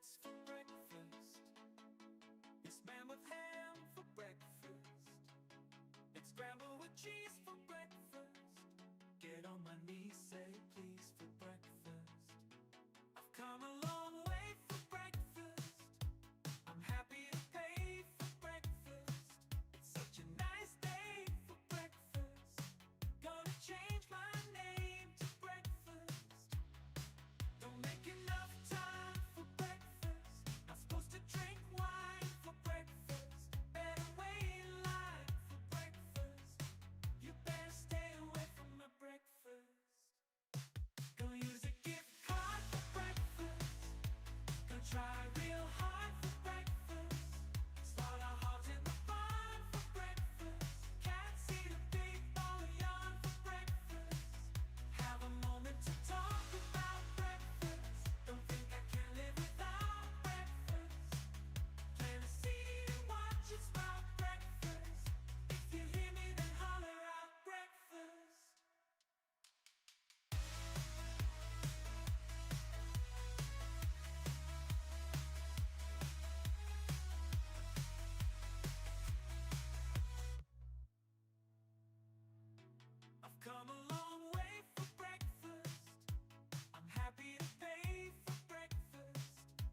omelets for breakfast. It's man with ham for breakfast. It's scrambled with cheese for breakfast. Get on my knees, say please for breakfast. I've come a long way for breakfast. I'm happy to pay for breakfast. It's such a nice day for breakfast. Gonna change my name to breakfast. Don't make enough time for breakfast. Not supposed to drink wine for breakfast. Better wait in line for breakfast. You better stay away from my breakfast. Gonna use a gift card for breakfast. Gonna try real hard for breakfast. Start our heart in the barn for breakfast. Cats eat a big bowl of yarn for breakfast. Have a moment to talk about breakfast. Don't think I can live without breakfast. Plant a seed and watch it sprout breakfast. If you hear me, then holler out breakfast. I've come a long way for breakfast. I'm happy to pay for breakfast.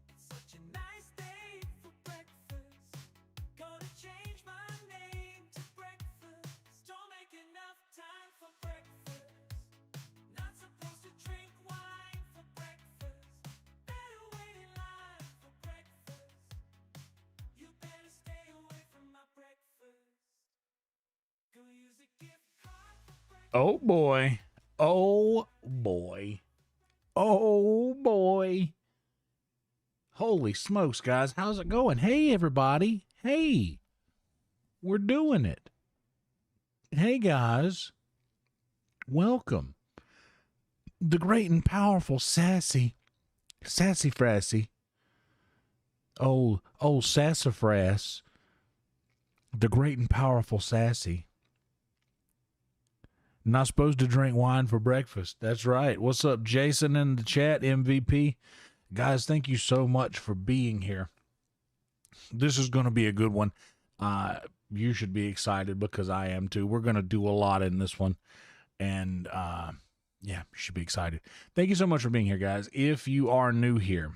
It's such a nice day for breakfast. Gonna change my name to breakfast. Don't make enough time for breakfast. Not supposed to drink wine for breakfast. Better wait in line for breakfast. You better stay away from my breakfast. Gonna use a gift card for breakfast. Oh boy. Oh boy. Oh boy. Holy smokes, guys. How's it going? Hey, everybody. Hey. We're doing it. Hey, guys. Welcome. The great and powerful Sassy Frassy. Old Sassafras. The great and powerful Sassy. Not supposed to drink wine for breakfast. That's right. What's up, Jason in the chat, MVP? Guys, thank you so much for being here. This is going to be a good one. You should be excited because I am too. We're going to do a lot in this one. And yeah, you should be excited. Thank you so much for being here, guys. If you are new here,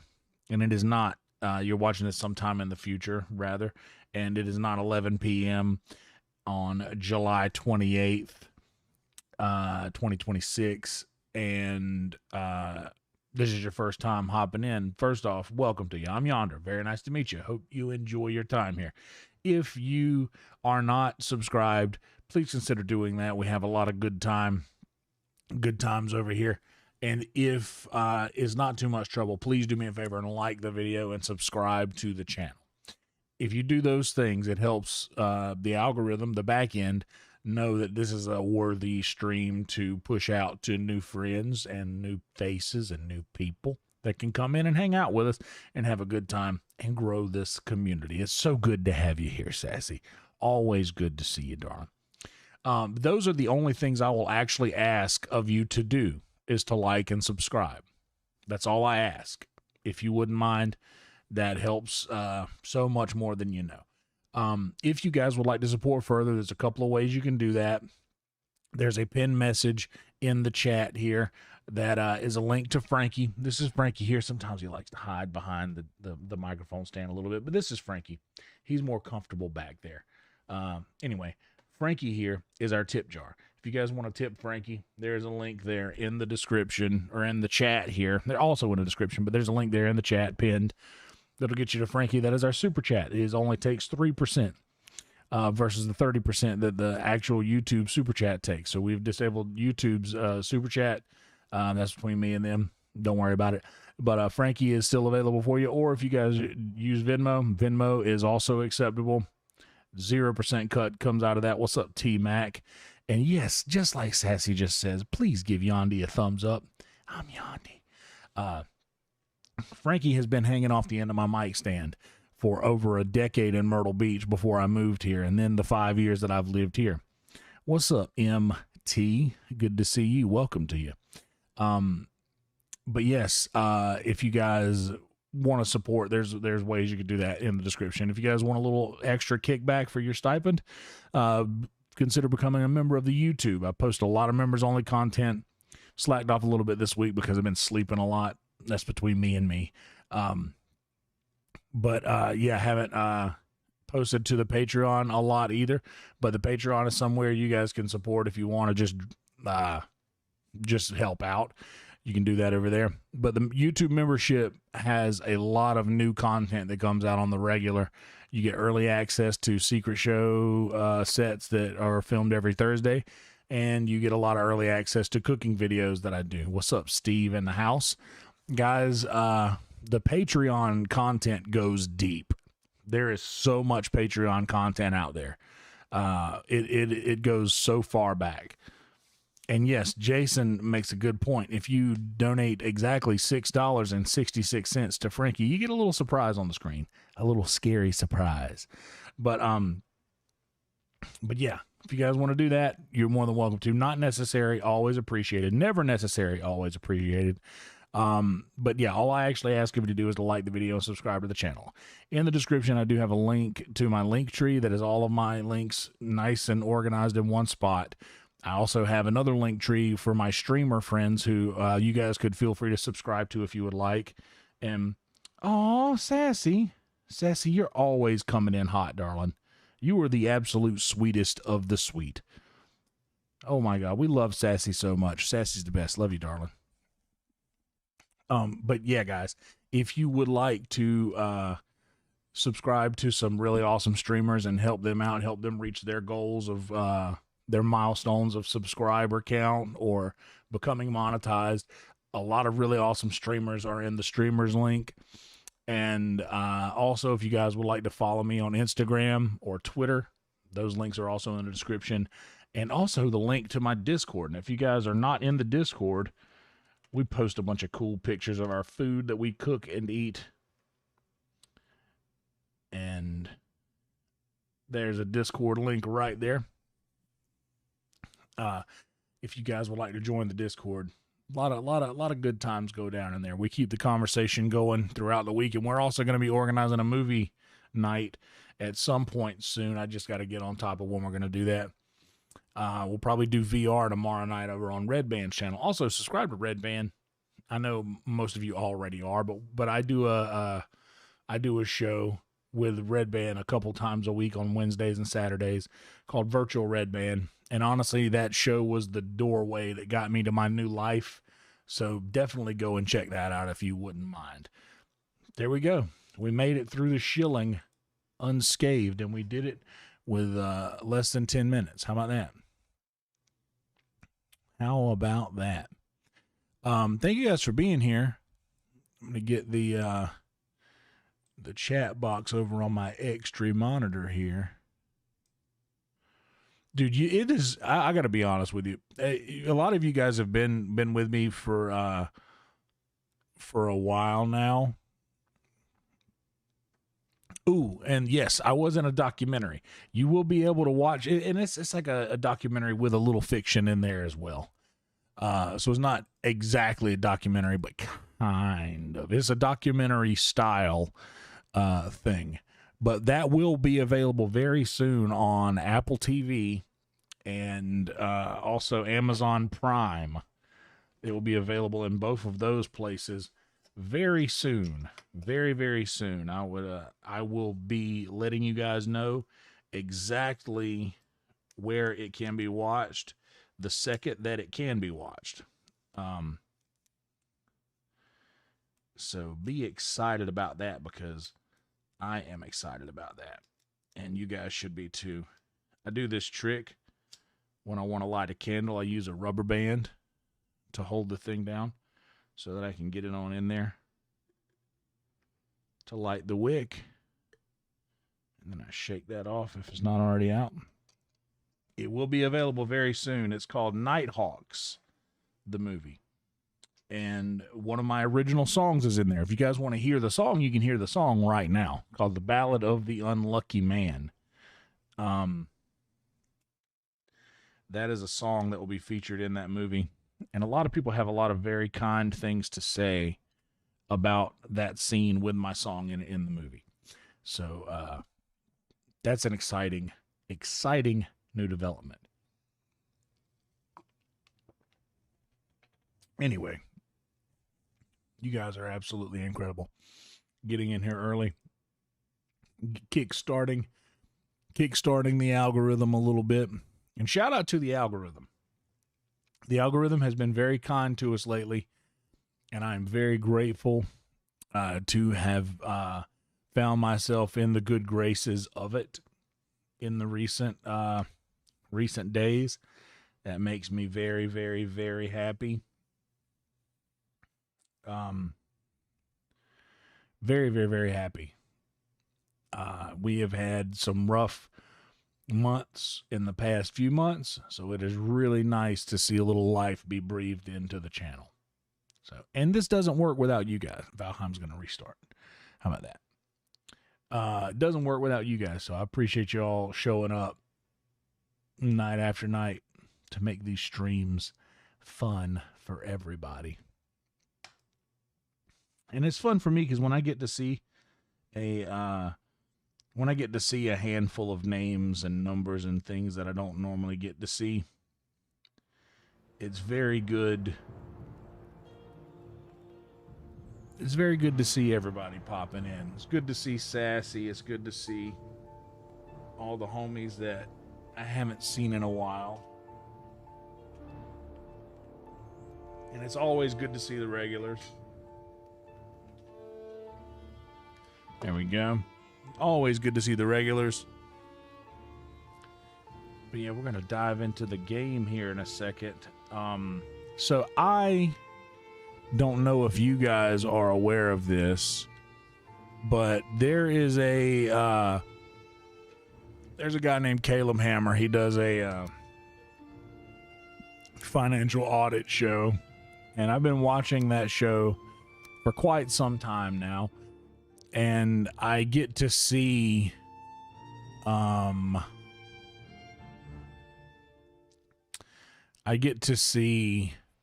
and it is not, you're watching this sometime in the future, rather, and it is not 11 p.m. on July 28th, 2026, and this is your first time hopping in. First off, welcome to you. I'm Yonder. Very nice to meet you. Hope you enjoy your time here. If you are not subscribed, please consider doing that. We have a lot of good times over here. And if it's not too much trouble, please do me a favor and like the video and subscribe to the channel. If you do those things, it helps the algorithm, the back end, know that this is a worthy stream to push out to new friends and new faces and new people that can come in and hang out with us and have a good time and grow this community. It's so good to have you here, Sassy. Always good to see you, darling. Those are the only things I will actually ask of you to do, is to like and subscribe. That's all I ask. If you wouldn't mind, that helps so much more than you know. If you guys would like to support further, there's a couple of ways you can do that. There's a pinned message in the chat here that is a link to Frankie. This is Frankie here. Sometimes he likes to hide behind the microphone stand a little bit, but this is Frankie. He's more comfortable back there. Anyway, Frankie here is our tip jar. If you guys want to tip Frankie, there's a link there in the description, or in the chat here. They're also in the description, but there's a link there in the chat pinned that'll get you to Frankie. That is our super chat. It only takes 3% versus the 30% that the actual YouTube super chat takes. So we've disabled YouTube's super chat. That's between me and them. Don't worry about it. But Frankie is still available for you. Or if you guys use Venmo, Venmo is also acceptable. 0% cut comes out of that. What's up, T-Mac? And yes, just like Sassy just says, please give Yondi a thumbs up. I'm Yondi. Frankie has been hanging off the end of my mic stand for over a decade in Myrtle Beach before I moved here, and then the 5 years that I've lived here. What's up, MT? Good to see you. Welcome to you. But yes, if you guys want to support, there's ways you could do that in the description. If you guys want a little extra kickback for your stipend, consider becoming a member of the YouTube. I post a lot of members only content. Slacked off a little bit this week because I've been sleeping a lot. That's between me and me. But yeah, I haven't posted to the Patreon a lot either. But the Patreon is somewhere you guys can support if you want to just help out. You can do that over there. But the YouTube membership has a lot of new content that comes out on the regular. You get early access to secret show sets that are filmed every Thursday. And you get a lot of early access to cooking videos that I do. What's up, Steve in the house? Guys, the Patreon content goes deep. There is so much Patreon content out there. It goes so far back. And yes, Jason makes a good point. If you donate exactly $6.66 to Frankie, you get a little surprise on the screen. A little scary surprise. But yeah. If you guys want to do that, you're more than welcome to. Not necessary, always appreciated. Never necessary, always appreciated. But yeah, all I actually ask of you to do is to like the video and subscribe to the channel. In the description, I do have a link to my link tree that is all of my links nice and organized in one spot. I also have another link tree for my streamer friends who you guys could feel free to subscribe to if you would like. And, oh, Sassy, you're always coming in hot, darling. You are the absolute sweetest of the sweet. Oh my God, we love Sassy so much. Sassy's the best. Love you, darling. But yeah, guys, if you would like to subscribe to some really awesome streamers and help them out, help them reach their goals of their milestones of subscriber count or becoming monetized, a lot of really awesome streamers are in the streamers link. And also, if you guys would like to follow me on Instagram or Twitter, those links are also in the description. And also the link to my Discord. And if you guys are not in the Discord, we post a bunch of cool pictures of our food that we cook and eat. And there's a Discord link right there. If you guys would like to join the Discord, a lot of good times go down in there. We keep the conversation going throughout the week, and we're also going to be organizing a movie night at some point soon. I just got to get on top of when we're going to do that. We'll probably do VR tomorrow night over on Red Band's channel. Also, subscribe to Red Band. I know most of you already are, but I do a show with Red Band a couple times a week on Wednesdays and Saturdays called Virtual Red Band. And honestly, that show was the doorway that got me to my new life. So definitely go and check that out if you wouldn't mind. There we go. We made it through the shilling unscathed, and we did it with less than 10 minutes. How about that? How about that? Thank you guys for being here. I'm going to get the chat box over on my X3 monitor here. Dude, it is. I got to be honest with you. A lot of you guys have been with me for a while now. Ooh, and yes, I was in a documentary. You will be able to watch it, and it's like a documentary with a little fiction in there as well. So it's not exactly a documentary, but kind of. It's a documentary style thing. But that will be available very soon on Apple TV and also Amazon Prime. It will be available in both of those places very soon. Very, very soon. I will be letting you guys know exactly where it can be watched the second that it can be watched. So be excited about that, because I am excited about that, and you guys should be too. I do this trick when I want to light a candle. I use a rubber band to hold the thing down so that I can get it on in there to light the wick, and then I shake that off if it's not already out. It will be available very soon. It's called Nighthawks, the movie. And one of my original songs is in there. If you guys want to hear the song, you can hear the song right now, called The Ballad of the Unlucky Man. That is a song that will be featured in that movie. And a lot of people have a lot of very kind things to say about that scene with my song in the movie. So that's an exciting new development. Anyway, you guys are absolutely incredible. Getting in here early, kickstarting the algorithm a little bit. And shout out to the algorithm. The algorithm has been very kind to us lately, and I'm very grateful to have found myself in the good graces of it in the recent days. That makes me very, very, very happy. Very, very, very happy. We have had some rough months in the past few months, so it is really nice to see a little life be breathed into the channel. So, and this doesn't work without you guys. Valheim's going to restart. How about that? It doesn't work without you guys, so I appreciate you all showing up night after night to make these streams fun for everybody. And it's fun for me because when I get to see a handful of names and numbers and things that I don't normally get to see, it's very good. It's very good to see everybody popping in. It's good to see Sassy. It's good to see all the homies that I haven't seen in a while. And it's always good to see the regulars. There we go. Always good to see the regulars. But yeah, we're going to dive into the game here in a second. So I don't know if you guys are aware of this, but there's a guy named Caleb Hammer. He does a financial audit show, and I've been watching that show for quite some time now. And I get to see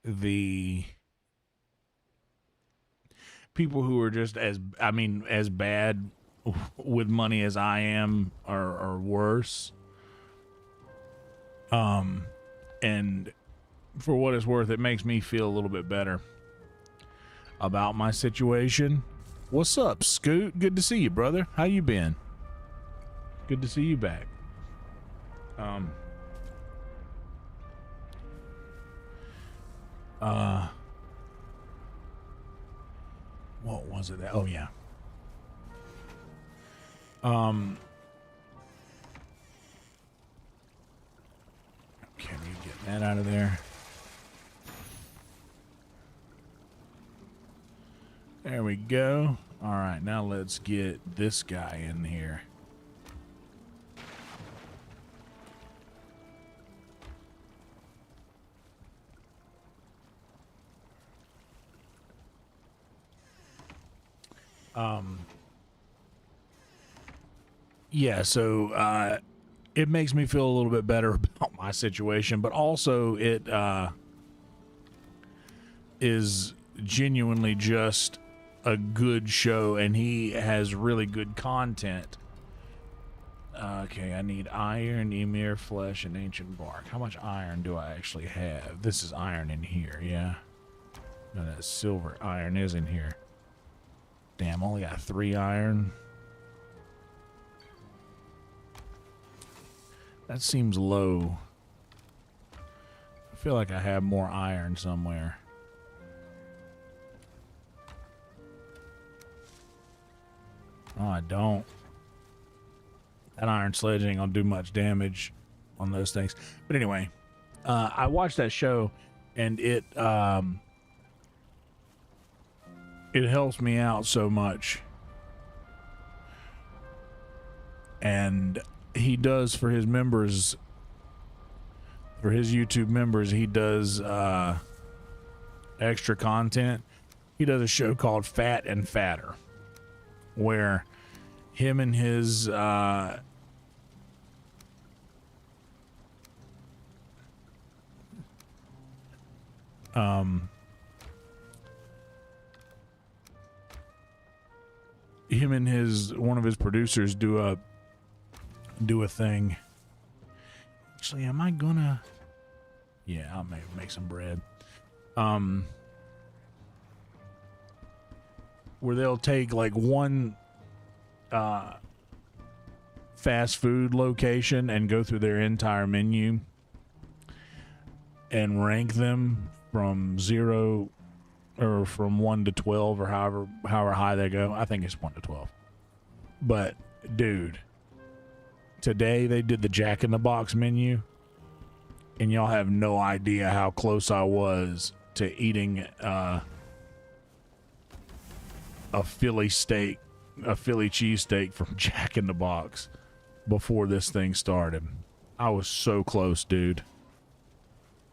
the people who are just as bad with money as I am or worse. And for what it's worth, it makes me feel a little bit better about my situation. What's up, Scoot? Good to see you, brother. How you been? Good to see you back. What was it? Oh, yeah. Okay, we get that out of there. There we go. All right, now let's get this guy in here. Yeah, so it makes me feel a little bit better about my situation, but also it is genuinely just a good show, and he has really good content. Okay, I need iron, emir, flesh, and ancient bark. How much iron do I actually have? This is iron in here, yeah. No, that silver iron is in here. Damn, only got 3 iron. That seems low. I feel like I have more iron somewhere. Oh, I don't. That iron sledge ain't gonna do much damage on those things. But anyway, I watched that show, and it helps me out so much. And he does for his members, for his YouTube members, he does extra content. He does a show called Fat and Fatter, where him and his him and one of his producers do a thing. Actually, am I gonna? Yeah, I'll make some bread. Where they'll take like one fast food location and go through their entire menu and rank them from 0 or from 1 to 12 or however high they go. I think it's 1 to 12. But dude, today they did the Jack in the Box menu, and y'all have no idea how close I was to eating a Philly cheesesteak from Jack in the Box before this thing started. I was so close, dude.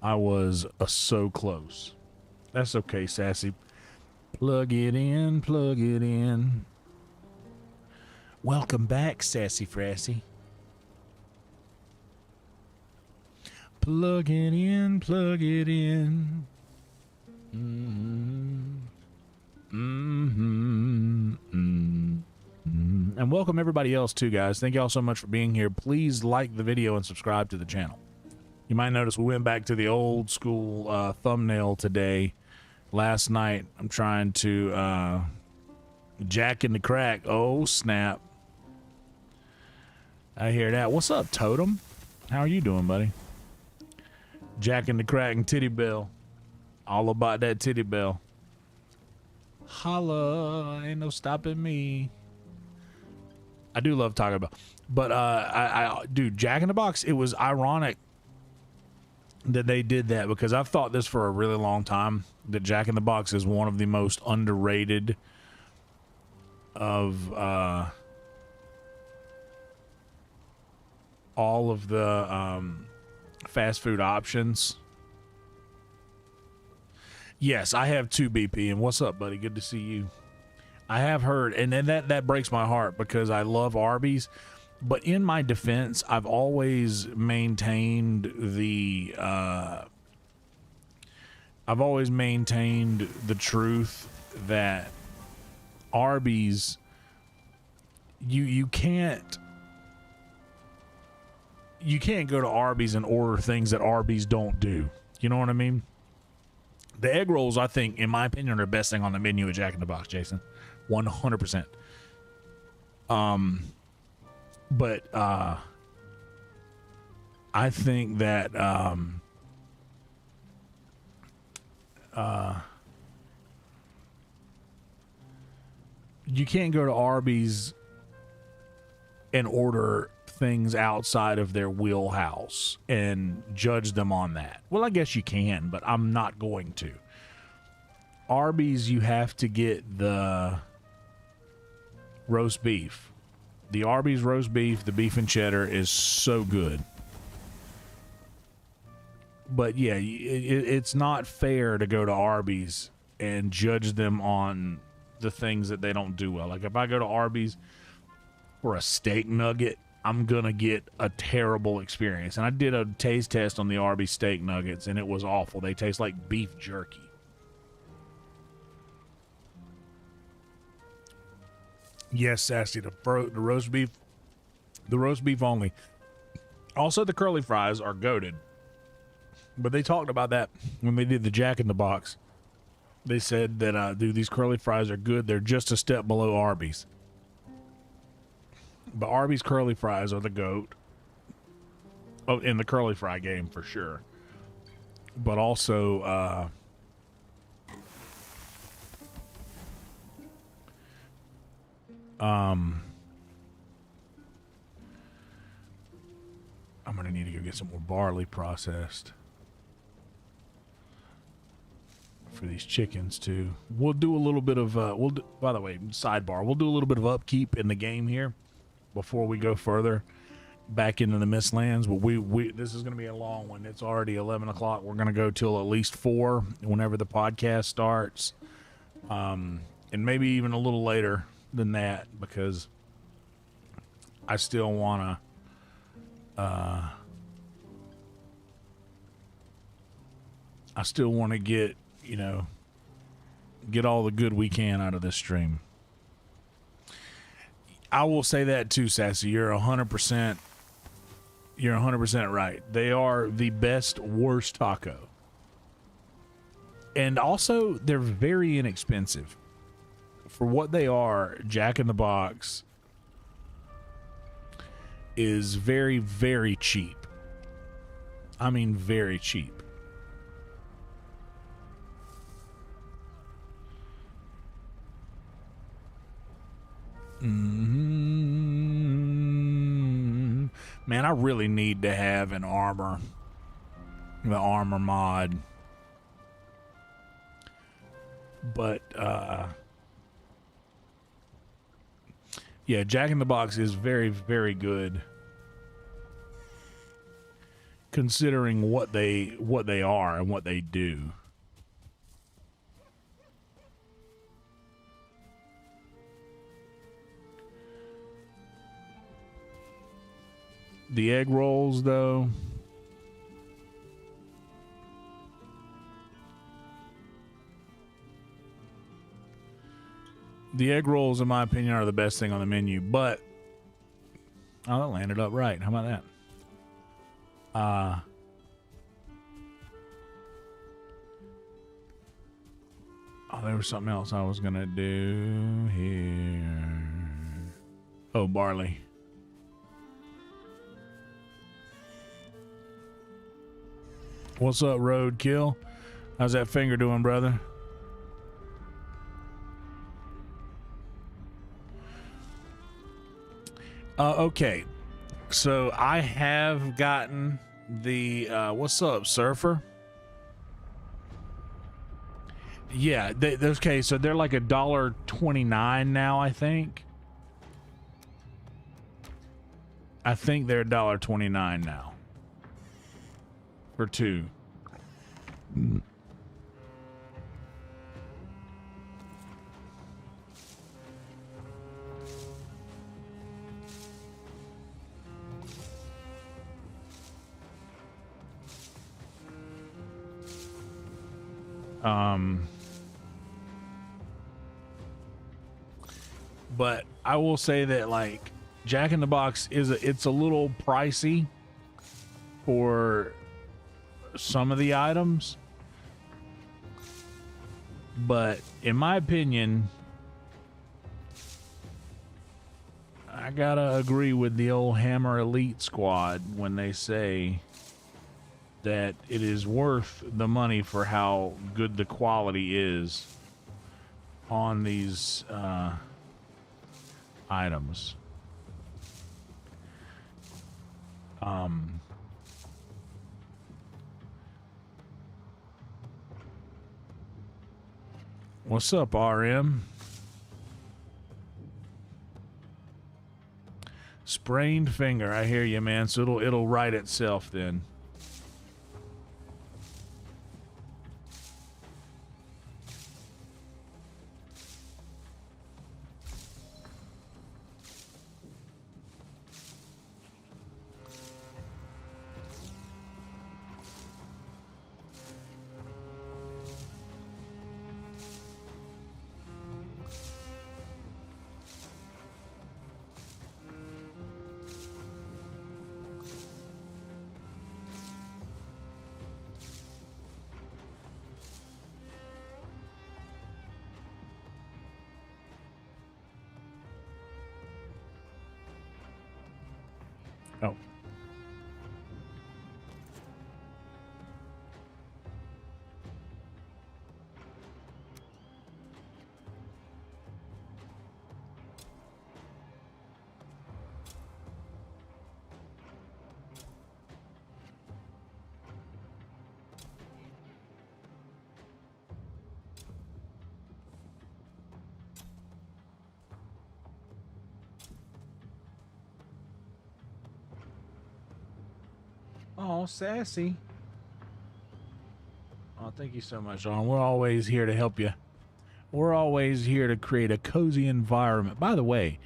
I was so close. That's okay, Sassy. Plug it in, plug it in. Welcome back, Sassy Frassy. Plug it in, plug it in. And welcome everybody else too, guys. Thank y'all so much for being here. Please like the video and subscribe to the channel. You might notice we went back to the old school thumbnail today. Last night, I'm trying to jack in the crack. Oh, snap. I hear that. What's up, Totem? How are you doing, buddy? Jack in the crack and titty bell. All about that titty bell. Holla, ain't no stopping me. I do love Taco Bell. But, dude, Jack in the Box, it was ironic that they did that, because I've thought this for a really long time, that Jack in the Box is one of the most underrated of all of the fast food options. Yes, I have 2 BP, and what's up, buddy? Good to see you. I have heard, and then that breaks my heart because I love Arby's. But in my defense, I've always maintained the truth that Arby's, you can't go to Arby's and order things that Arby's don't do. You know what I mean? The egg rolls, I think, in my opinion, are the best thing on the menu at Jack in the Box, Jason. 100%. But I think that you can't go to Arby's and order things outside of their wheelhouse and judge them on that. Well, I guess you can, but I'm not going to. Arby's, you have to get the roast beef. The Arby's roast beef, the beef and cheddar, is so good. But yeah, it's not fair to go to Arby's and judge them on the things that they don't do well. Like if I go to Arby's for a steak nugget, I'm going to get a terrible experience. And I did a taste test on the Arby's steak nuggets, and it was awful. They taste like beef jerky. Yes, Sassy, the roast beef only. Also, the curly fries are goated. But they talked about that when they did the Jack in the Box. They said that, dude, these curly fries are good. They're just a step below Arby's. But Arby's curly fries are the GOAT. Oh, in the curly fry game, for sure. But also, I'm gonna need to go get some more barley processed for these chickens too. We'll do a little bit of by the way, sidebar, we'll do a little bit of upkeep in the game here before we go further back into the Mistlands. But we this is gonna be a long one. It's already 11 o'clock. We're gonna go till at least 4 whenever the podcast starts, and maybe even a little later than that, because I still want to get, get all the good we can out of this stream. I will say that too, Sassy. You're 100%. You're 100% right. They are the best worst taco. And also, they're very inexpensive. For what they are, Jack in the Box is very, very cheap. I mean, very cheap. Man, I really need to have the armor mod. But, yeah, Jack in the Box is very, very good. Considering what they are and what they do. The egg rolls, though. The egg rolls, in my opinion, are the best thing on the menu, but oh, that landed up right. How about that? Oh, there was something else I was gonna do here. Oh, barley. What's up, Roadkill? How's that finger doing, brother? Okay. So I have gotten the what's up, Surfer? Yeah, okay, so they're like $1.29 now, I think. I think they're $1.29 now. For two. But I will say that, like, Jack in the Box it's a little pricey for some of the items, but in my opinion, I gotta agree with the old Hammer Elite Squad when they say that it is worth the money for how good the quality is on these items. What's up, RM? Sprained finger. I hear you, man. So it'll right itself then. Oh. Oh, sassy. Oh, thank you so much, Ron. We're always here to help you. We're always here to create a cozy environment. By the way,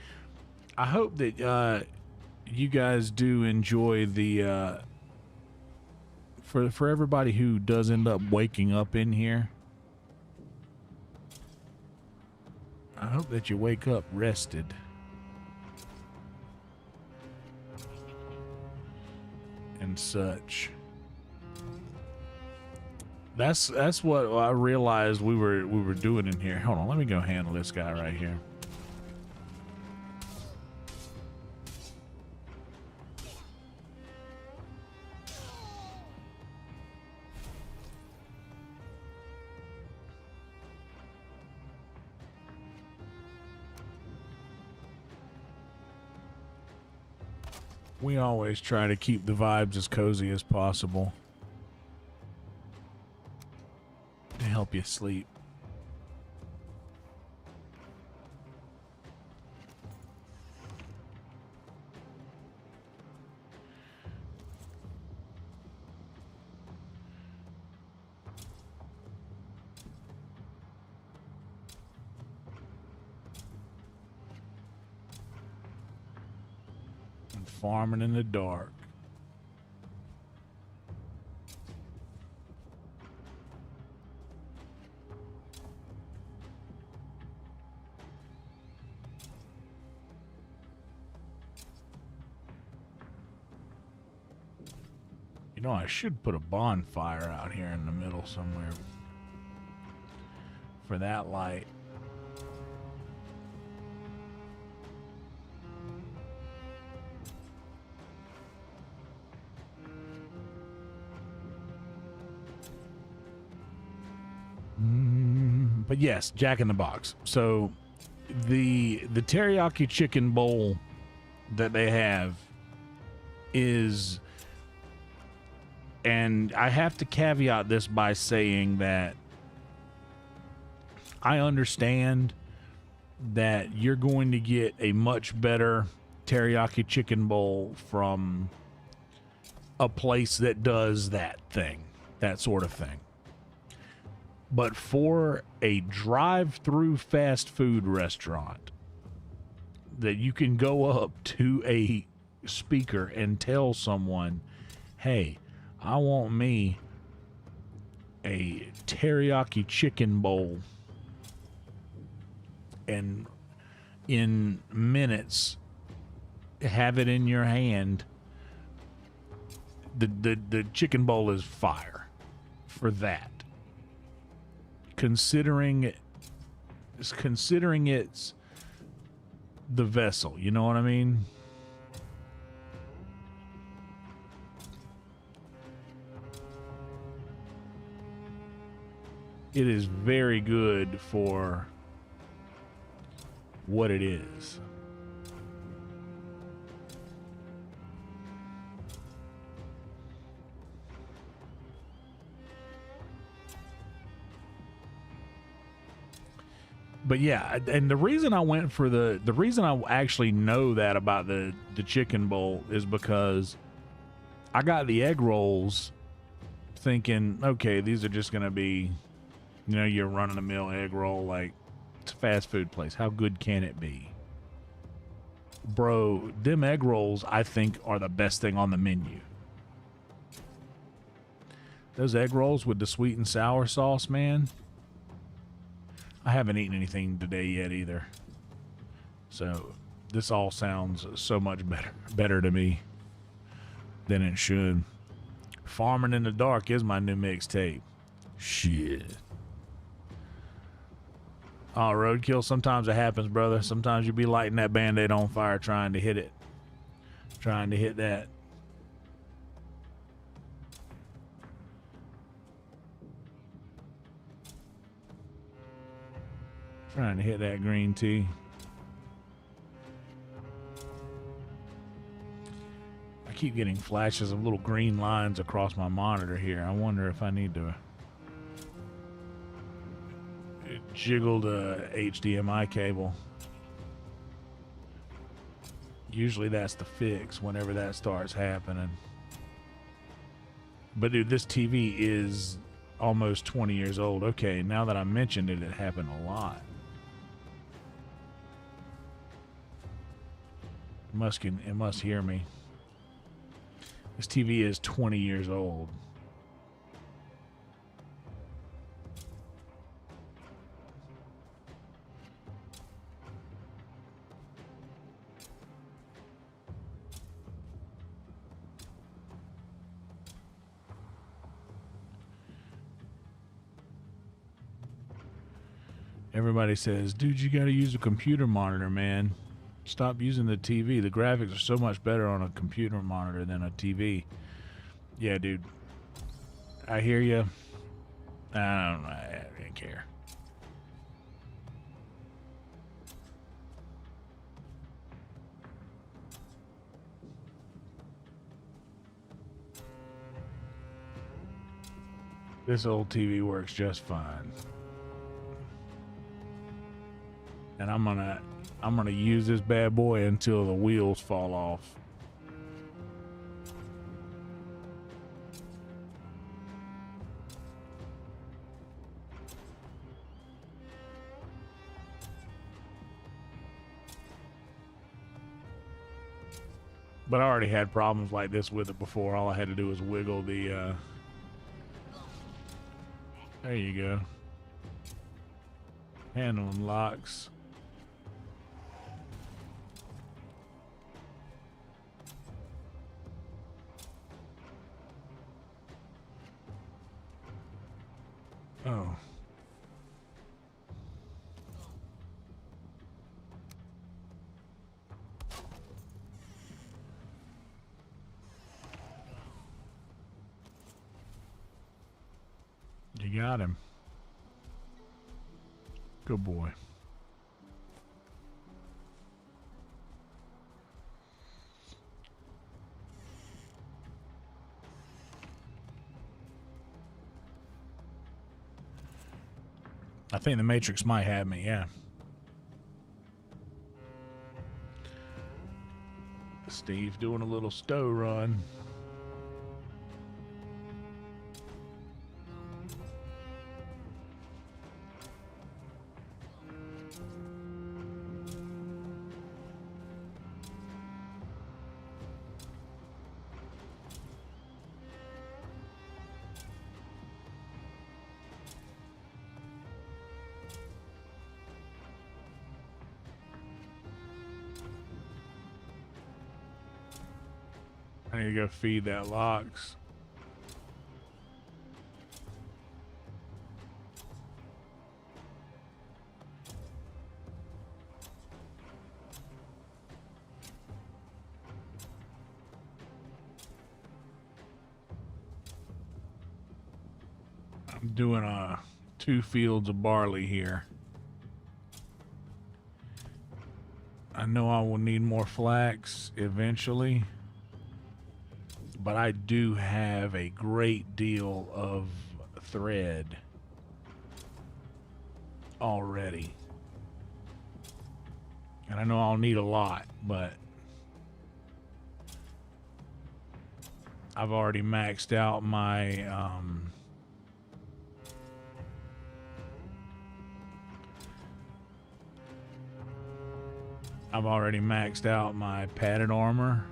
I hope that you guys do enjoy the for everybody who does end up waking up in here. I hope that you wake up rested. and such. That's what I realized we were doing in here. Hold on, let me go handle this guy right here. We always try to keep the vibes as cozy as possible to help you sleep. And farming in the dark. You know, I should put a bonfire out here in the middle somewhere for that light. But yes, Jack in the Box. So the teriyaki chicken bowl that they have is, and I have to caveat this by saying that I understand that you're going to get a much better teriyaki chicken bowl from a place that does that thing, that sort of thing. But for a drive-through fast food restaurant that you can go up to a speaker and tell someone, hey, I want me a teriyaki chicken bowl, and in minutes have it in your hand, the chicken bowl is fire for that. Considering it's the vessel, you know what I mean? It is very good for what it is. But yeah, and the reason I went for the reason I actually know that about the chicken bowl is because I got the egg rolls thinking, okay, these are just going to be, you know, your run-of-the-mill egg roll, like, it's a fast food place. How good can it be? Bro, them egg rolls, I think, are the best thing on the menu. Those egg rolls with the sweet and sour sauce, man. I haven't eaten anything today yet either. So this all sounds so much better to me than it should. Farming in the Dark is my new mixtape. Shit. Oh, roadkill, sometimes it happens, brother. Sometimes you be lighting that Band-Aid on fire trying to hit it. Trying to hit that. Trying to hit that green tea. I keep getting flashes of little green lines across my monitor here. I wonder if I need to jiggle the HDMI cable. Usually that's the fix whenever that starts happening. But dude, this TV is almost 20 years old. Okay, now that I mentioned it, it happened a lot. It must hear me. This TV is 20 years old. Everybody says, dude, you got to use a computer monitor, man. Stop using the TV. The graphics are so much better on a computer monitor than a TV. Yeah, dude. I hear you. I don't know. I didn't care. This old TV works just fine. And I'm gonna use this bad boy until the wheels fall off. But I already had problems like this with it before. All I had to do was wiggle the there you go. Handling locks. Oh. You got him. Good boy. I think the Matrix might have me, yeah. Steve doing a little stow run. I need to go feed that lox. I'm doing 2 fields of barley here. I know I will need more flax eventually, but I do have a great deal of thread already. And I know I'll need a lot, but I've already maxed out my padded armor.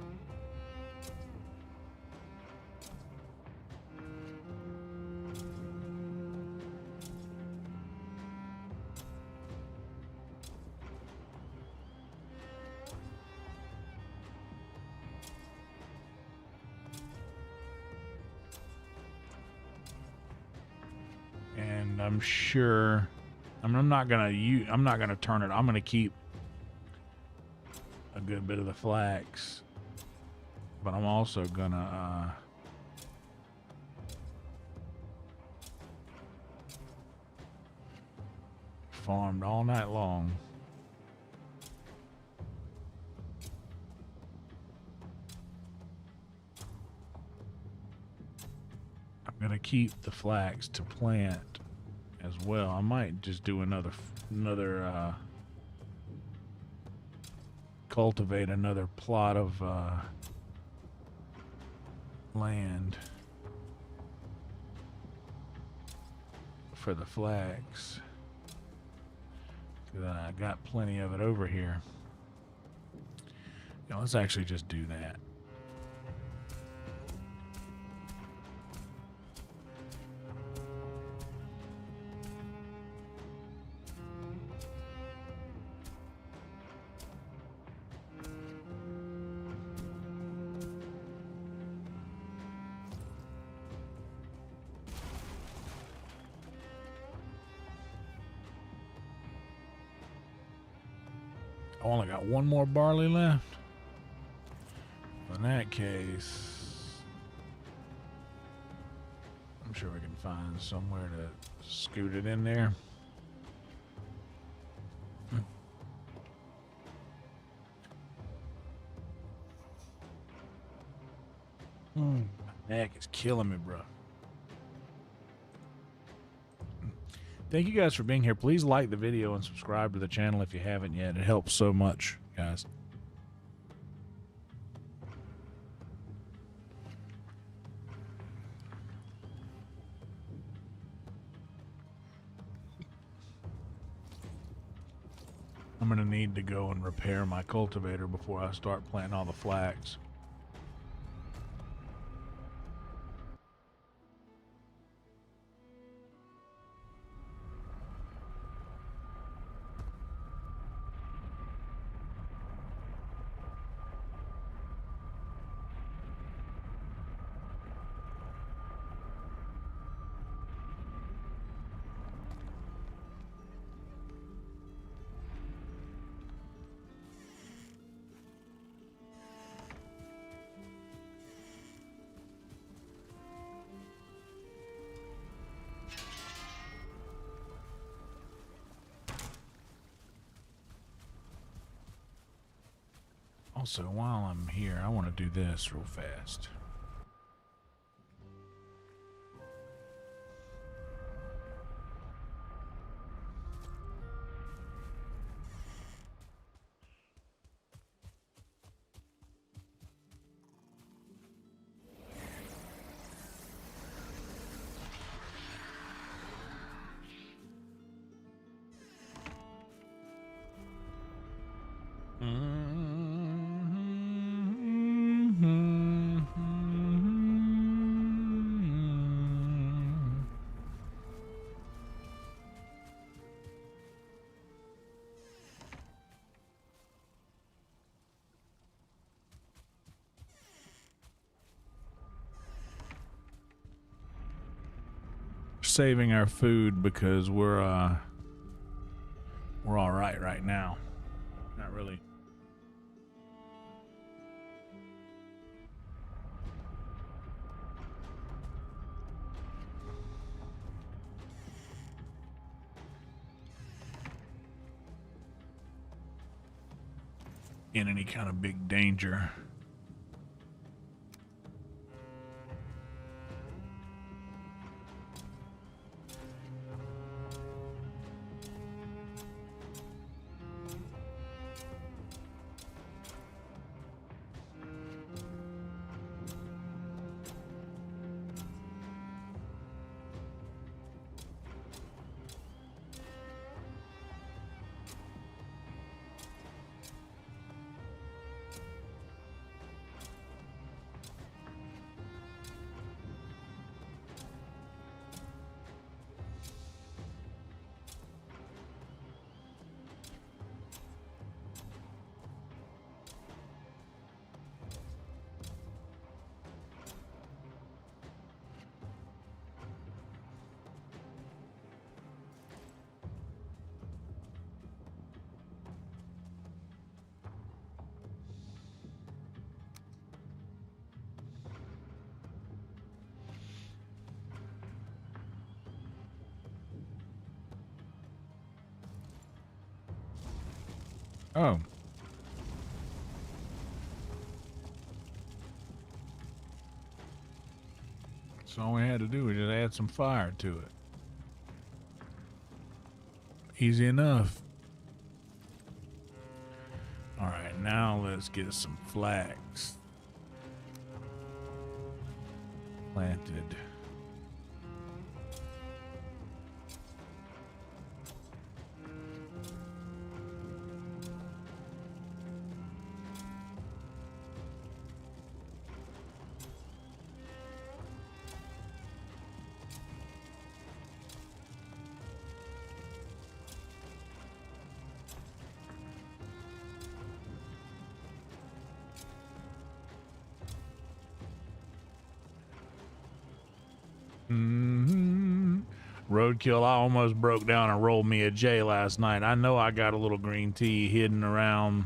And I'm sure I'm not gonna turn it. I'm gonna keep a good bit of the flax, but I'm also gonna farmed all night long. I'm gonna keep the flax to plant as well. I might just do another cultivate another plot of land for the flax. I got plenty of it over here. Yeah, let's actually just do that. I only got one more barley left. In that case, I'm sure we can find somewhere to scoot it in there. My neck is killing me, bro. Thank you guys for being here. Please like the video and subscribe to the channel if you haven't yet. It helps so much, guys. I'm going to need to go and repair my cultivator before I start planting all the flax. Also, while I'm here, I want to do this real fast. Saving our food because we're all right now. Not really. In any kind of big danger. Oh. So all we had to do was just add some fire to it. Easy enough. All right, now let's get some flax planted. Roadkill, I almost broke down and rolled me a J last night. I know I got a little green tea hidden around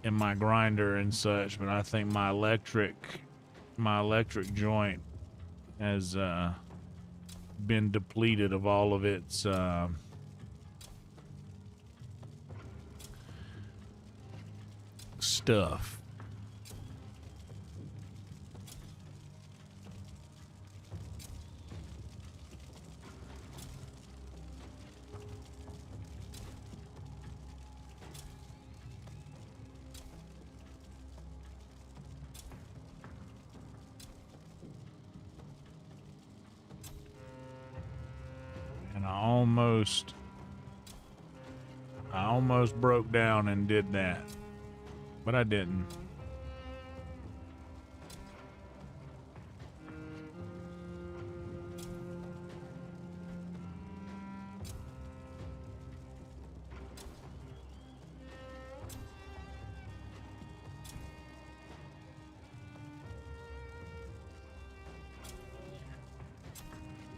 in my grinder and such, but I think my electric joint has been depleted of all of its stuff. And I almost broke down and did that, but I didn't.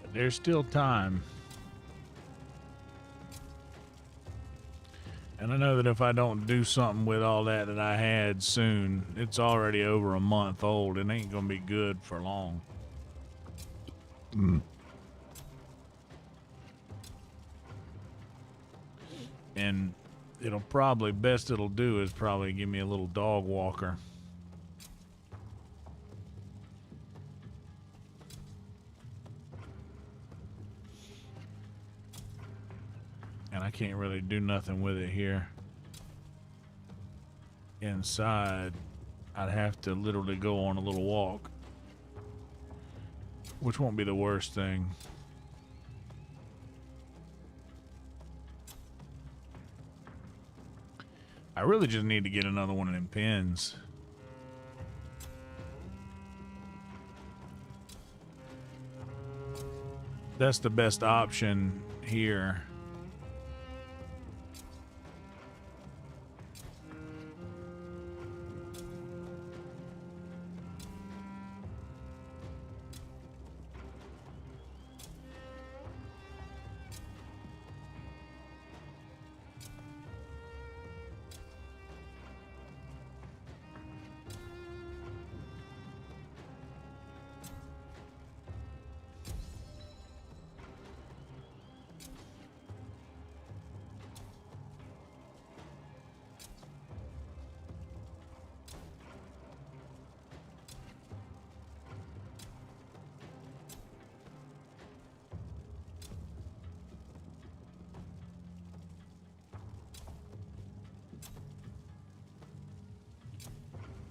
But there's still time. And I know that if I don't do something with all that I had soon, it's already over a month old. It ain't gonna be good for long. And best it'll do is probably give me a little dog walker. And I can't really do nothing with it here. Inside, I'd have to literally go on a little walk, which won't be the worst thing. I really just need to get another one of them pins. That's the best option here.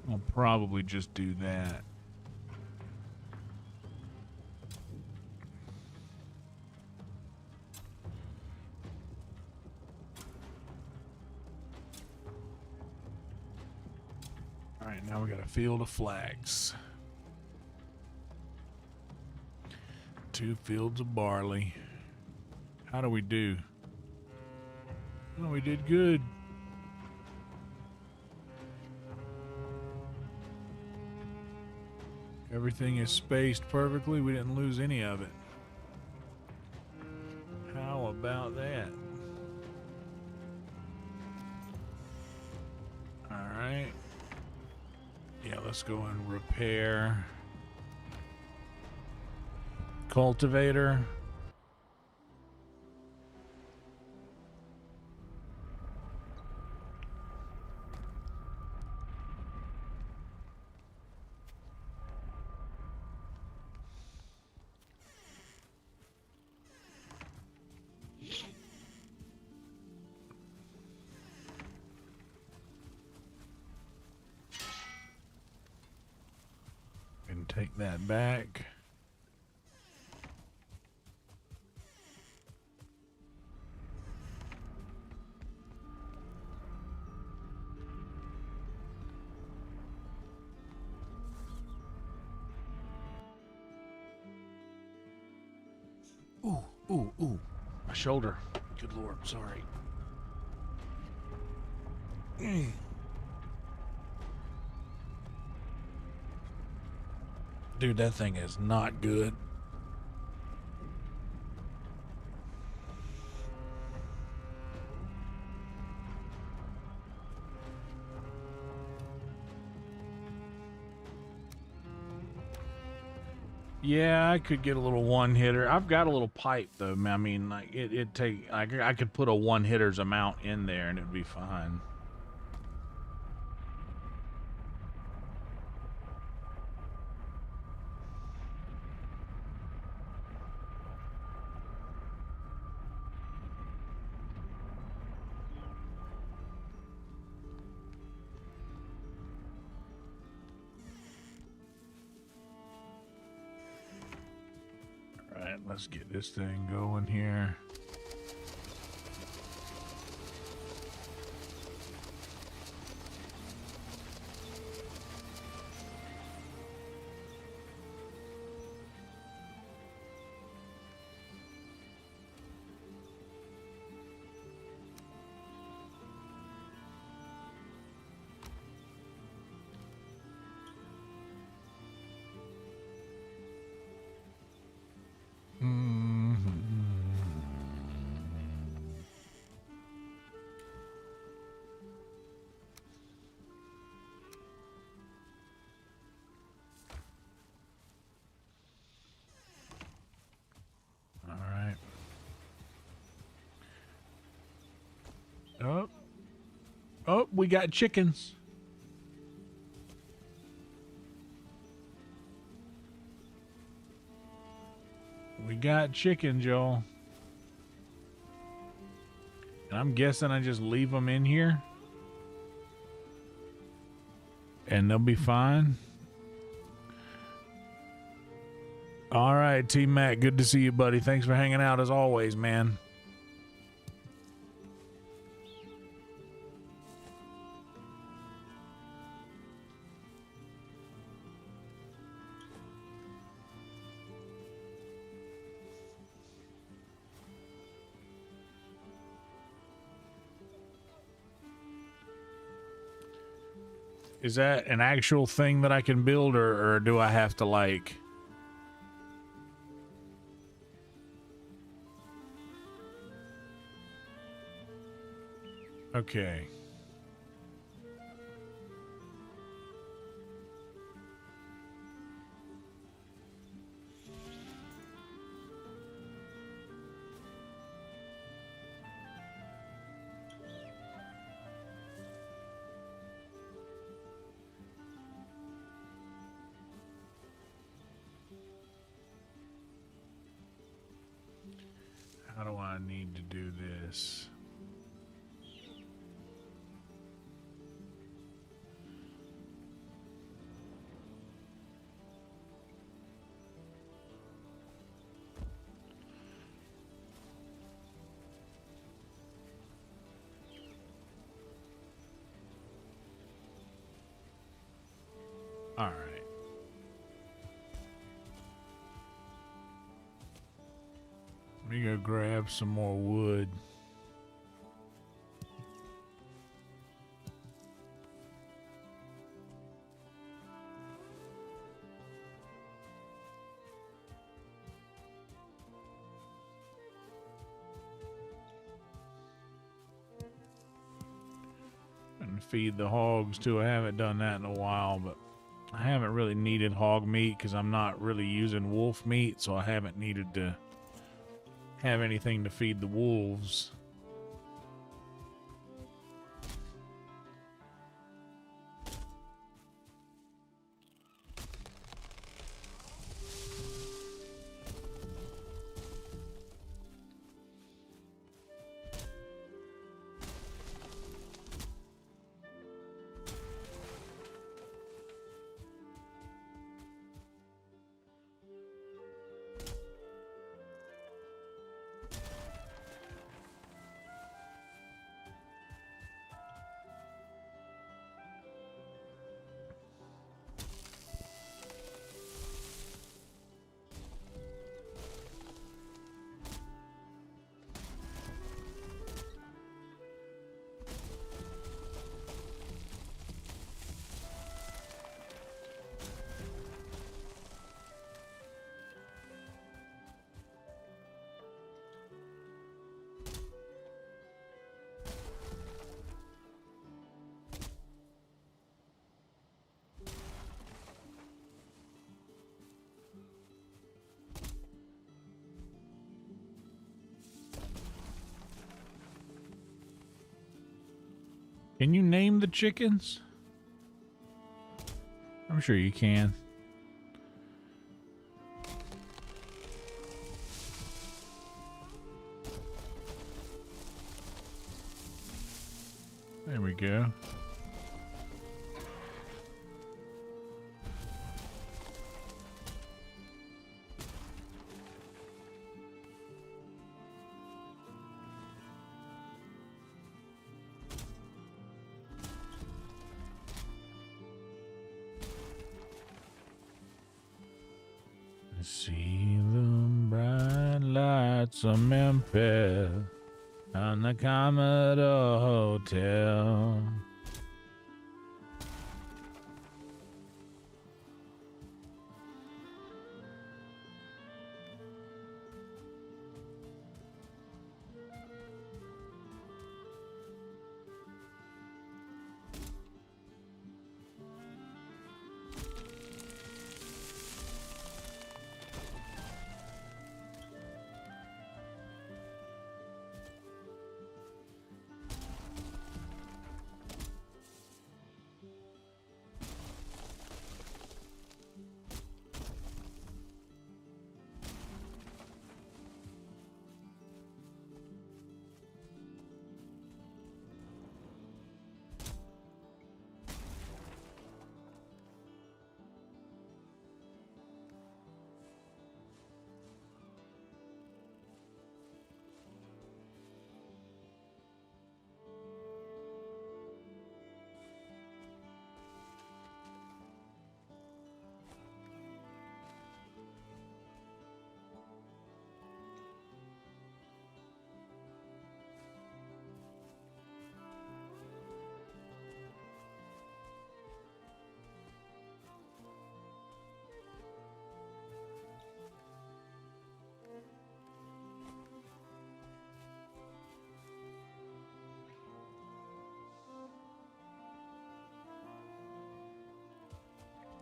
I'll probably just do that. All right, now we got a field of flags. 2 fields of barley. How do we do? Oh, we did good. Everything is spaced perfectly. We didn't lose any of it. How about that? All right. Yeah, let's go and repair. Cultivator. And take that back. Ooh, my shoulder. Good Lord, sorry. Dude, that thing is not good. Yeah, I could get a little one hitter. I've got a little pipe though. I mean, like it take. I could put a one hitter's amount in there and it'd be fine. All right, let's get this thing going here. Oh. Oh, we got chickens. We got chickens, y'all. And I'm guessing I just leave them in here. And they'll be fine. All right, Team Mac, good to see you, buddy. Thanks for hanging out as always, man. Is that an actual thing that I can build, or do I have to, like... Okay. How do I need to do this? All right. Let me go grab some more wood. And feed the hogs too. I haven't done that in a while, but I haven't really needed hog meat because I'm not really using wolf meat, so I haven't needed to have anything to feed the wolves. Can you name the chickens? I'm sure you can. There we go. See the bright lights of Memphis on the Commodore Hotel.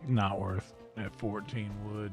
Not worth at 14 wood.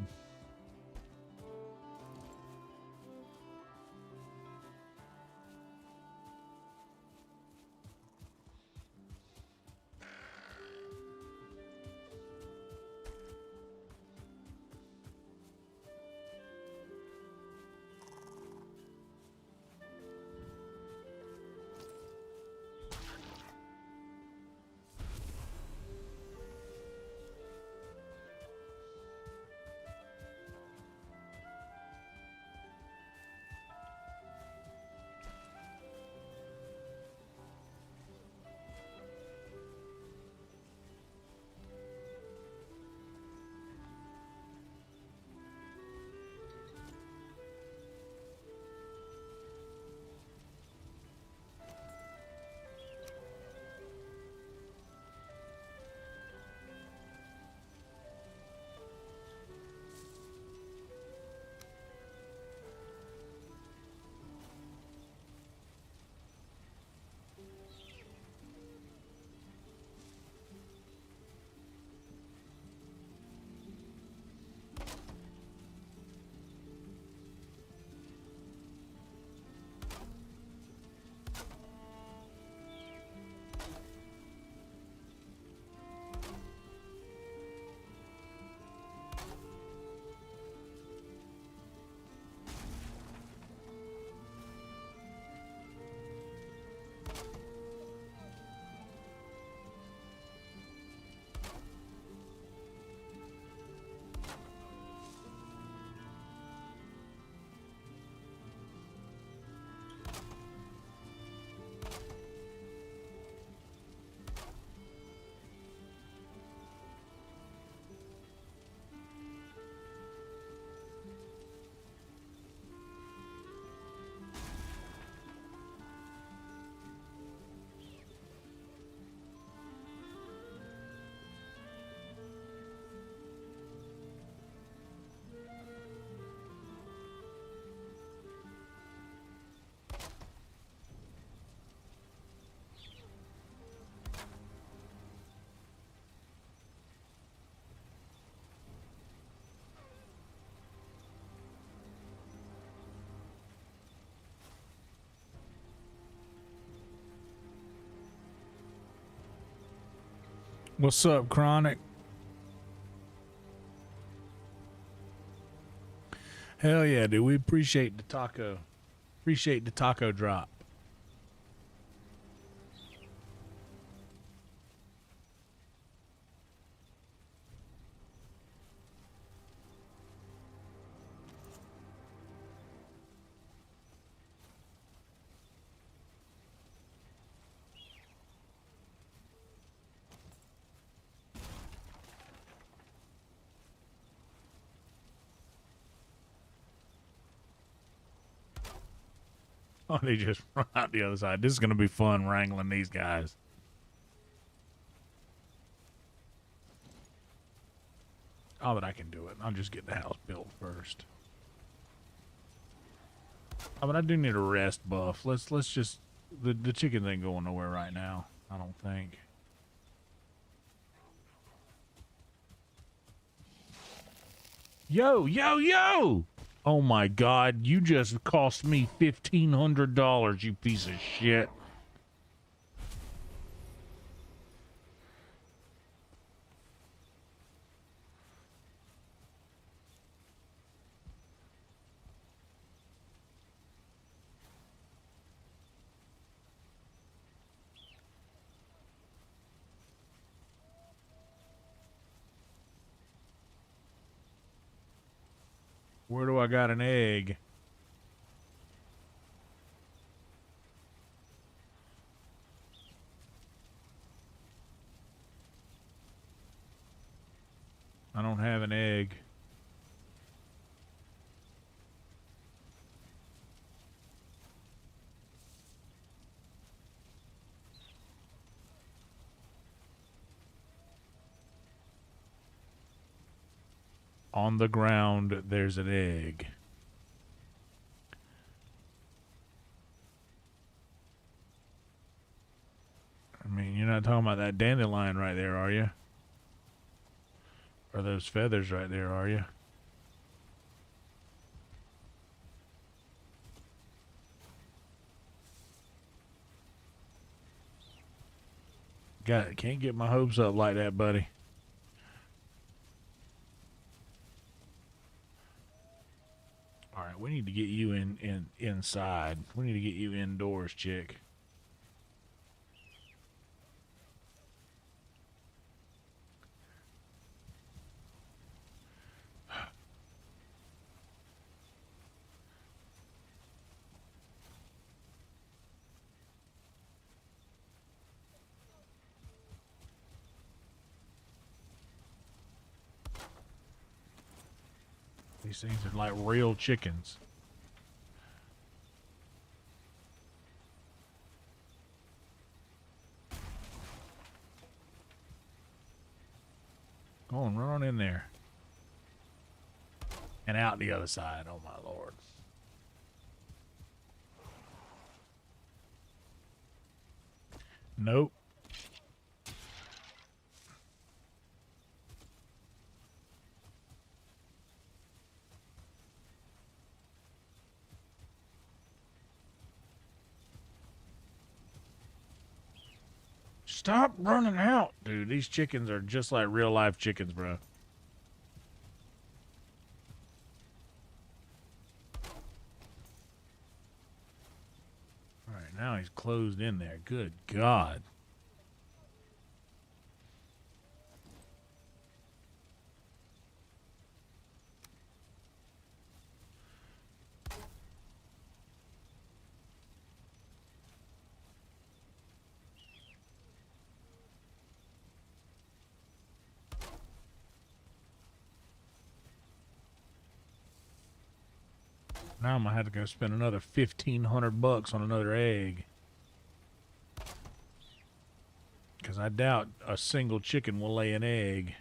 What's up, Chronic? Hell yeah, dude. We appreciate the taco. Appreciate the taco drop. Oh, they just run out the other side. This is going to be fun wrangling these guys. Oh, but I can do it. I'll just get the house built first. Oh, but I do need a rest buff. Let's just the chickens ain't going nowhere right now. I don't think. Yo, yo, yo! Oh my God! You just cost me $1,500, you piece of shit. Where do I got an egg? I don't have an egg. On the ground, there's an egg. I mean, you're not talking about that dandelion right there, are you? Or those feathers right there, are you? Got it. Can't get my hopes up like that, buddy. All right, we need to get you inside. We need to get you indoors, chick. These things are like real chickens. Go on, run on in there. And out the other side. Oh, my Lord. Nope. Stop running out. Dude, these chickens are just like real life chickens, bro. All right, now he's closed in there. Good God. Now I'm gonna have to go spend another $1,500 on another egg. Because I doubt a single chicken will lay an egg.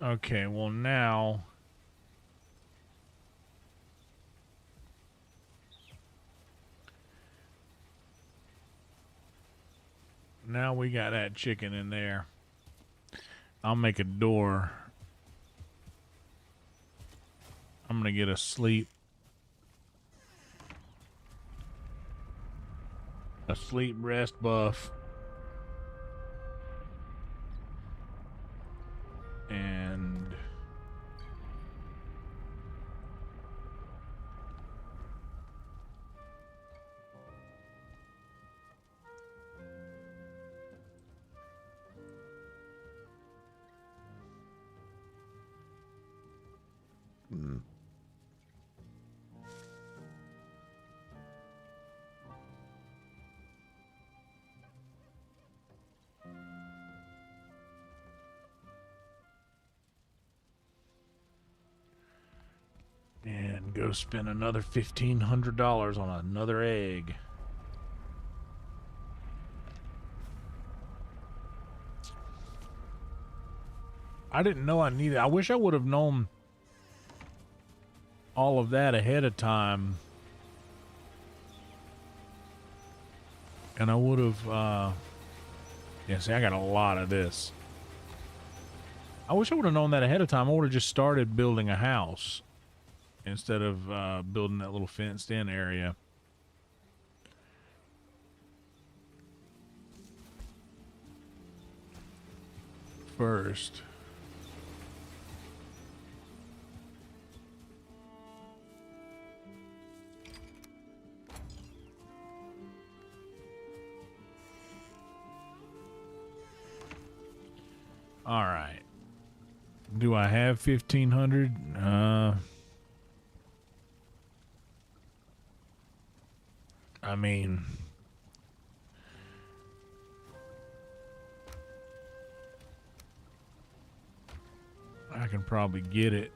Okay, well now we got that chicken in there. I'll make a door. I'm gonna get a sleep rest buff. And go spend another $1,500 on another egg. I didn't know I needed. I wish I would have known all of that ahead of time. And I would have, yeah, see, I got a lot of this. I wish I would have known that ahead of time. I would have just started building a house instead of building that little fenced-in area. First. All right. Do I have 1,500? I mean, I can probably get it.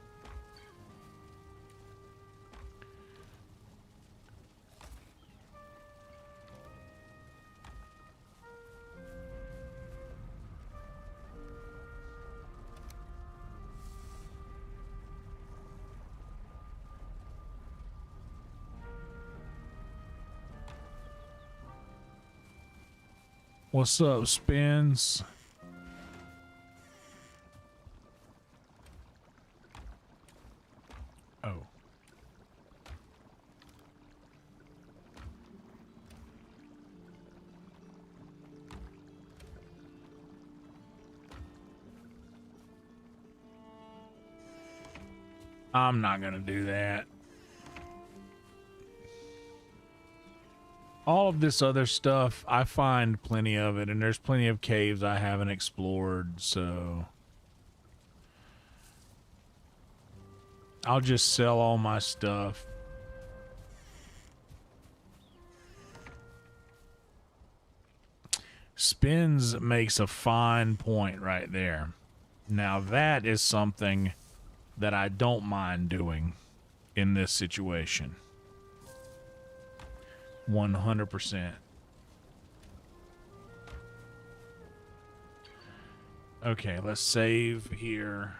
What's up, Spins? Oh. I'm not gonna do that. All of this other stuff, I find plenty of it, and there's plenty of caves I haven't explored, so I'll just sell all my stuff. Spins makes a fine point right there. Now that is something that I don't mind doing in this situation. 100%. Okay, let's save here.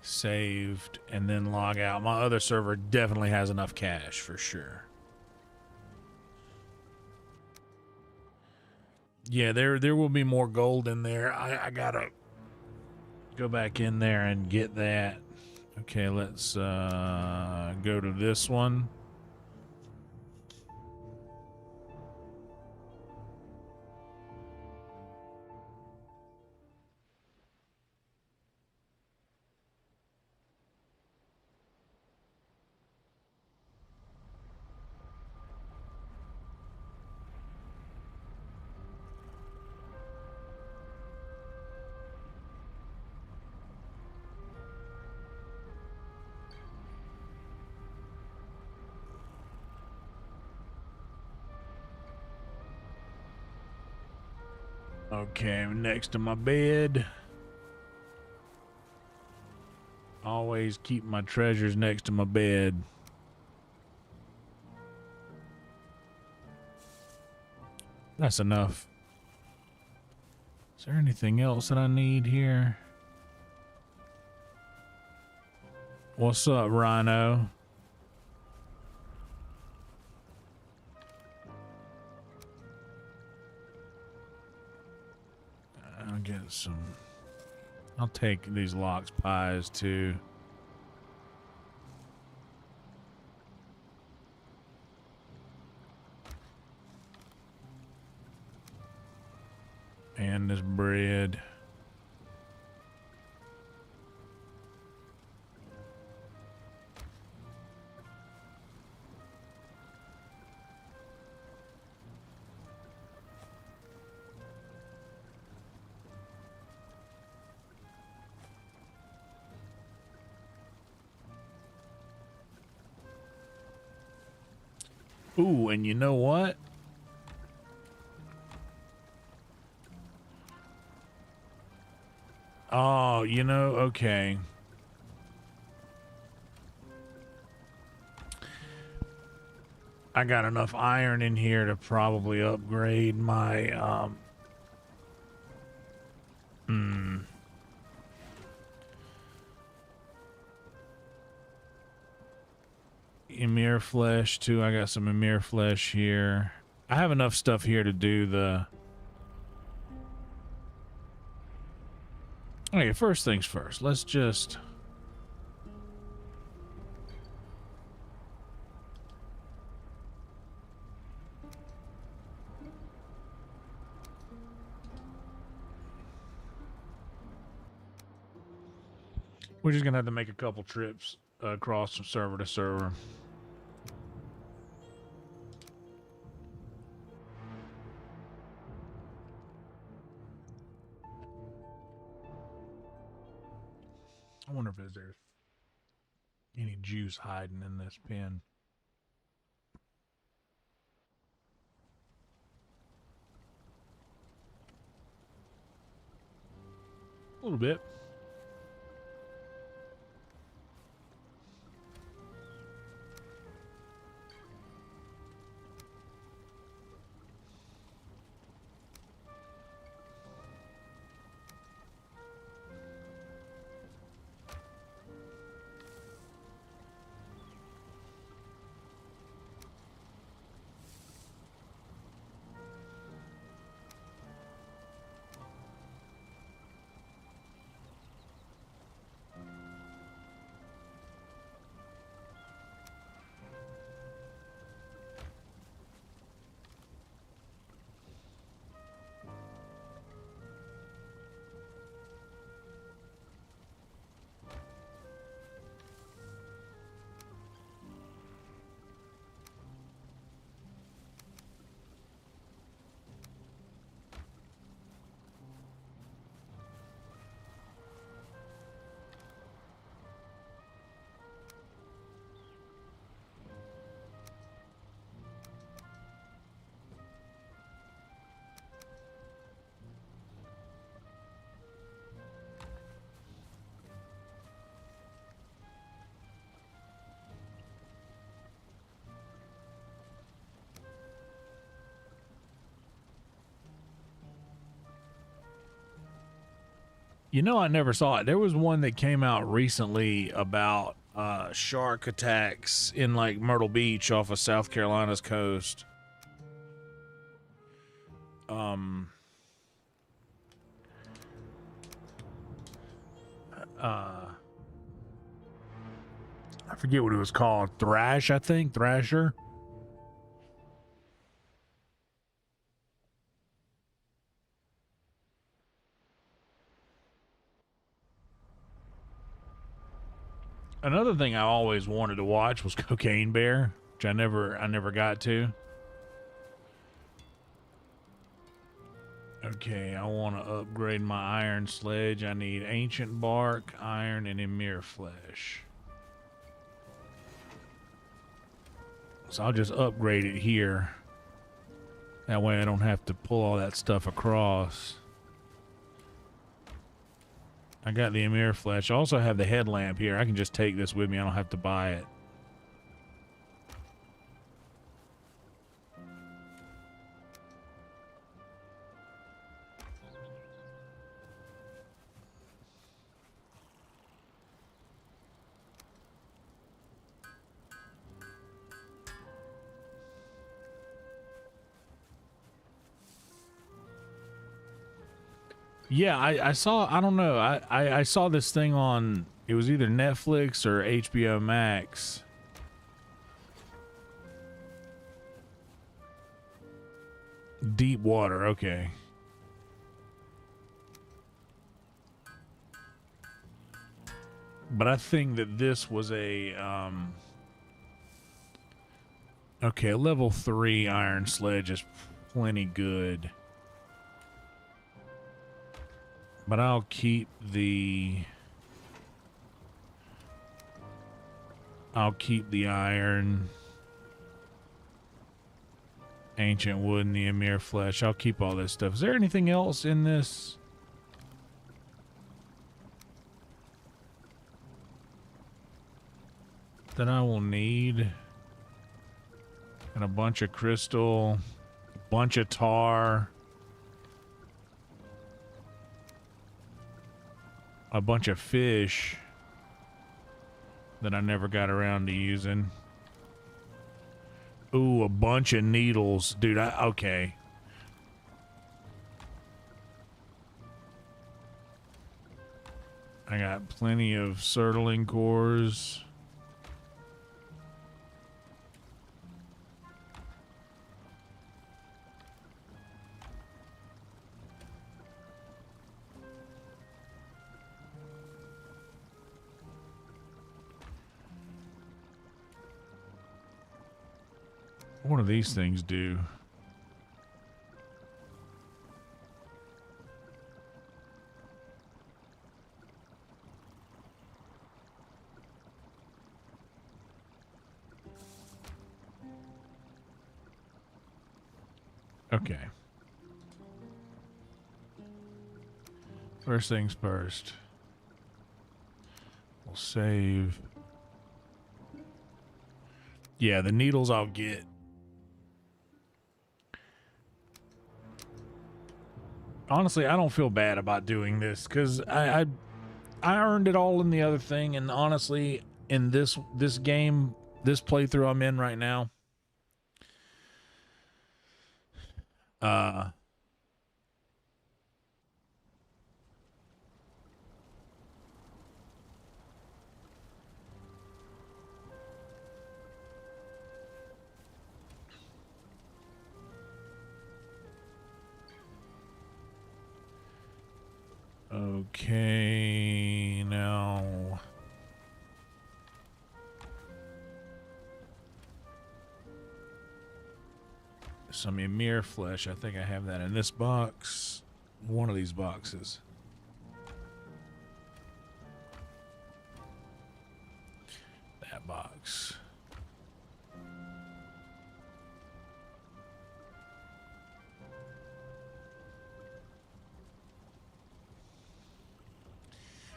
Saved, and then log out. My other server definitely has enough cash for sure. Yeah, there will be more gold in there. I gotta go back in there and get that. Okay, let's go to this one. Okay, next to my bed. Always keep my treasures next to my bed. That's enough. Is there anything else that I need here? What's up, Rhino? I'll get some. I'll take these lox pies too. And this bread. Ooh, and you know what? Oh, you know, okay. I got enough iron in here to probably upgrade my, Emir flesh too. I got some Emir flesh here. I have enough stuff here to do the... Okay, first things first. Let's just... We're just gonna have to make a couple trips across from server to server. I wonder if there's any juice hiding in this pen. A little bit. You know, I never saw it. There was one that came out recently about shark attacks in like Myrtle Beach off of South Carolina's coast. I forget what it was called. Thrash, I think. Thrasher. Another thing I always wanted to watch was Cocaine Bear, which I never got to. Okay, I want to upgrade my iron sledge. I need ancient bark, iron, and Emir flesh. So I'll just upgrade it here. That way I don't have to pull all that stuff across. I got the Emir flesh. I also have the headlamp here. I can just take this with me. I don't have to buy it. Yeah, I saw. I don't know. I saw this thing on. It was either Netflix or HBO Max. Deep water. Okay. But I think that this was a okay, level 3 iron sledge is plenty good. But I'll keep the iron, ancient wood, and the Emir flesh. I'll keep all this stuff. Is there anything else in this? That I will need? And a bunch of crystal, a bunch of tar, a bunch of fish that I never got around to using. Ooh, a bunch of needles. Dude, okay. I got plenty of Surtling cores. What do these things do? Okay. First things first. We'll save. Yeah, the needles I'll get. Honestly, I don't feel bad about doing this because I earned it all in the other thing, and honestly, in this game, this playthrough I'm in right now, okay, now some Emir flesh. I think I have that in this box. One of these boxes. That box.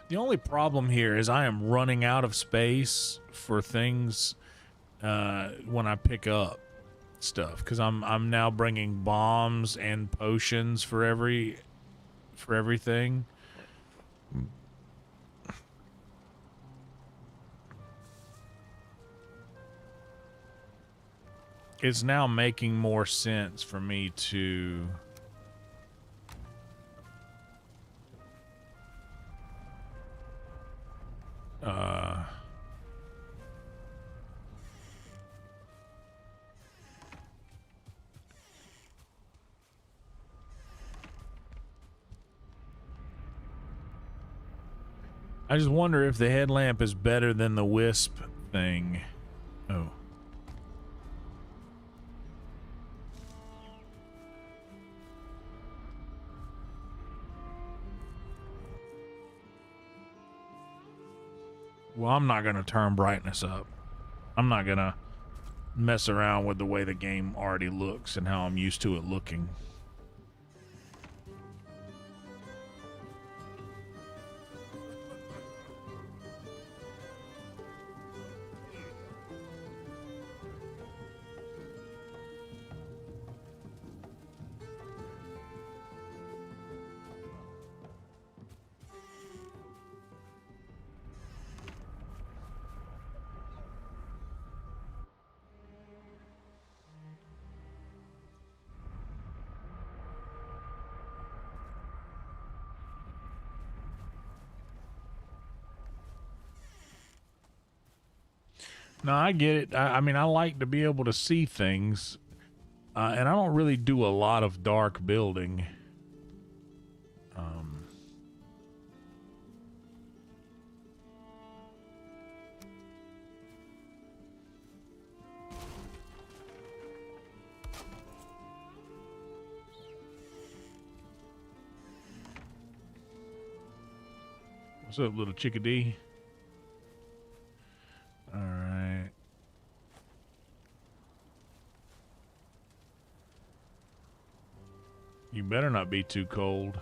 The only problem here is I am running out of space for things when I pick up stuff, because I'm now bringing bombs and potions for everything. It's now making more sense for me to I just wonder if the headlamp is better than the wisp thing. Oh. Well, I'm not going to turn brightness up. I'm not going to mess around with the way the game already looks and how I'm used to it looking. No, I get it. I mean, I like to be able to see things, and I don't really do a lot of dark building. What's up, little chickadee? All right. You better not be too cold.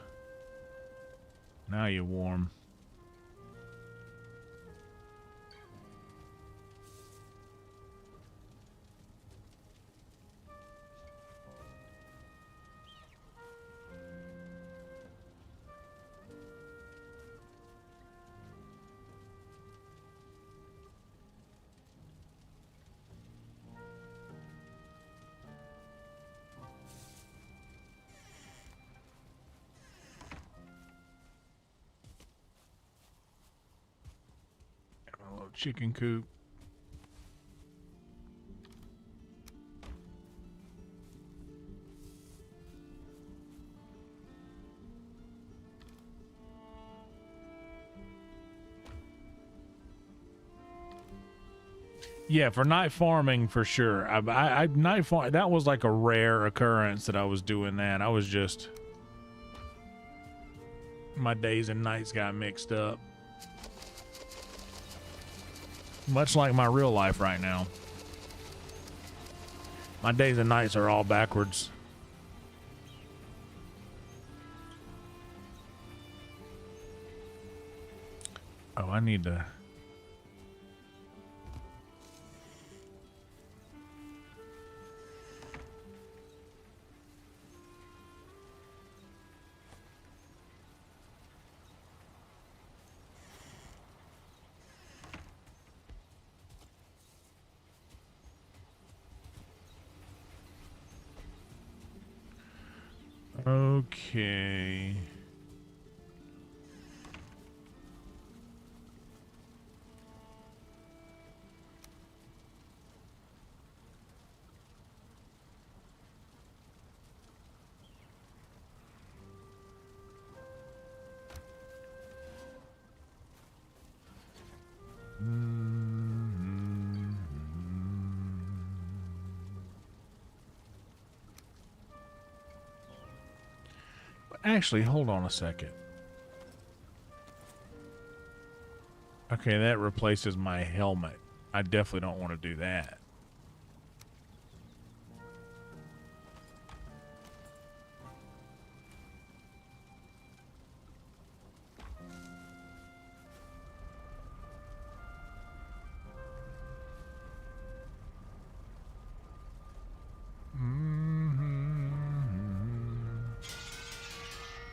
Now you're warm. A little chicken coop. Yeah, for night farming for sure. I night farm, that was like a rare occurrence that I was doing that. I was just, my days and nights got mixed up. Much like my real life right now. My days and nights are all backwards. Oh, I need to... Okay. Actually, hold on a second. Okay, that replaces my helmet. I definitely don't want to do that.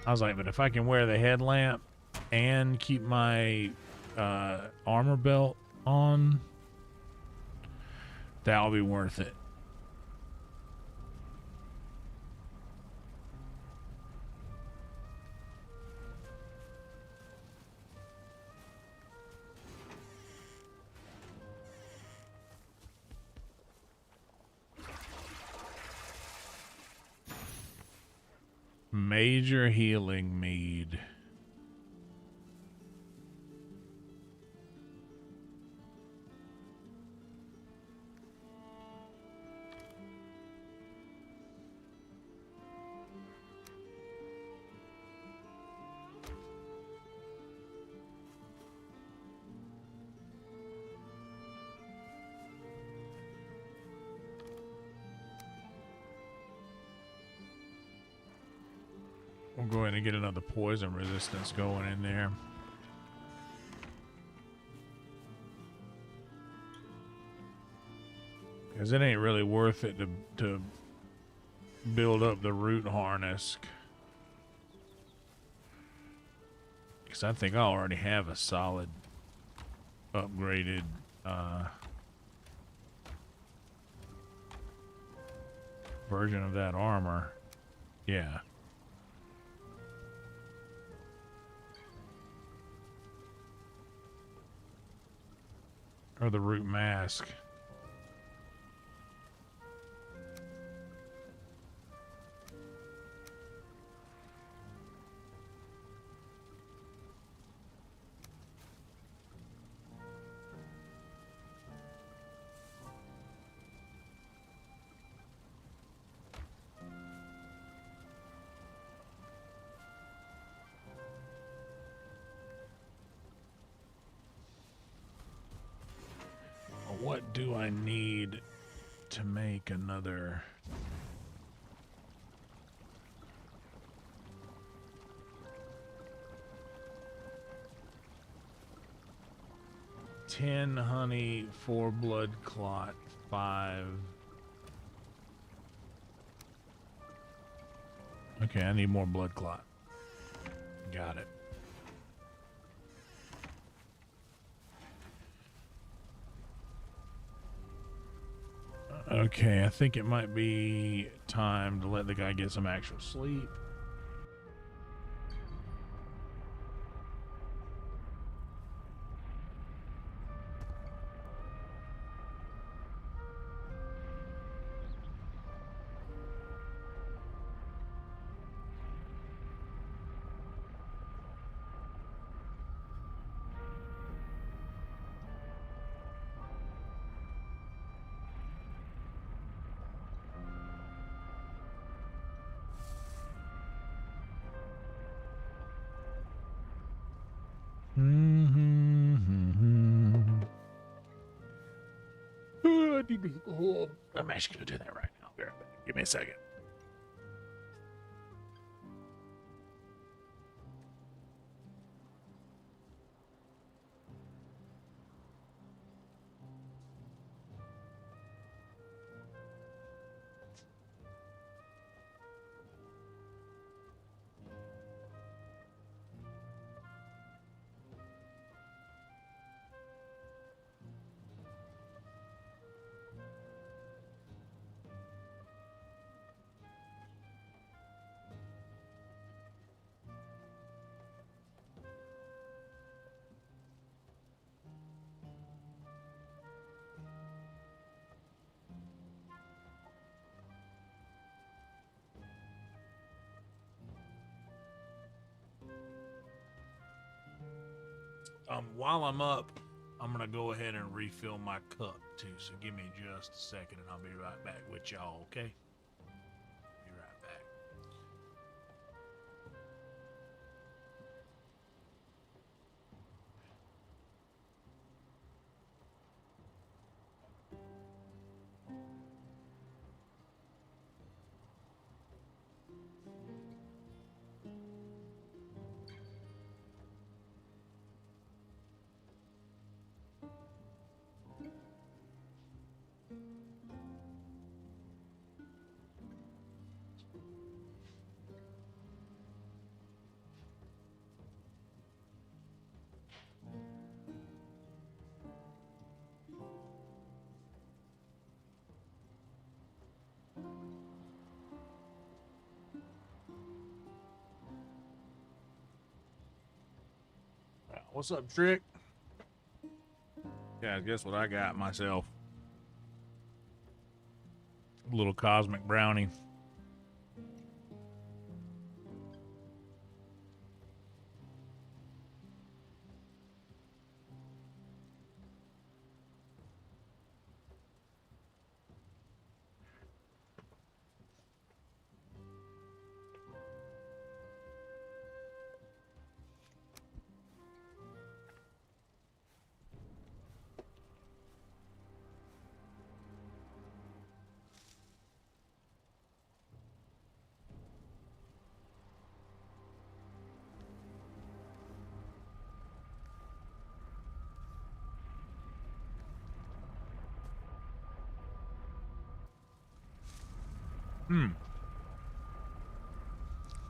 I was like, but if I can wear the headlamp and keep my armor belt on, that'll be worth it. Major healing mead. We'll go ahead and get another poison resistance going in there. Because it ain't really worth it to build up the root harness. Because I think I already have a solid upgraded version of that armor. Yeah. Or the root mask. What do I need to make another? Ten honey, 4 blood clot, 5. Okay, I need more blood clot. Got it. Okay, I think it might be time to let the guy get some actual sleep. I'm actually going to do that right now. Give me a second. While I'm up, I'm going to go ahead and refill my cup, too. So give me just a second, and I'll be right back with y'all, okay? Be right back. What's up, Trick? Yeah, guess what I got myself? A little cosmic brownie.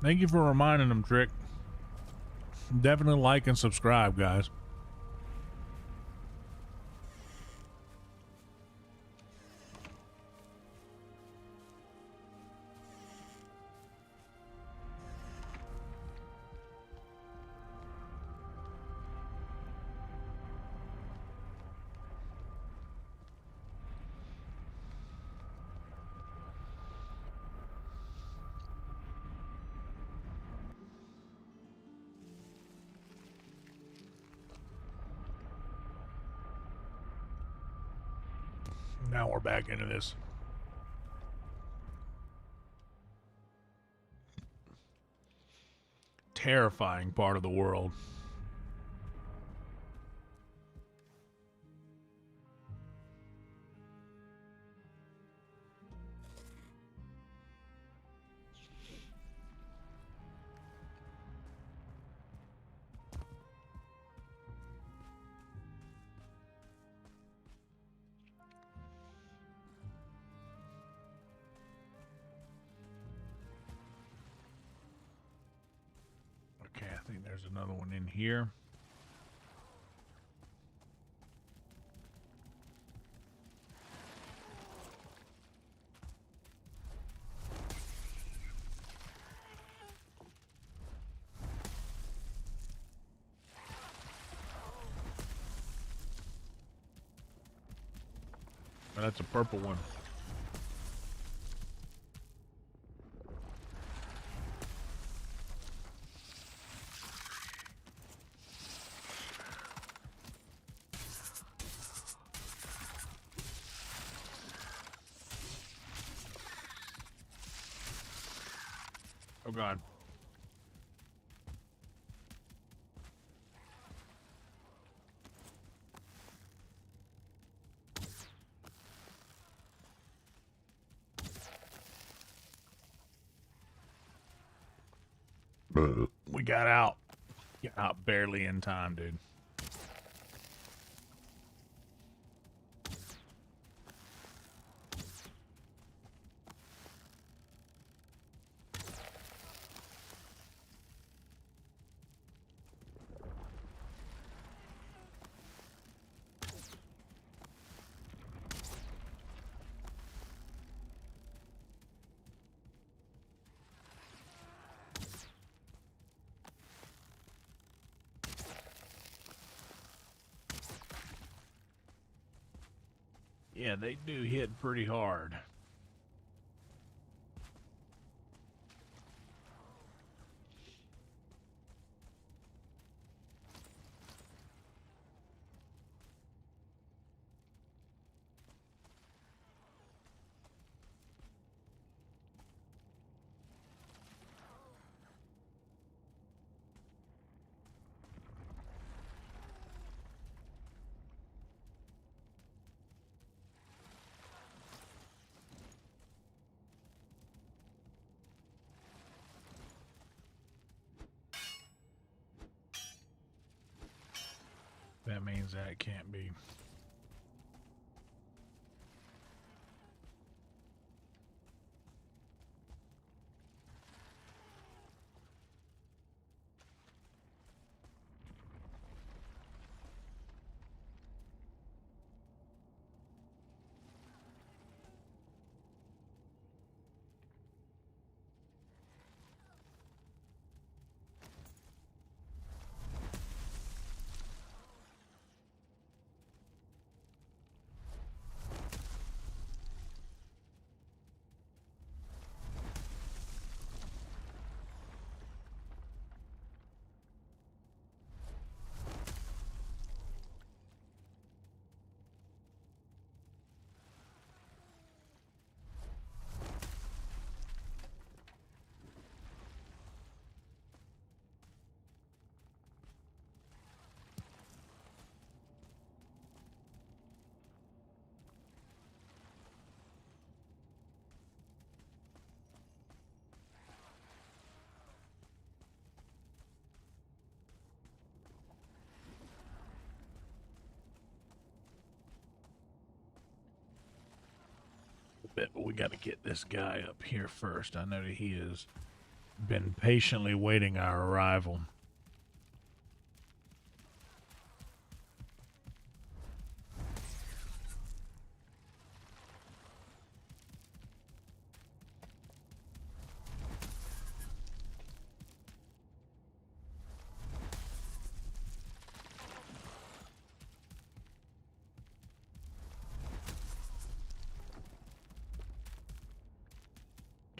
Thank you for reminding them, Trick. Definitely like and subscribe, guys. Now we're back into this. Terrifying part of the world. Okay, I think there's another one in here. Oh, that's a purple one. Oh God. We got out. Got out barely in time, dude. Yeah, they do hit pretty hard. That means that can't be. But we got to get this guy up here first. I know that he has been patiently waiting our arrival.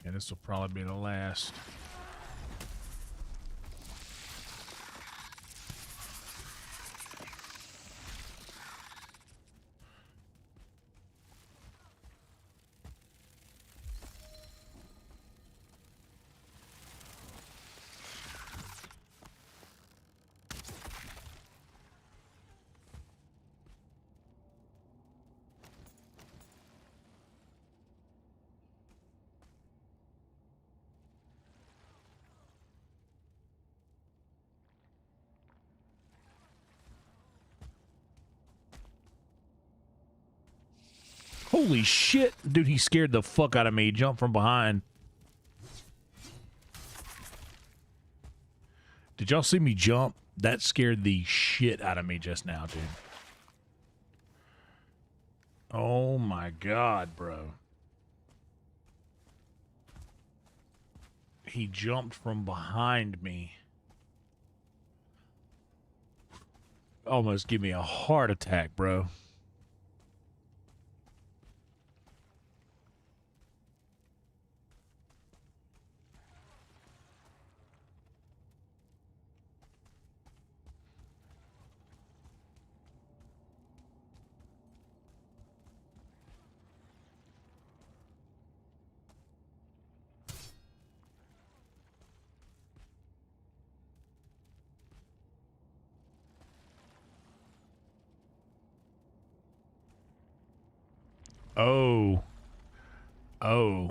And this will probably be the last. Holy shit. Dude, he scared the fuck out of me. He jumped from behind. Did y'all see me jump? That scared the shit out of me just now, dude. Oh my god, bro. He jumped from behind me. Almost give me a heart attack, bro. Oh. Oh.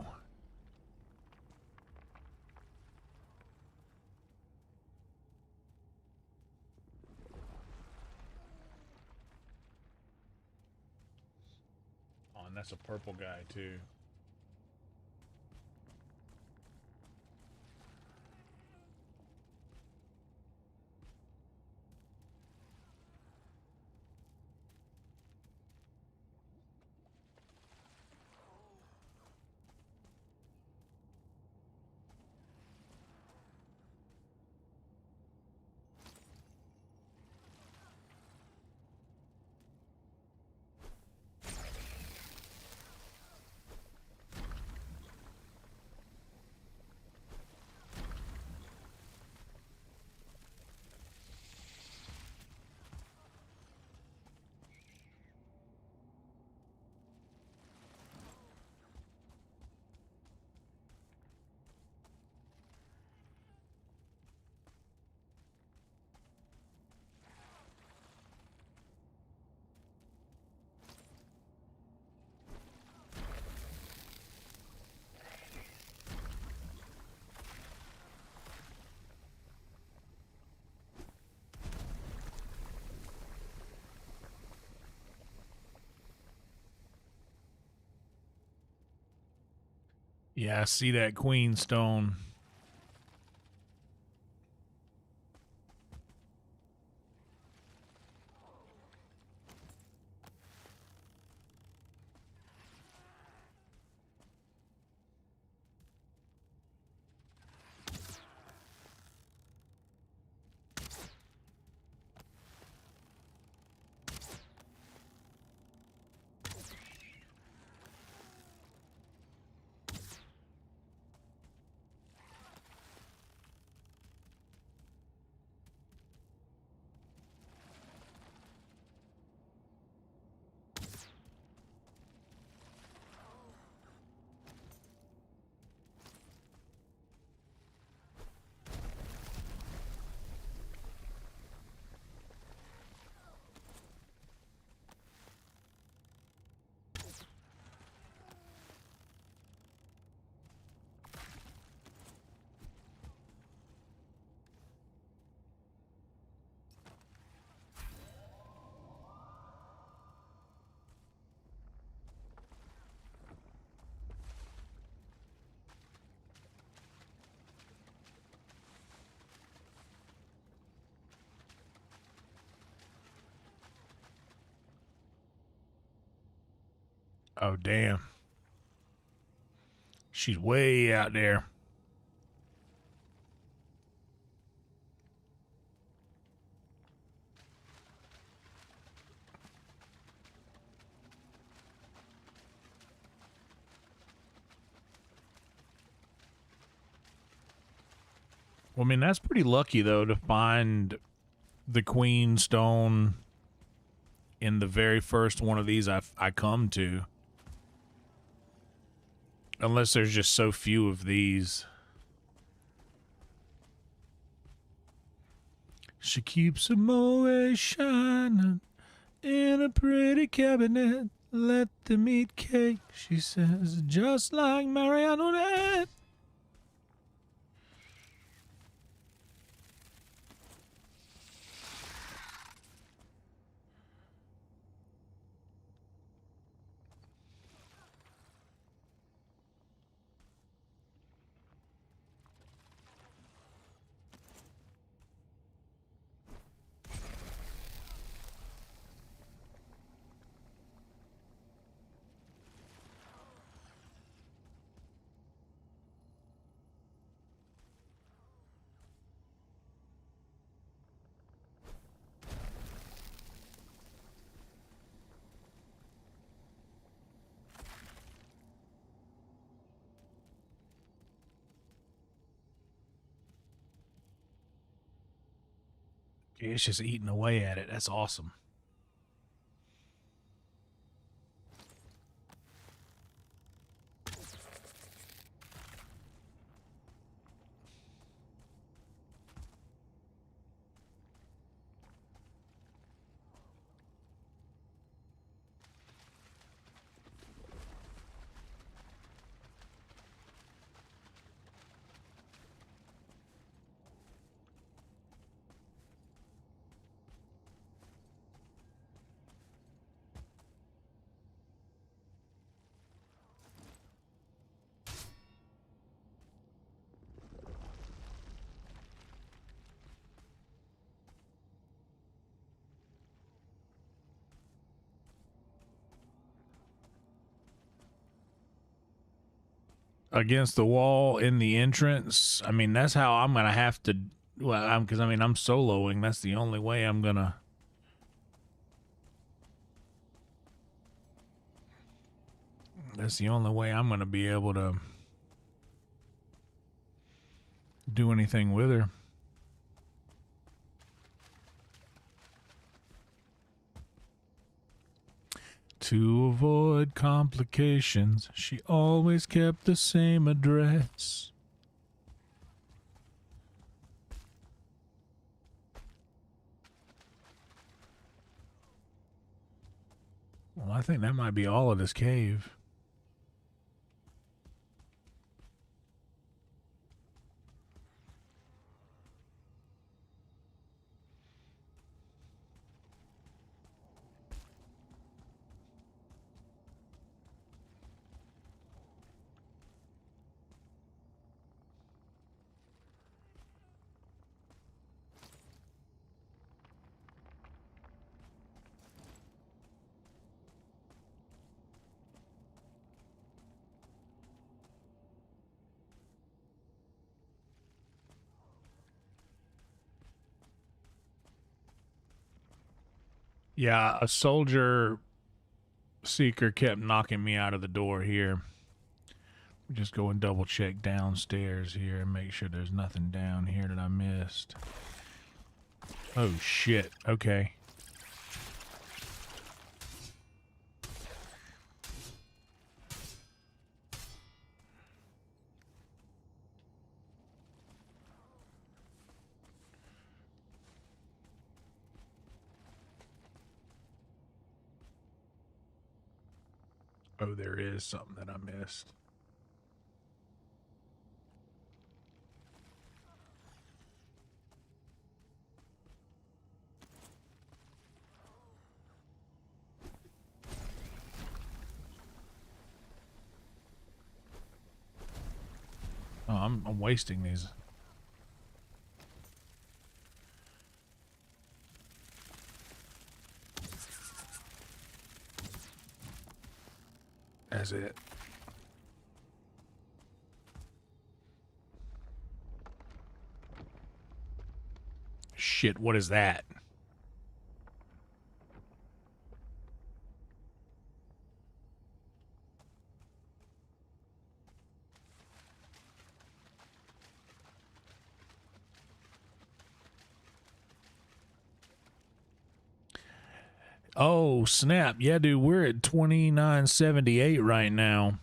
Oh, and that's a purple guy, too. Yeah, I see that queen stone. Oh, damn. She's way out there. Well, I mean, that's pretty lucky, though, to find the queen stone in the very first one of these I come to. Unless there's just so few of these. She keeps them always shining in a pretty cabinet. Let them eat cake, she says, just like Marie Antoinette. Okay, it's just eating away at it. That's awesome. Against the wall in the entrance. I mean, that's how I'm gonna have to. Well, because I mean, I'm soloing. That's the only way I'm gonna. That's the only way I'm gonna be able to do anything with her. To avoid complications, she always kept the same address. Well, I think that might be all of this cave. Yeah, a soldier seeker kept knocking me out of the door here. Just go and double check downstairs here and make sure there's nothing down here that I missed. Oh shit, okay. Oh, there is something that I missed. Oh, I'm wasting these. That's it. Shit, what is that? Oh, snap. Yeah, dude, we're at 2978 right now.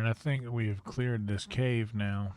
I think we have cleared this cave now.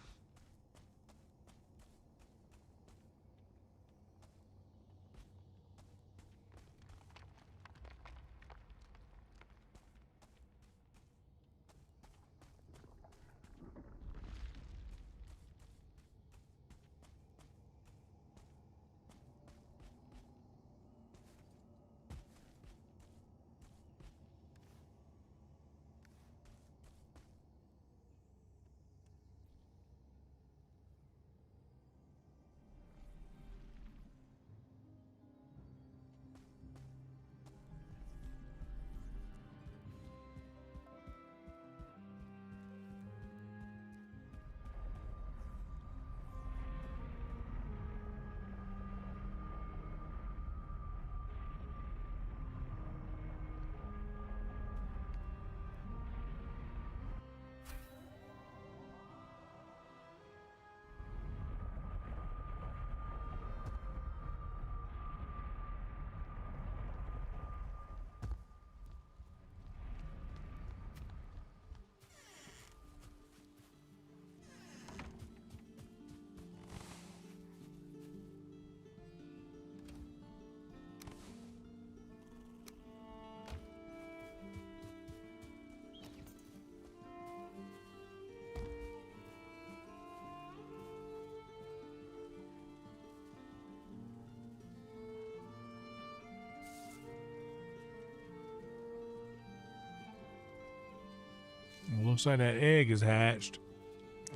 It looks like that egg is hatched.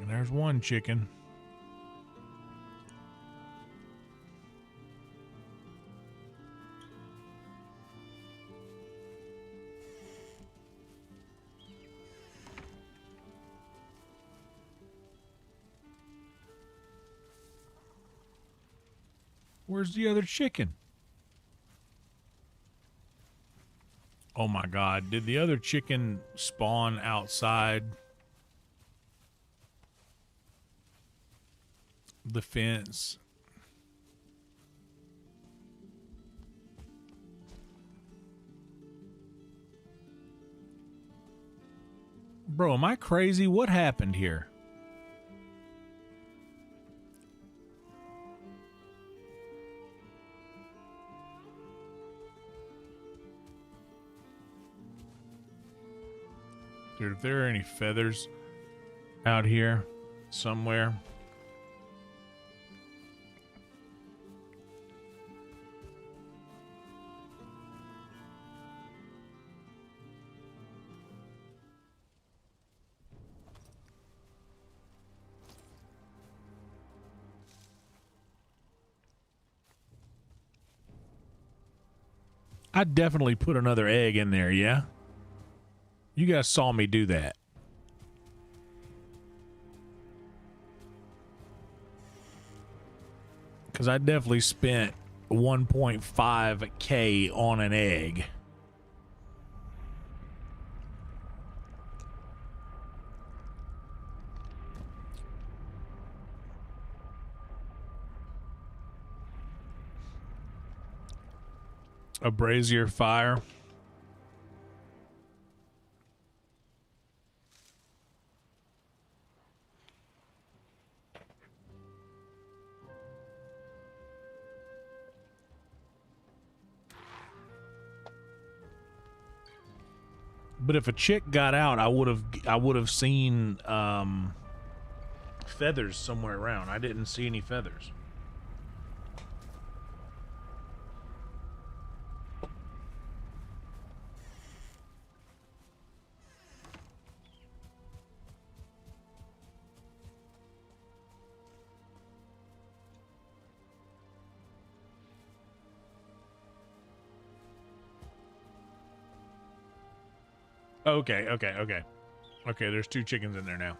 And there's one chicken. Where's the other chicken? Oh my God, did the other chicken spawn outside the fence? Bro, am I crazy? What happened here? Dude, if there are any feathers out here somewhere. I'd definitely put another egg in there, yeah? You guys saw me do that. Because I definitely spent 1.5K on an egg. A brazier fire. But if a chick got out, I would have seen feathers somewhere around. I didn't see any feathers. Okay, okay, okay. Okay, there's 2 chickens in there now.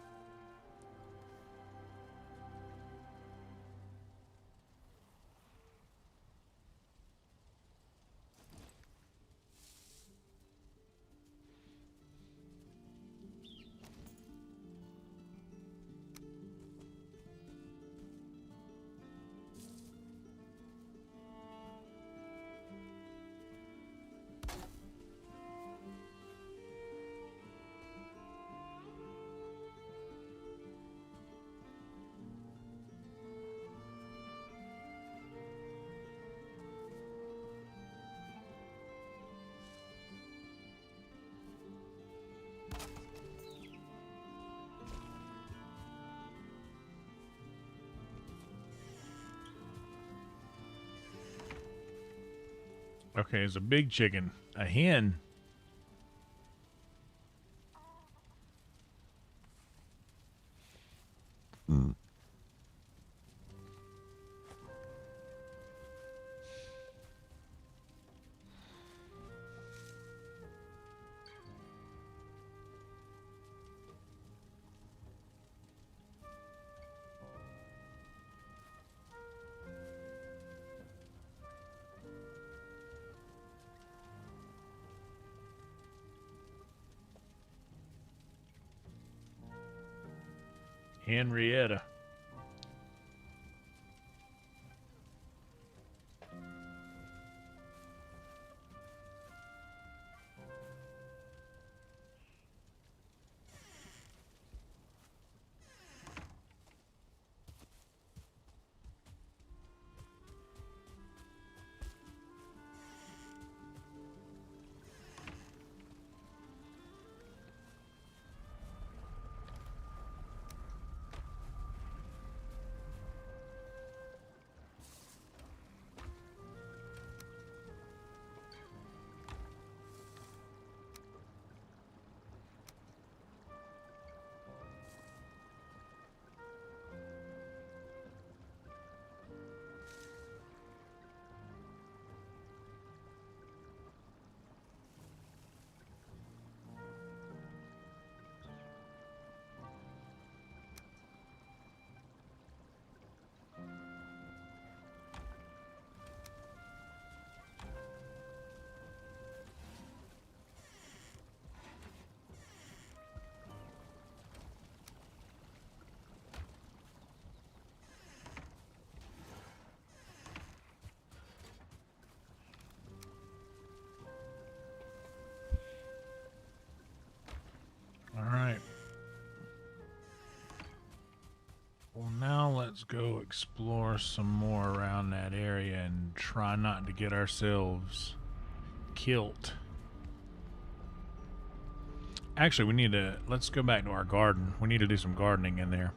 Okay, it's a big chicken. A hen. Henrietta. All right. Well, now let's go explore some more around that area and try not to get ourselves killed. Actually, we need to, let's go back to our garden. We need to do some gardening in there.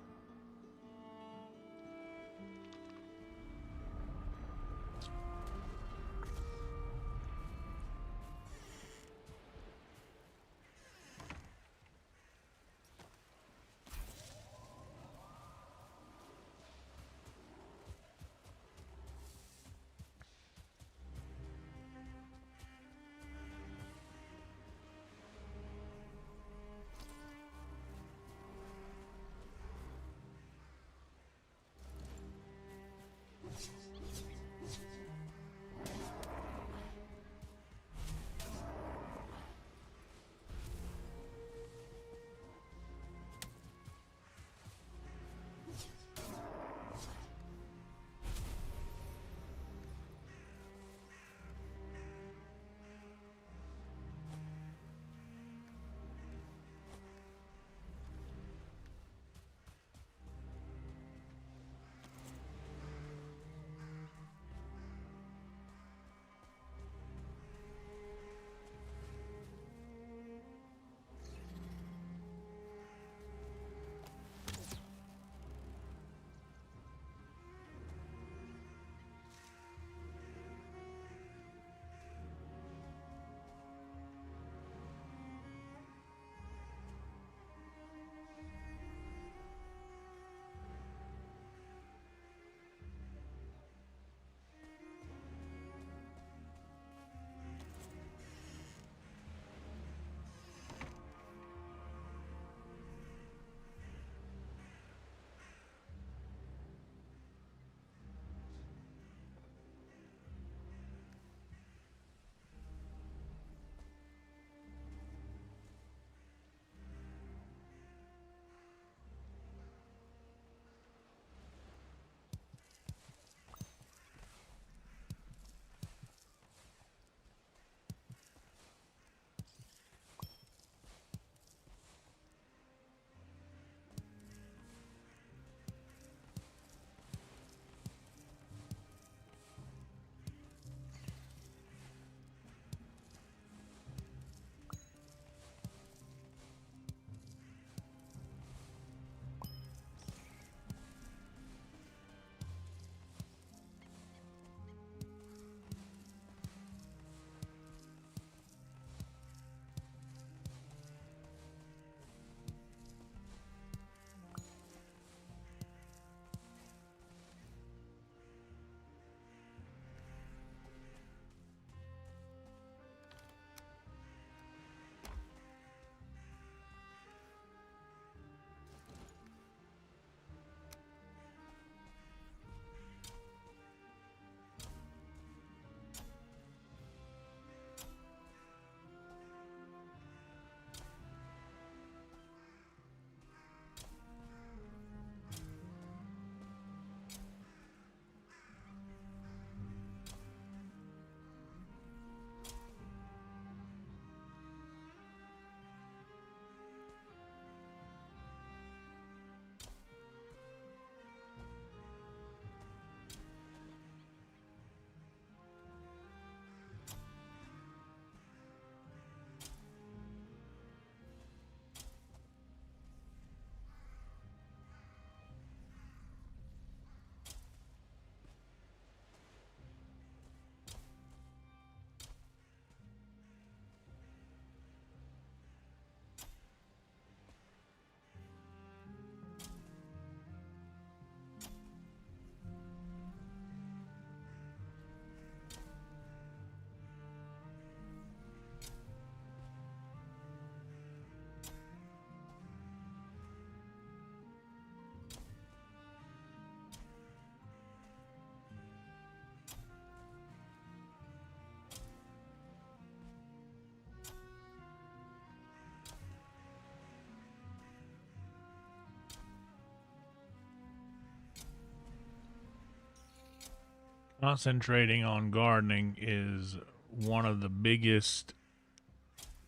Concentrating on gardening is one of the biggest,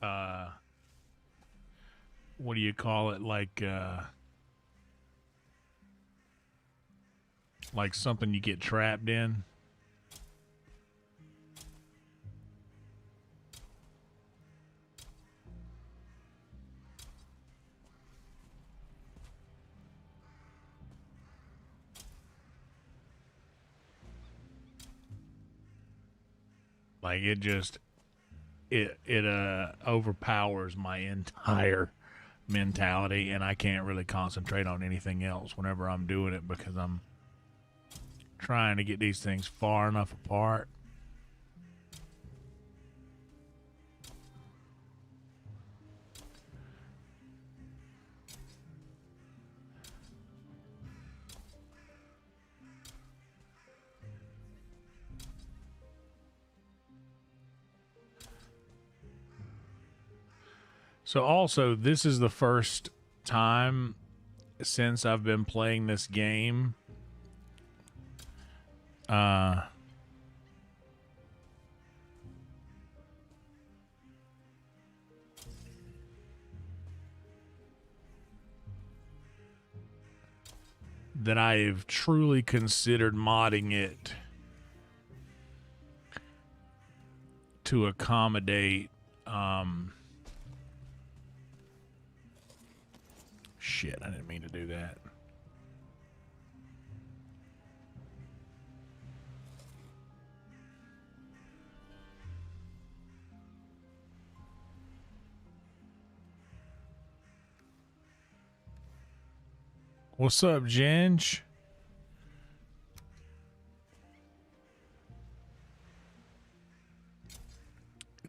what do you call it? Like something you get trapped in. Like it overpowers my entire mentality, and I can't really concentrate on anything else whenever I'm doing it because I'm trying to get these things far enough apart. So also, this is the first time since I've been playing this game that I've truly considered modding it to accommodate shit, I didn't mean to do that. What's up, Ginge?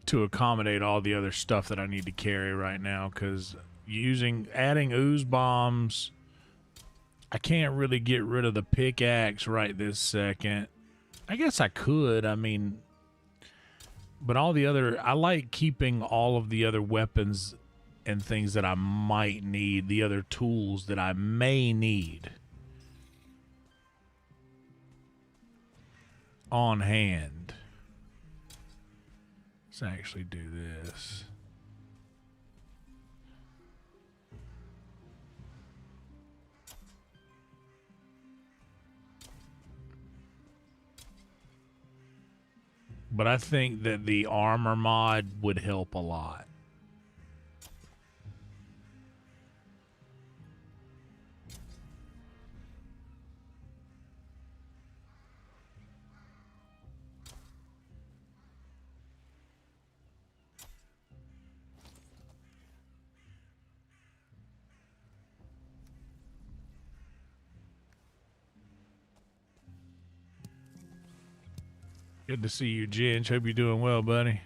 To accommodate all the other stuff that I need to carry right now, because adding ooze bombs, I can't really get rid of the pickaxe right this second. I guess I could, I mean, but I like keeping all of the other weapons and things that I might need, the other tools that I may need on hand. Let's actually do this. But I think that the armor mod would help a lot. Good to see you, Ginge. Hope you're doing well, buddy.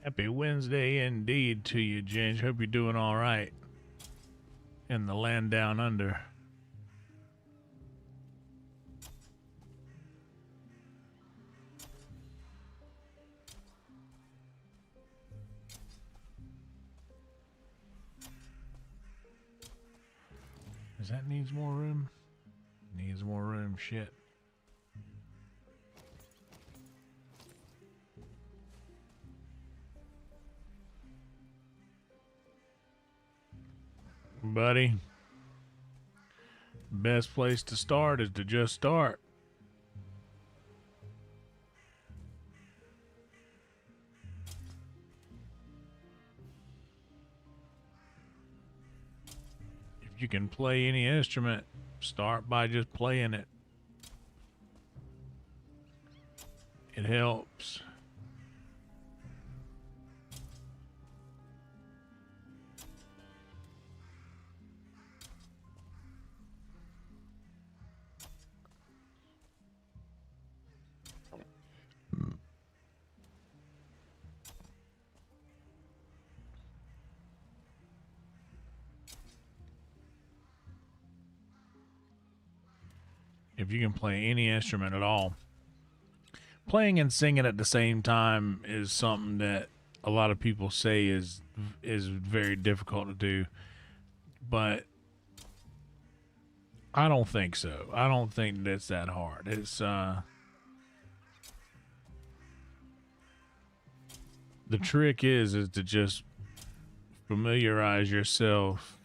Happy Wednesday indeed to you, Ginge. Hope you're doing all right in the land down under. Does that needs more room? Needs more room, shit. buddy. Best place to start is to just start. If you can play any instrument, start by just playing it. It helps. If you can play any instrument at all, playing and singing at the same time is something that a lot of people say is very difficult to do, but I don't think so. I don't think that's that hard. It's the trick is to just familiarize yourself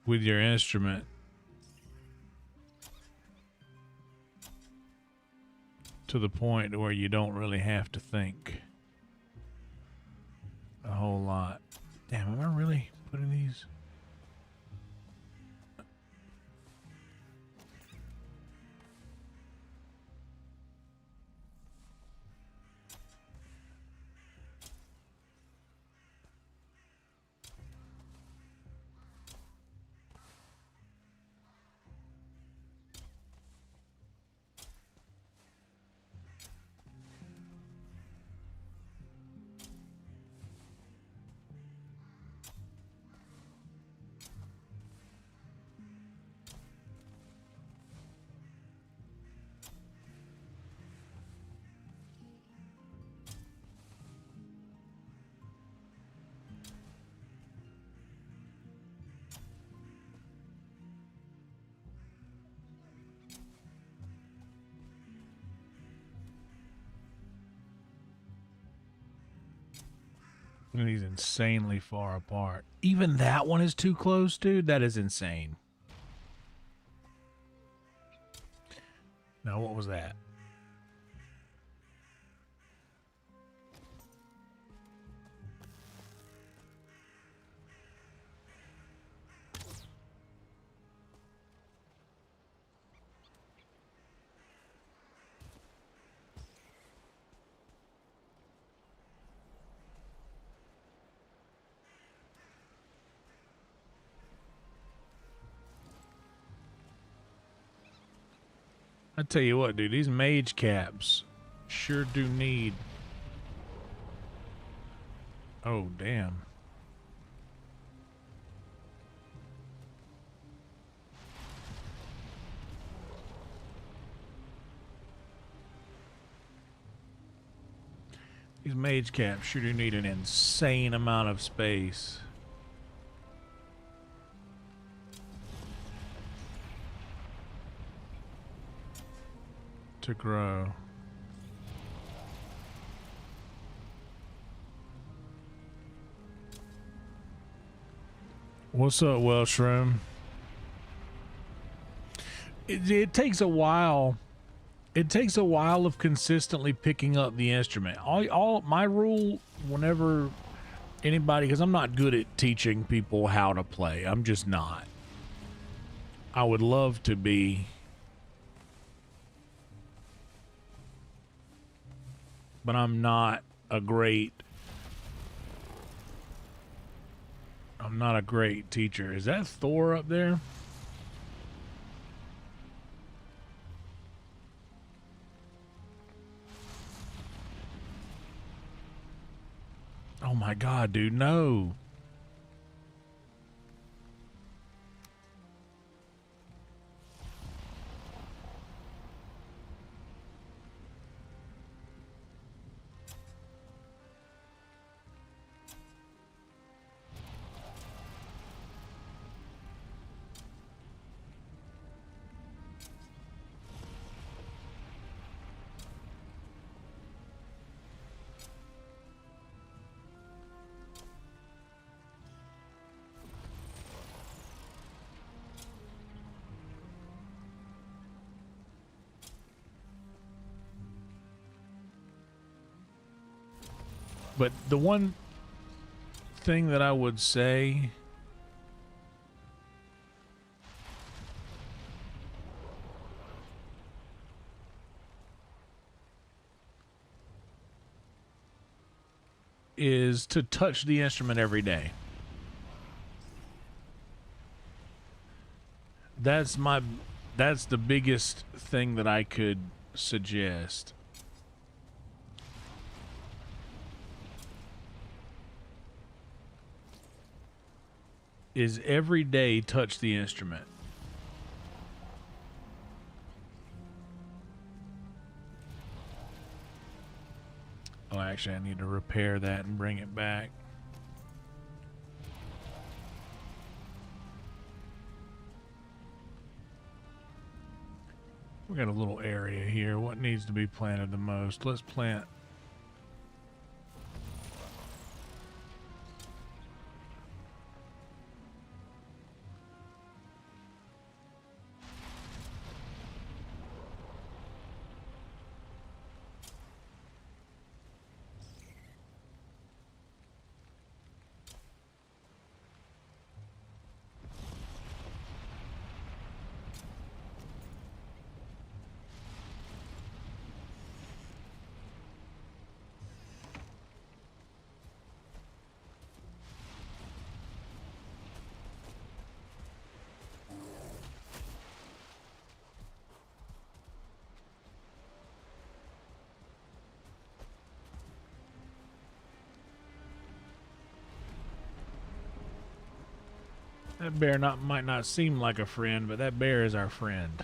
with your instrument. To the point where you don't really have to think a whole lot. Damn, am I really putting these? And he's insanely far apart. Even that one is too close, dude. That is insane. Now, what was that? I tell you what, dude, these mage caps sure do need. Oh, damn. These mage caps sure do need an insane amount of space to grow. What's up, Welshroom? It takes a while. It takes a while of consistently picking up the instrument. All my rule whenever anybody, because I'm not good at teaching people how to play. I'm just not. I would love to be, but I'm not a great teacher. Is that Thor up there? Oh my God, dude, no. But the one thing that I would say is to touch the instrument every day. That's the biggest thing that I could suggest. Is every day touch the instrument. Oh, actually, I need to repair that and bring it back. We got a little area here. What needs to be planted the most? Let's plant. That bear might not seem like a friend, but that bear is our friend.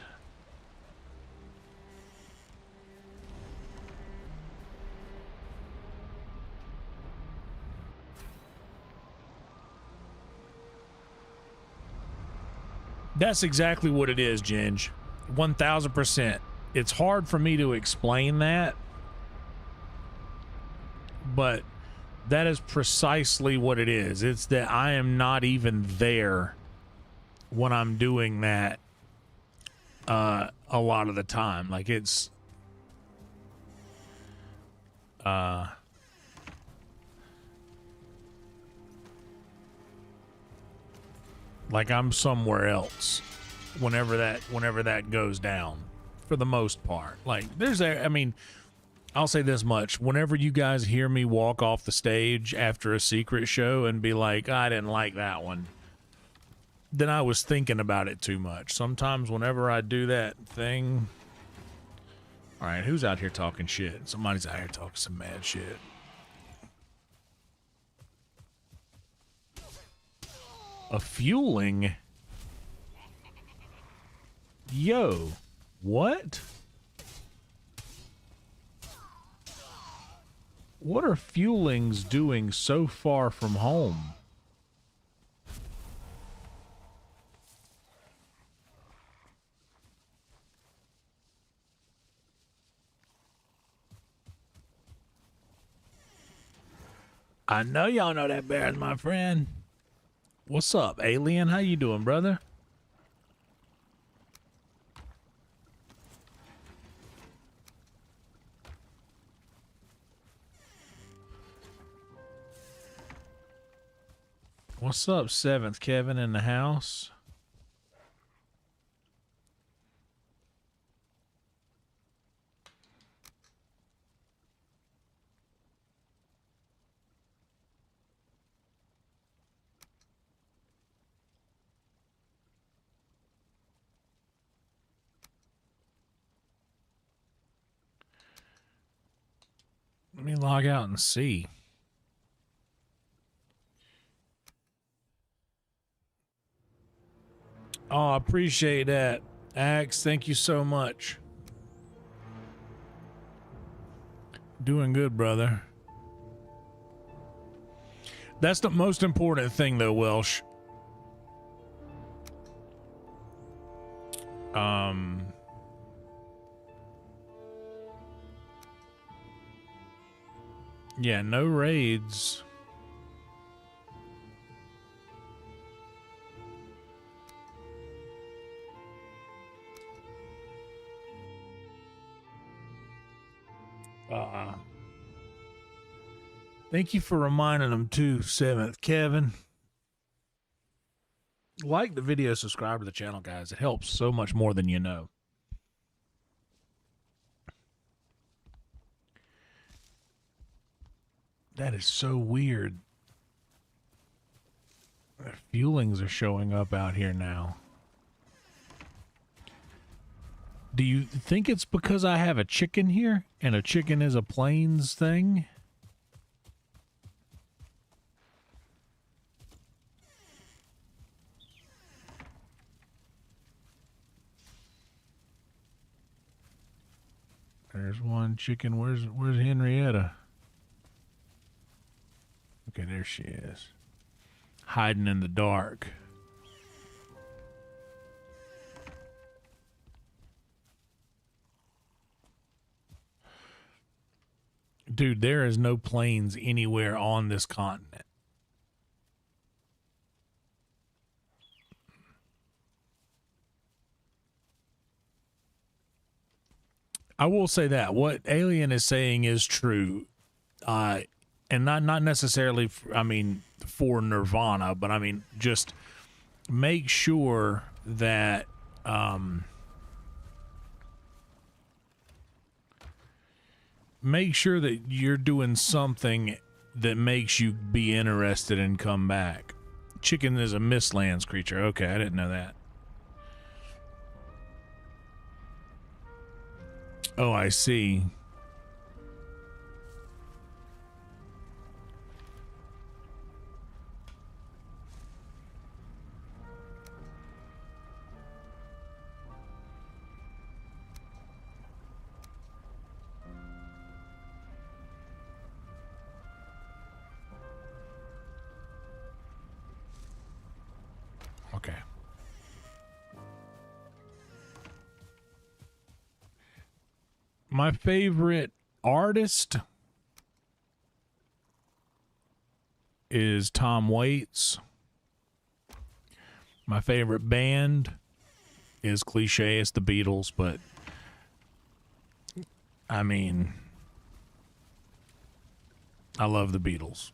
That's exactly what it is, Ginge. 1000%. It's hard for me to explain that, but that is precisely what it is. It's that I am not even there when I'm doing that a lot of the time. Like it's like I'm somewhere else whenever that goes down, for the most part. Like I mean, I'll say this much. Whenever you guys hear me walk off the stage after a secret show and be like, I didn't like that one, then I was thinking about it too much. Sometimes whenever I do that thing... All right, who's out here talking shit? Somebody's out here talking some mad shit. A fueling? Yo, what? What are fuelings doing so far from home? I know y'all know that bear is my friend. What's up, alien? How you doing, brother? What's up, 7th Kevin in the house? Let me log out and see. Oh, I appreciate that. Axe, thank you so much. Doing good, brother. That's the most important thing, though, Welsh. Yeah, no raids. Thank you for reminding them too, 7th Kevin. Like the video, subscribe to the channel, guys. It helps so much more than you know. That is so weird. Their feelings are showing up out here now. Do you think it's because I have a chicken here and a chicken is a plains thing? There's one chicken. Where's Henrietta? Okay, there she is. Hiding in the dark. Dude, there is no plains anywhere on this continent. I will say that what Alien is saying is true, and not necessarily. I mean, for Nirvana, but I mean, just make sure that you're doing something that makes you be interested and come back. Chicken is a MISTLANDS creature. Okay, I didn't know that. Oh, I see. Okay. My favorite artist is Tom Waits. My favorite band is cliche, it's the Beatles, but I mean, I love the Beatles.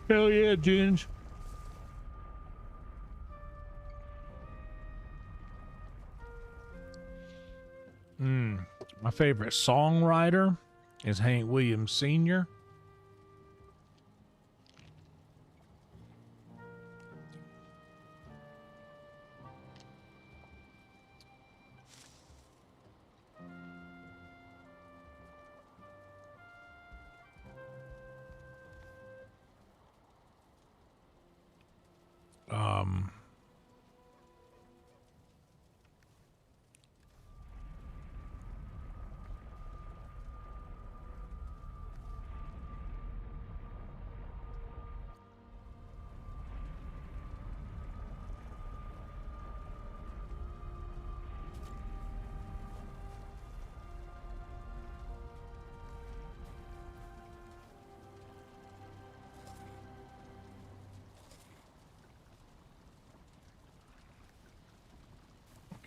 Hell yeah, Ginge. My favorite songwriter is Hank Williams Sr.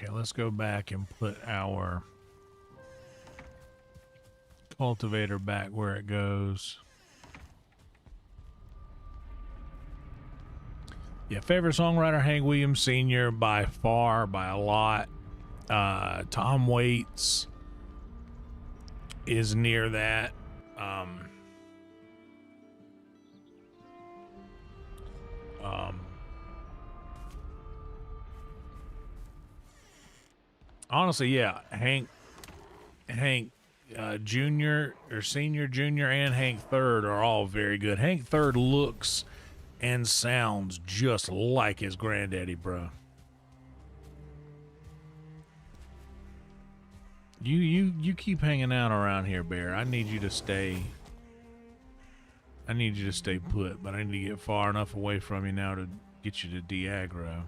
Okay, let's go back and put our cultivator back where it goes. Yeah, favorite songwriter, Hank Williams Sr. by far, by a lot. Tom Waits is near that. Honestly, yeah, Hank Jr. or Senior, Junior, and Hank Third are all very good. Hank Third looks and sounds just like his granddaddy, bro. You keep hanging out around here, Bear. I need you to stay put, but I need to get far enough away from you now to get you to de-aggro.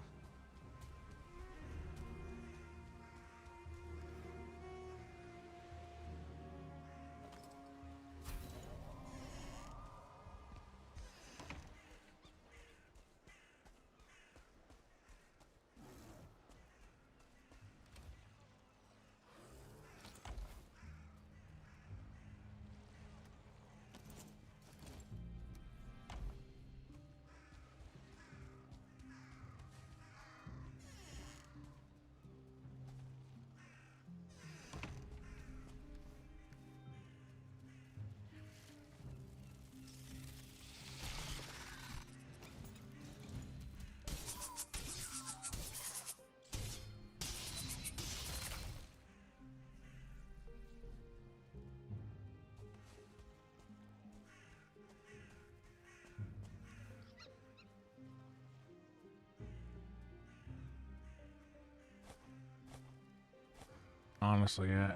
Honestly, yeah.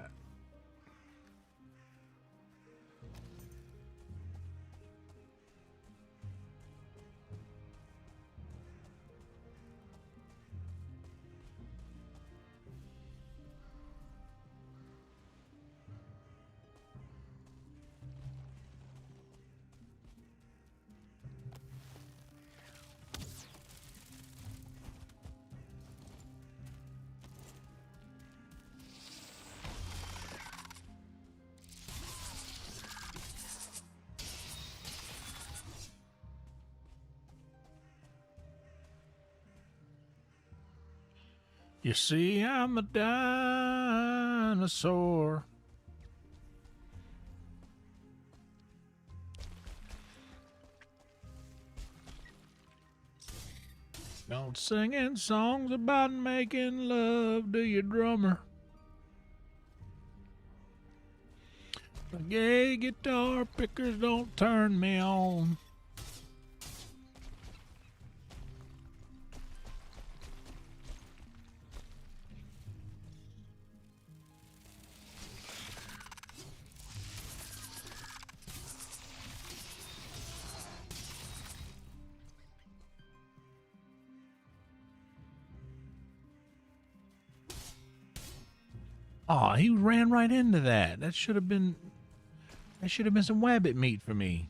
You see, I'm a dinosaur. Don't singing songs about making love to your drummer. The gay guitar pickers don't turn me on. Oh, he ran right into that. That should have been some wabbit meat for me.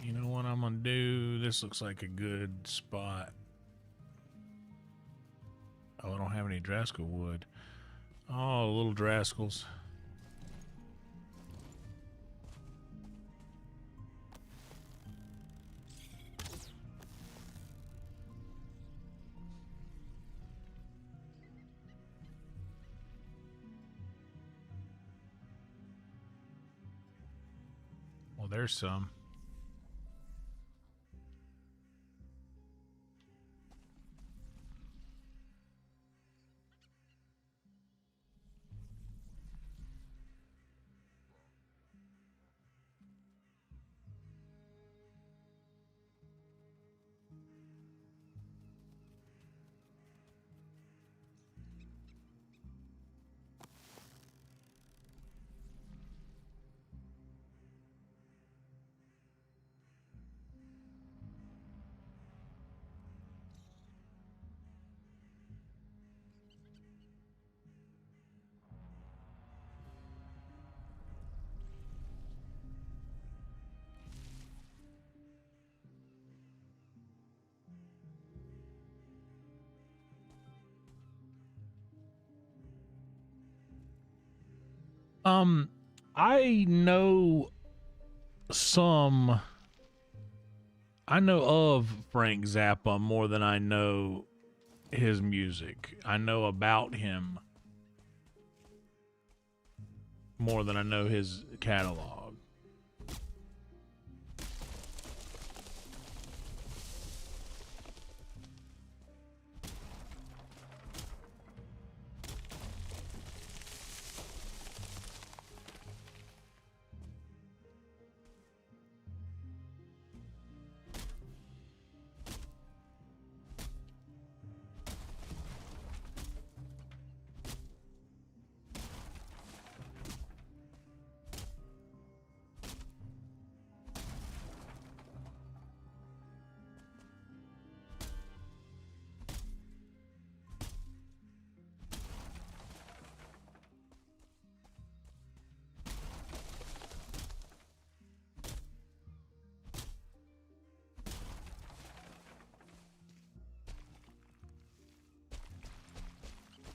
You know what I'm gonna do? This looks like a good spot. Oh, I don't have any Draskell wood. Oh, little Draskells. Well, there's some. I know some. I know of Frank Zappa more than I know his music. I know about him more than I know his catalog.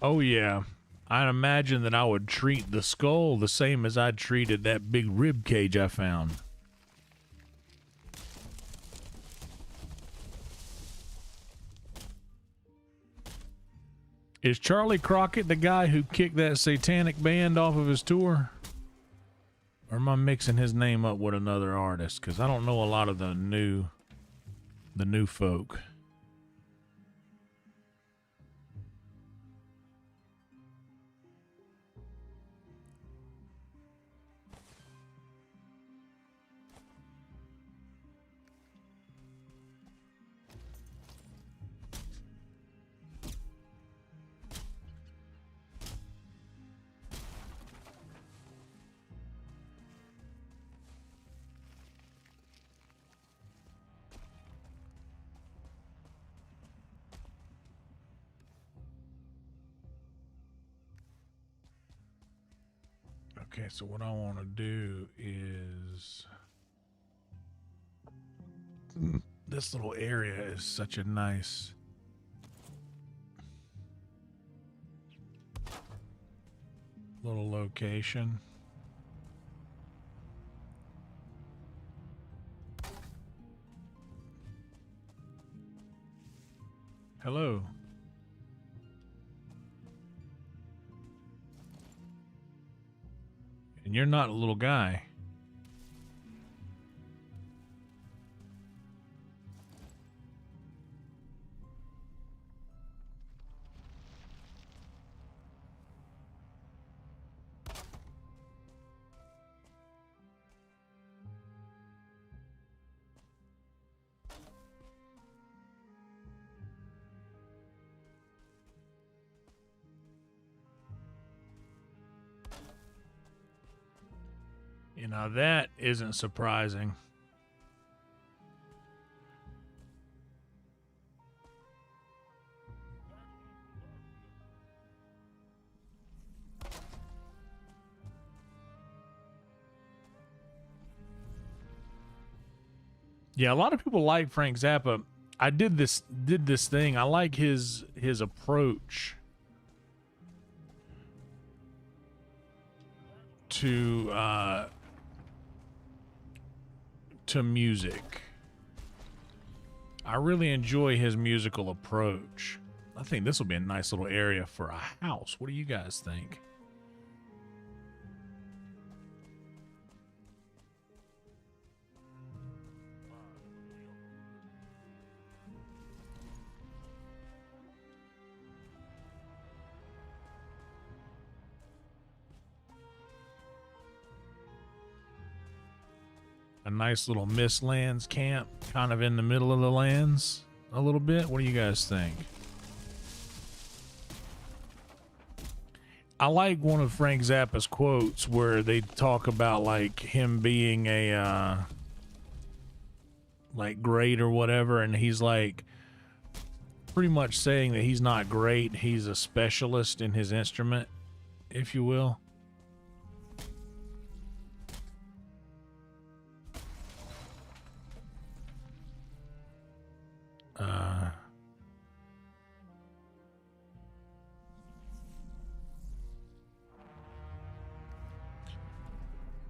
Oh yeah. I'd imagine that I would treat the skull the same as I treated that big rib cage I found. Is Charlie Crockett the guy who kicked that satanic band off of his tour? Or am I mixing his name up with another artist? Because I don't know a lot of the new folk. Okay, so what I want to do is this little area is such a nice little location. Hello. And you're not a little guy. You know, that isn't surprising. Yeah, a lot of people like Frank Zappa. I did this thing. I like his approach to music. I really enjoy his musical approach. I think this will be a nice little area for a house. What do you guys think? A nice little MISTLANDS camp, kind of in the middle of the lands a little bit. What do you guys think? I like one of Frank Zappa's quotes where they talk about like him being a like great or whatever, and he's like pretty much saying that he's not great, he's a specialist in his instrument, if you will.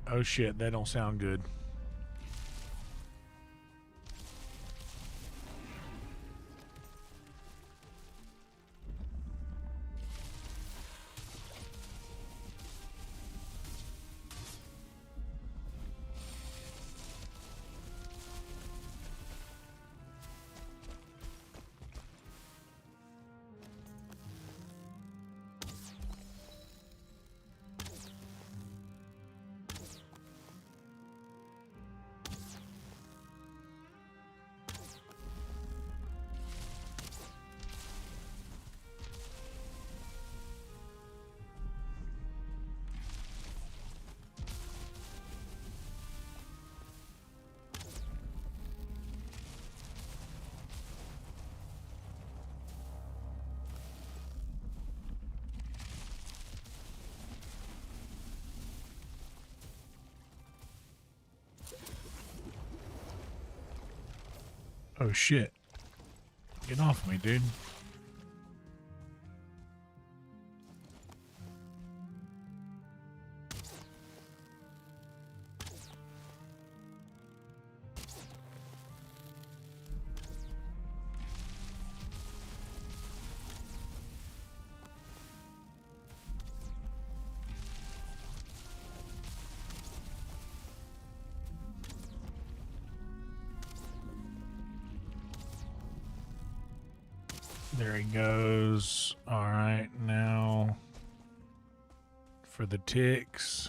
Oh shit, that don't sound good. Oh shit. Get off me, dude. There he goes. All right, now for the ticks.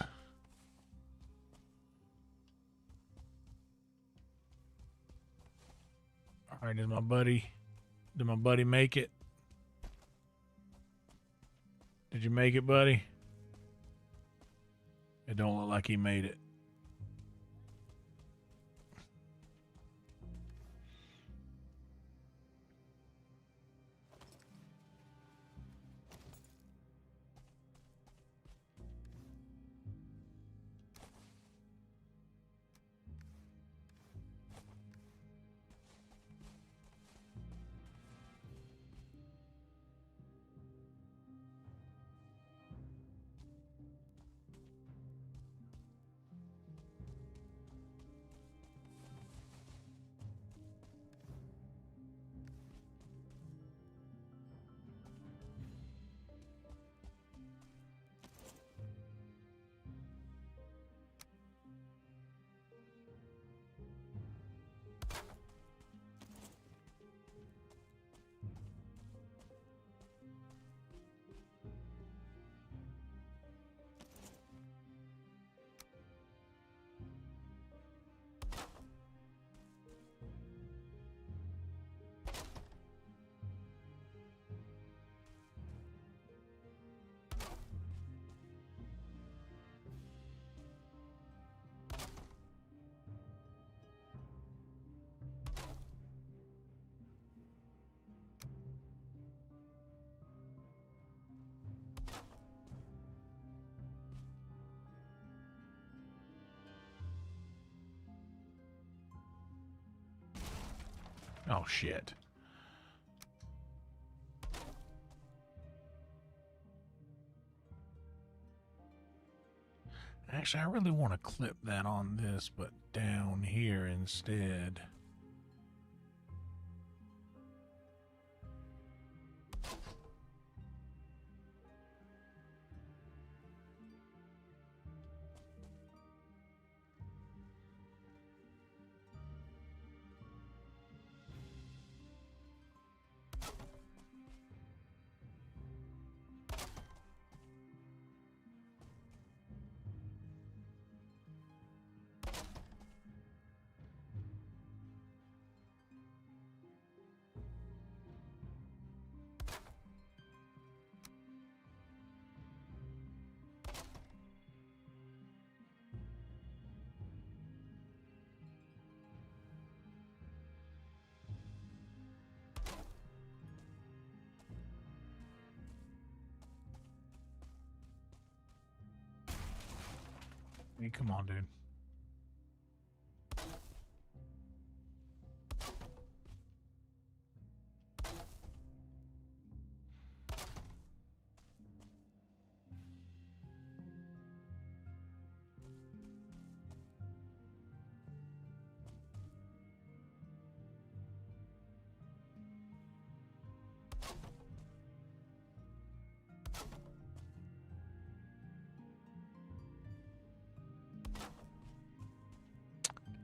All right, did my buddy make it? Did you make it, buddy? It don't look like he made it. Oh, shit. Actually, I really want to clip that on this, but down here instead. I mean, come on, dude.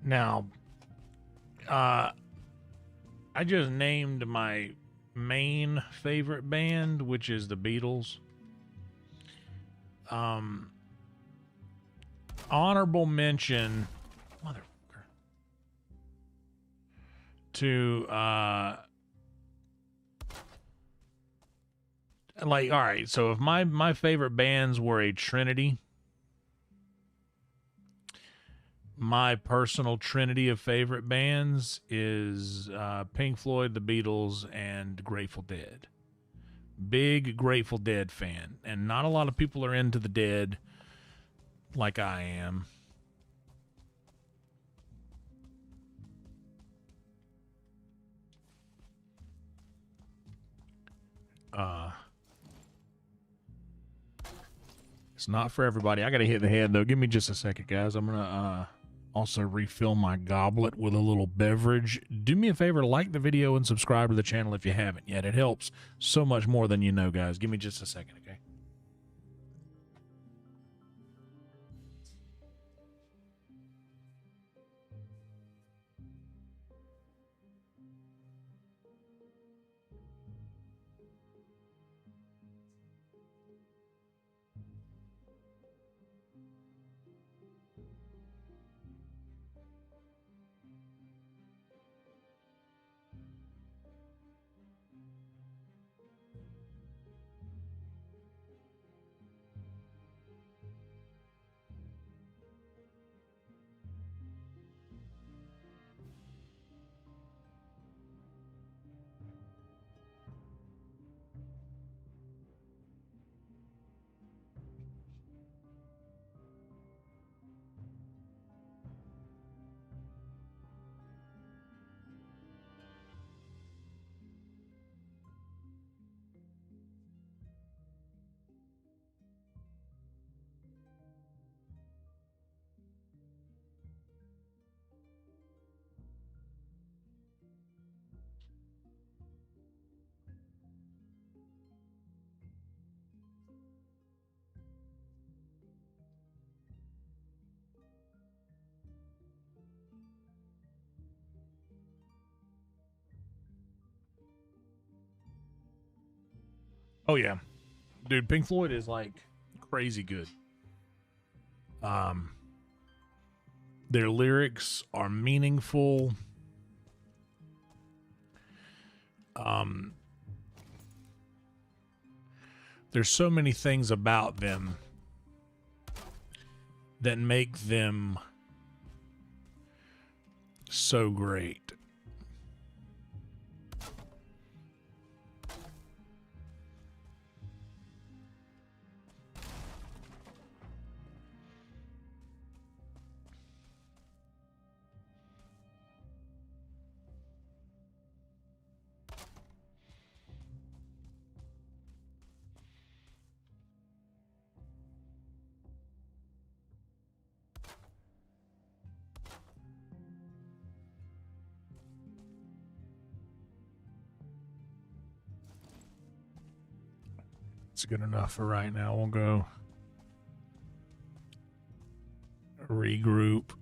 Now, I just named my main favorite band, which is the Beatles. Honorable mention, motherfucker, to like, all right, so if my favorite bands were a trinity, my personal trinity of favorite bands is Pink Floyd, the Beatles, and Grateful Dead. Big Grateful Dead fan, and not a lot of people are into the Dead like I am. It's not for everybody. I gotta hit the head though. Give me just a second, guys. I'm gonna also refill my goblet with a little beverage. Do me a favor, like the video and subscribe to the channel if you haven't yet. It helps so much more than you know, guys. Give me just a second, okay? Oh yeah, dude, Pink Floyd is like crazy good. Their lyrics are meaningful. There's so many things about them that make them so great. It's good enough for right now. We'll go regroup.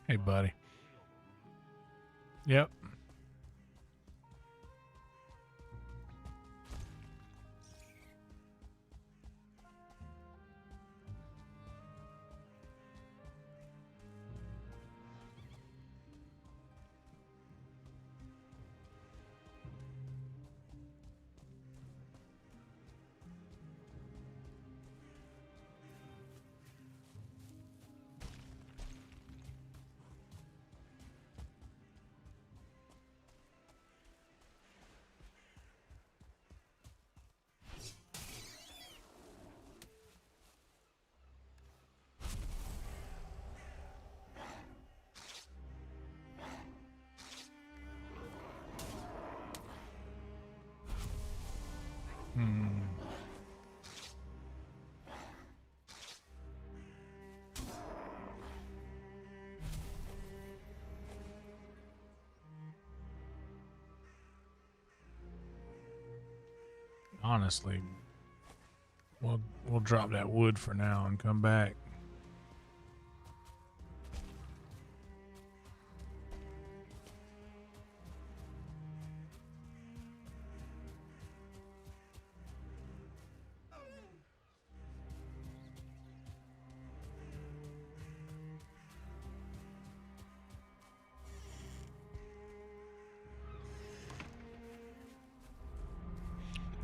Hey, buddy. Yep. Honestly, we'll drop that wood for now and come back.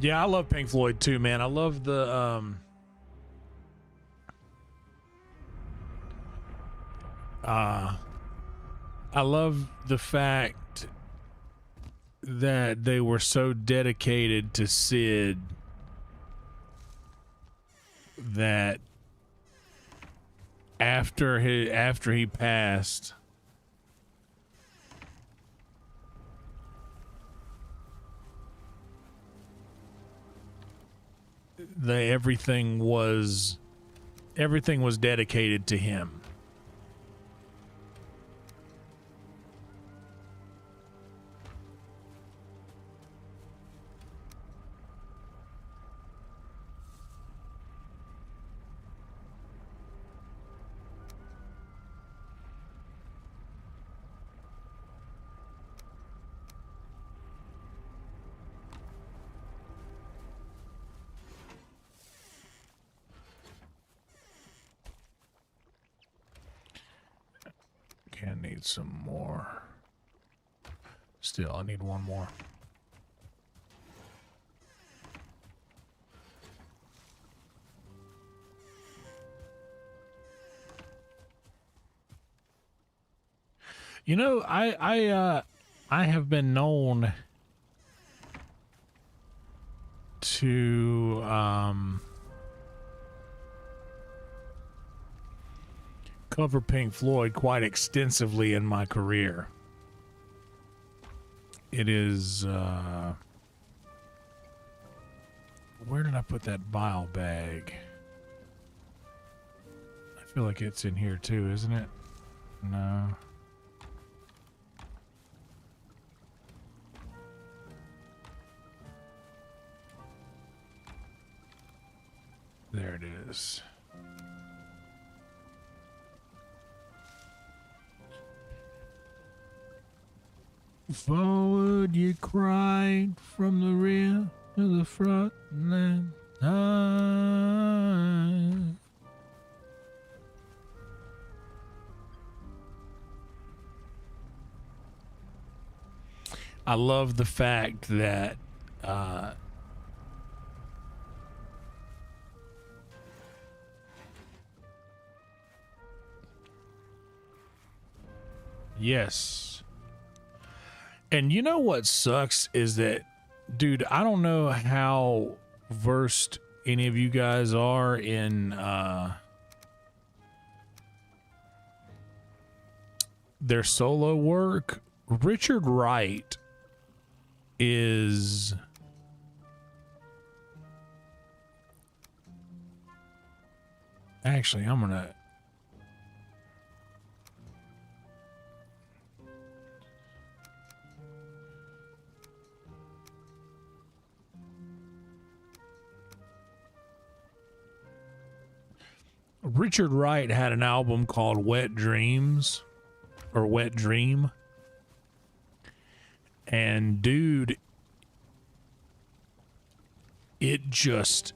Yeah, I love Pink Floyd too, man. I love the I love the fact that they were so dedicated to Sid that after he passed, everything was dedicated to him. Okay, I need some more. Still, I need one more. You know, I have been known to cover Pink Floyd quite extensively in my career. It is where did I put that bile bag? I feel like it's in here too, isn't it? No. There it is. Forward you cried from the rear to the front and then I love the fact that yes. And you know what sucks is that, dude, I don't know how versed any of you guys are in their solo work. Richard Wright is actually, I'm gonna Richard Wright had an album called Wet Dreams or Wet Dream. And dude, it's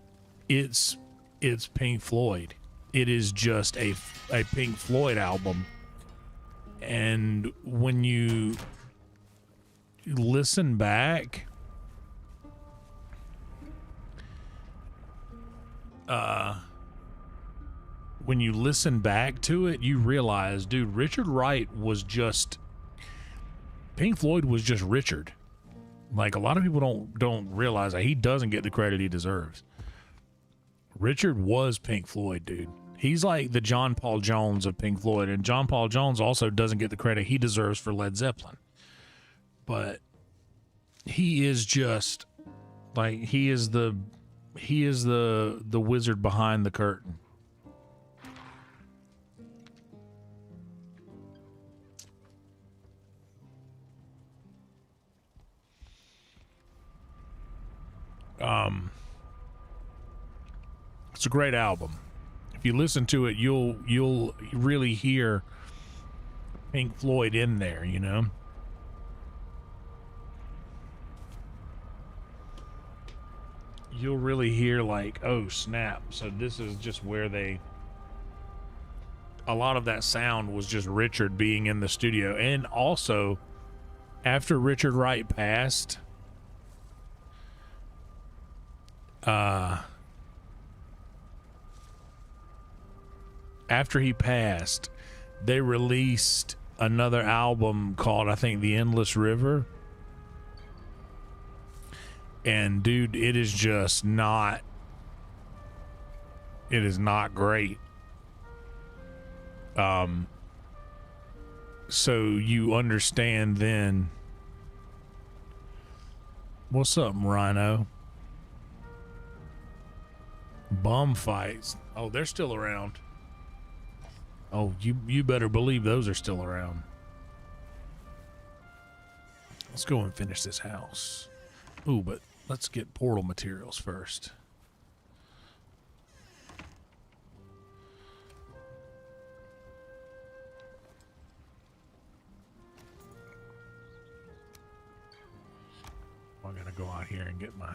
Pink Floyd. It is just a Pink Floyd album. And when you listen back, to it, you realize, dude, Richard Wright was just, Pink Floyd was just Richard. Like, a lot of people don't realize that he doesn't get the credit he deserves. Richard was Pink Floyd, dude. He's like the John Paul Jones of Pink Floyd, and John Paul Jones also doesn't get the credit he deserves for Led Zeppelin. But he is just like, he is the wizard behind the curtain. It's a great album. If you listen to it, you'll really hear Pink Floyd in there, you know? You'll really hear like, oh snap. So this is just where a lot of that sound was just Richard being in the studio. And also, after Richard Wright passed, they released another album called, I think, The Endless River. And dude, it is not great. So you understand then. What's up, Rhino? Bum fights. Oh, they're still around. Oh, you better believe those are still around. Let's go and finish this house. Ooh, but let's get portal materials first. I'm gonna go out here and get my...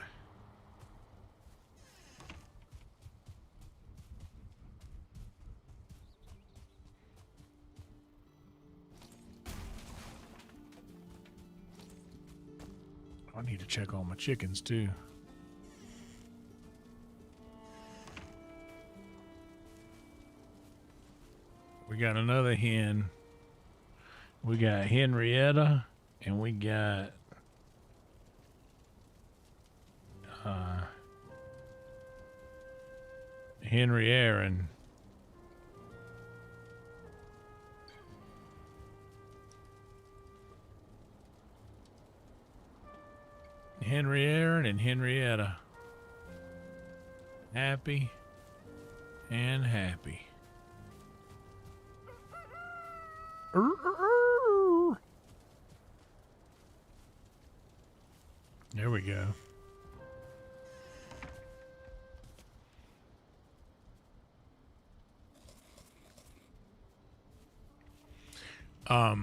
I need to check on my chickens too. We got another hen. We got Henrietta, and we got Henry Aaron. Henry Aaron and Henrietta. Happy and happy. There we go. Oh,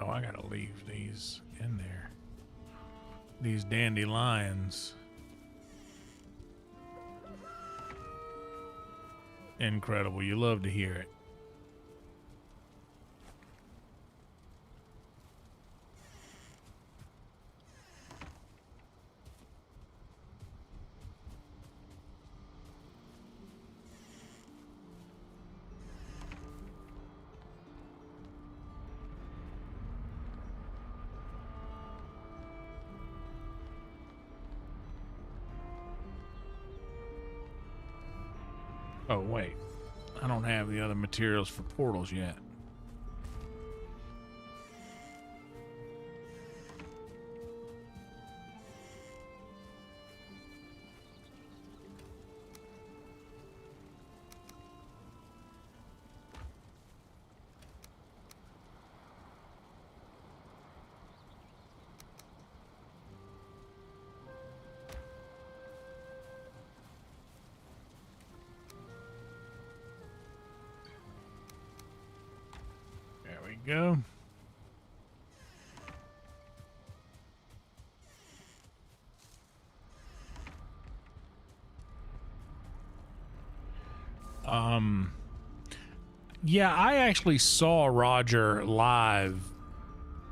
I gotta leave these in there. These dandelions. Incredible. You love to hear it. Oh, wait. I don't have the other materials for portals yet. Go. Yeah, I actually saw Roger live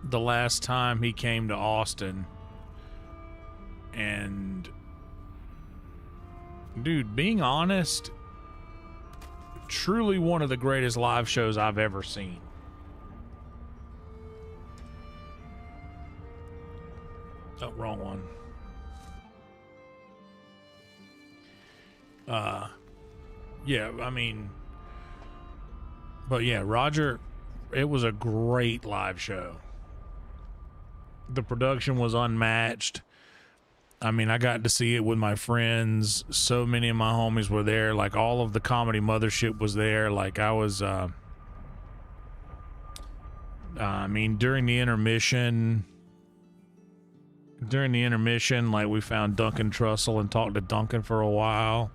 the last time he came to Austin. And dude, being honest, truly one of the greatest live shows I've ever seen. Oh, wrong one. Yeah, I mean, but yeah, Roger, it was a great live show. The production was unmatched. I mean, I got to see it with my friends. So many of my homies were there. Like, all of the comedy mothership was there. Like, I was, I mean, during the intermission, like, we found Duncan Trussell and talked to Duncan for a while.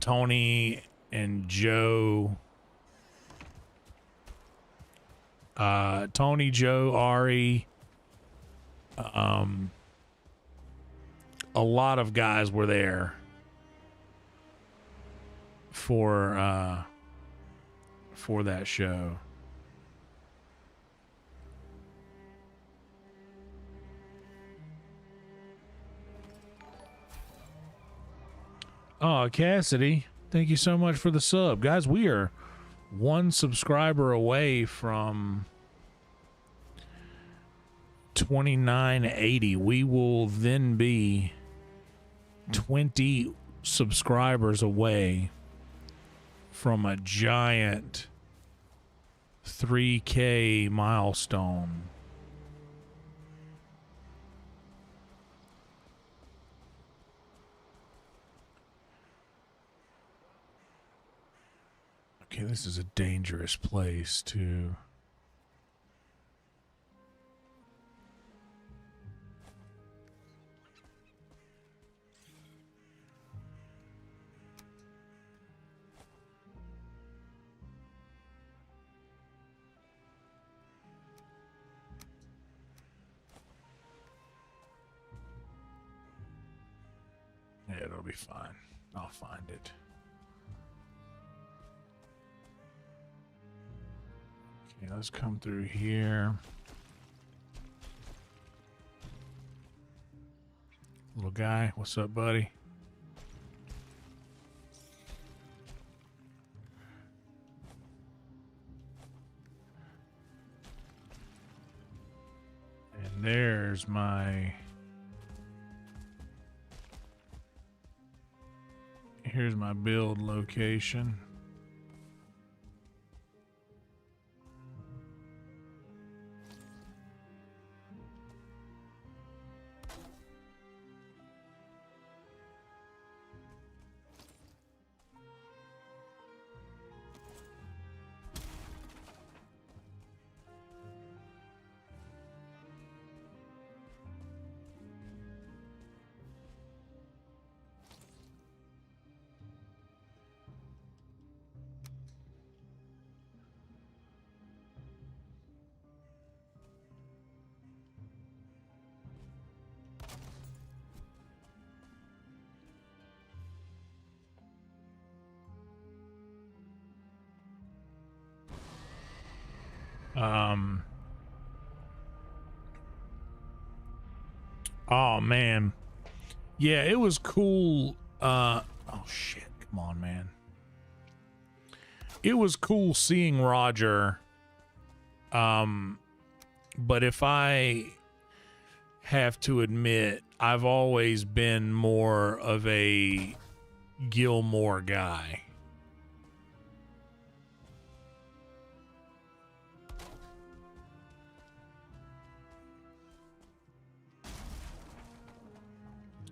Tony and Joe, Joe, Ari, a lot of guys were there for that show. Oh, Cassidy, thank you so much for the sub. Guys, we are one subscriber away from 2980. We will then be 20 subscribers away from a giant 3K milestone. Okay, this is a dangerous place too. Yeah, it'll be fine. I'll find it. Okay, let's come through here. Little guy, what's up, buddy? And there's my... Here's my build location. Oh man. Yeah, it was cool. Oh shit. Come on, man. It was cool seeing Roger. But if I have to admit, I've always been more of a Gilmore guy.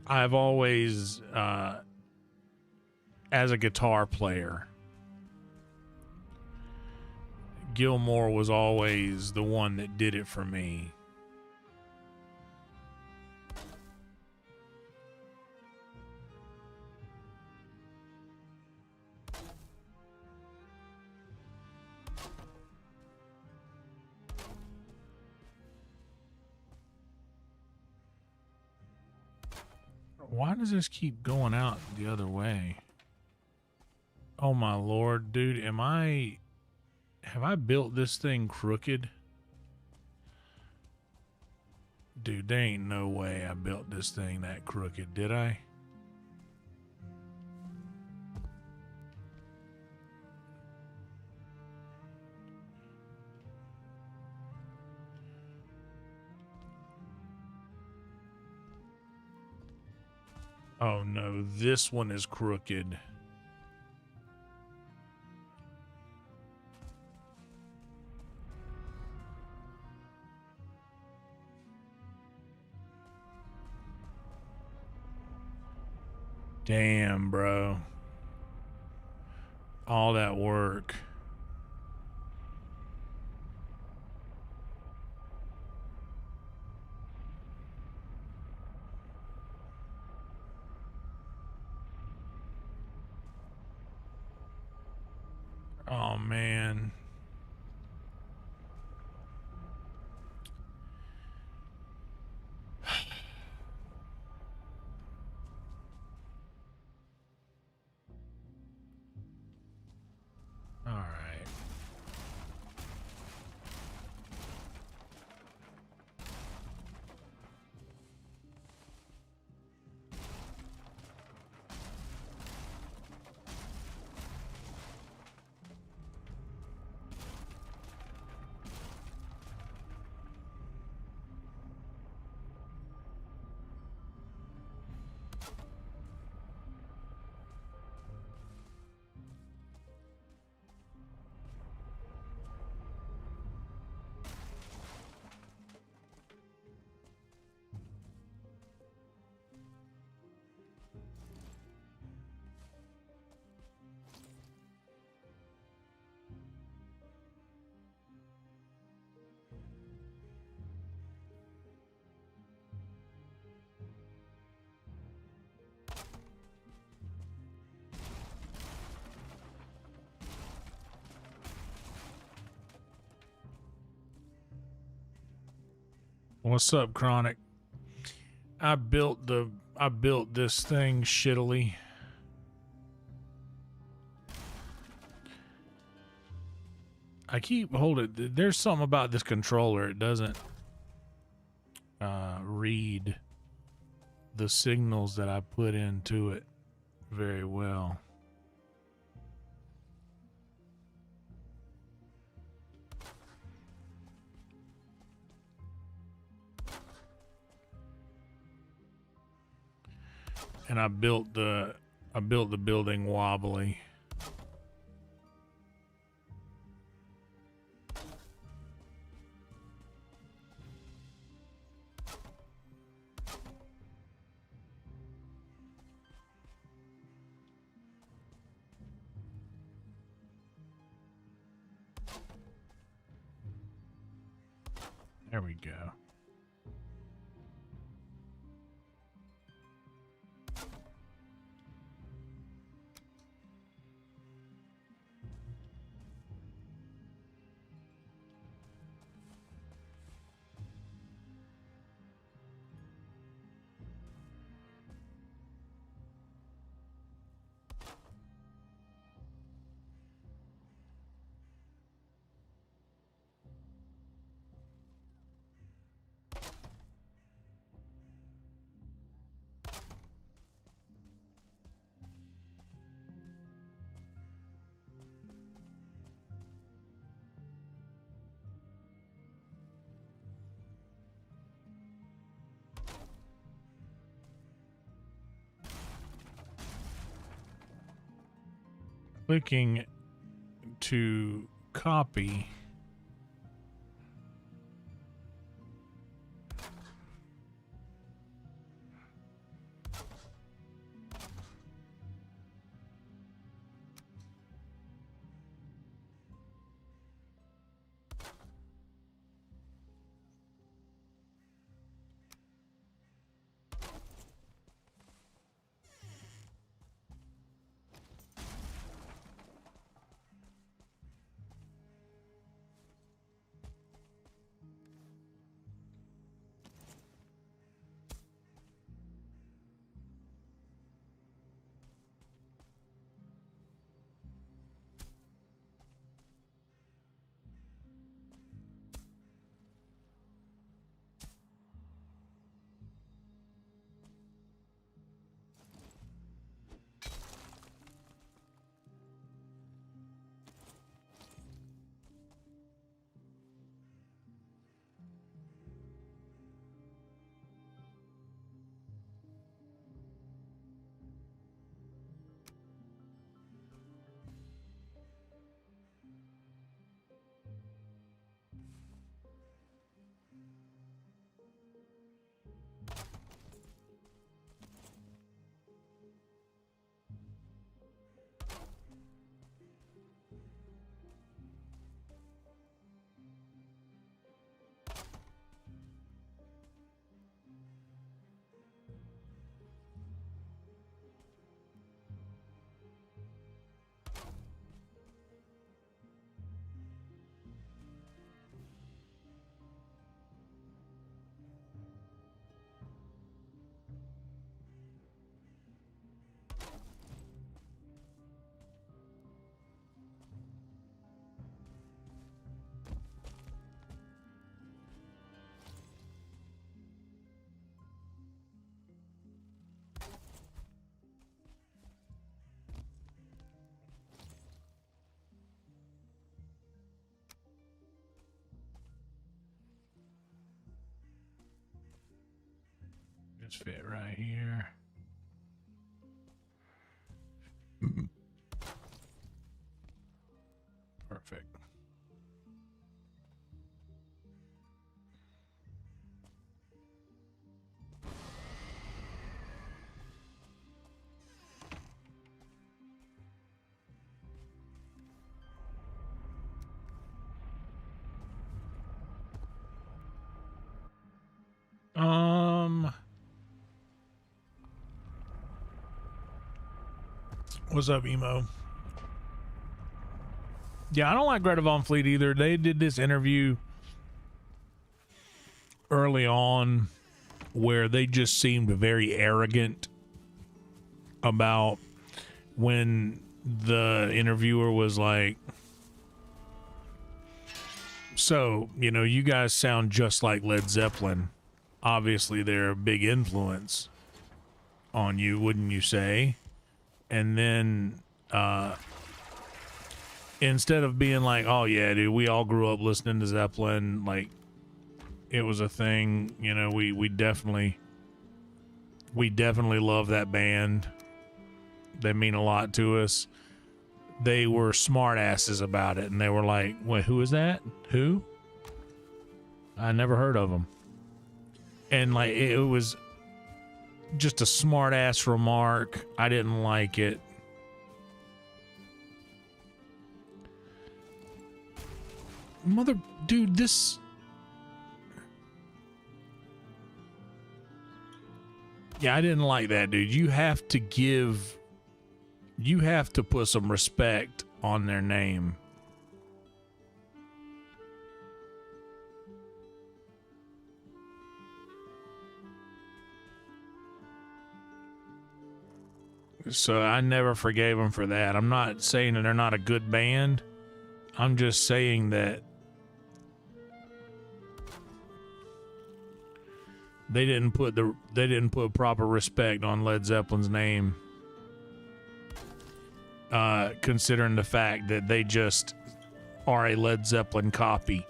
I've always, as a guitar player, Gilmore was always the one that did it for me. Why does this keep going out the other way? Oh my lord, dude, have I built this thing crooked? Dude, there ain't no way I built this thing that crooked, did I? Oh no, this one is crooked. Damn, bro. All that work. Oh, man. All right. What's up, Chronic? I built this thing shittily. I keep holding. There's something about this controller. It doesn't read the signals that I put into it very well. And I built the building wobbly. There we go. Clicking to copy. Just fit right here. Perfect. What's up, Emo? Yeah, I don't like Greta Von Fleet either. They did this interview early on where they just seemed very arrogant about when the interviewer was like, so, you know, you guys sound just like Led Zeppelin. Obviously, they're a big influence on you, wouldn't you say? And then instead of being like, oh yeah, dude, we all grew up listening to Zeppelin, like it was a thing, you know, we definitely love that band. They mean a lot to us. They were smart asses about it, and they were like, wait, who is that? Who? I never heard of them. And like it was just a smart ass remark. I didn't like it. Dude, this. Yeah, I didn't like that, dude. You have to put some respect on their name. So I never forgave them for that. I'm not saying that they're not a good band. I'm just saying that they didn't put proper respect on Led Zeppelin's name. Considering the fact that they just are a Led Zeppelin copy.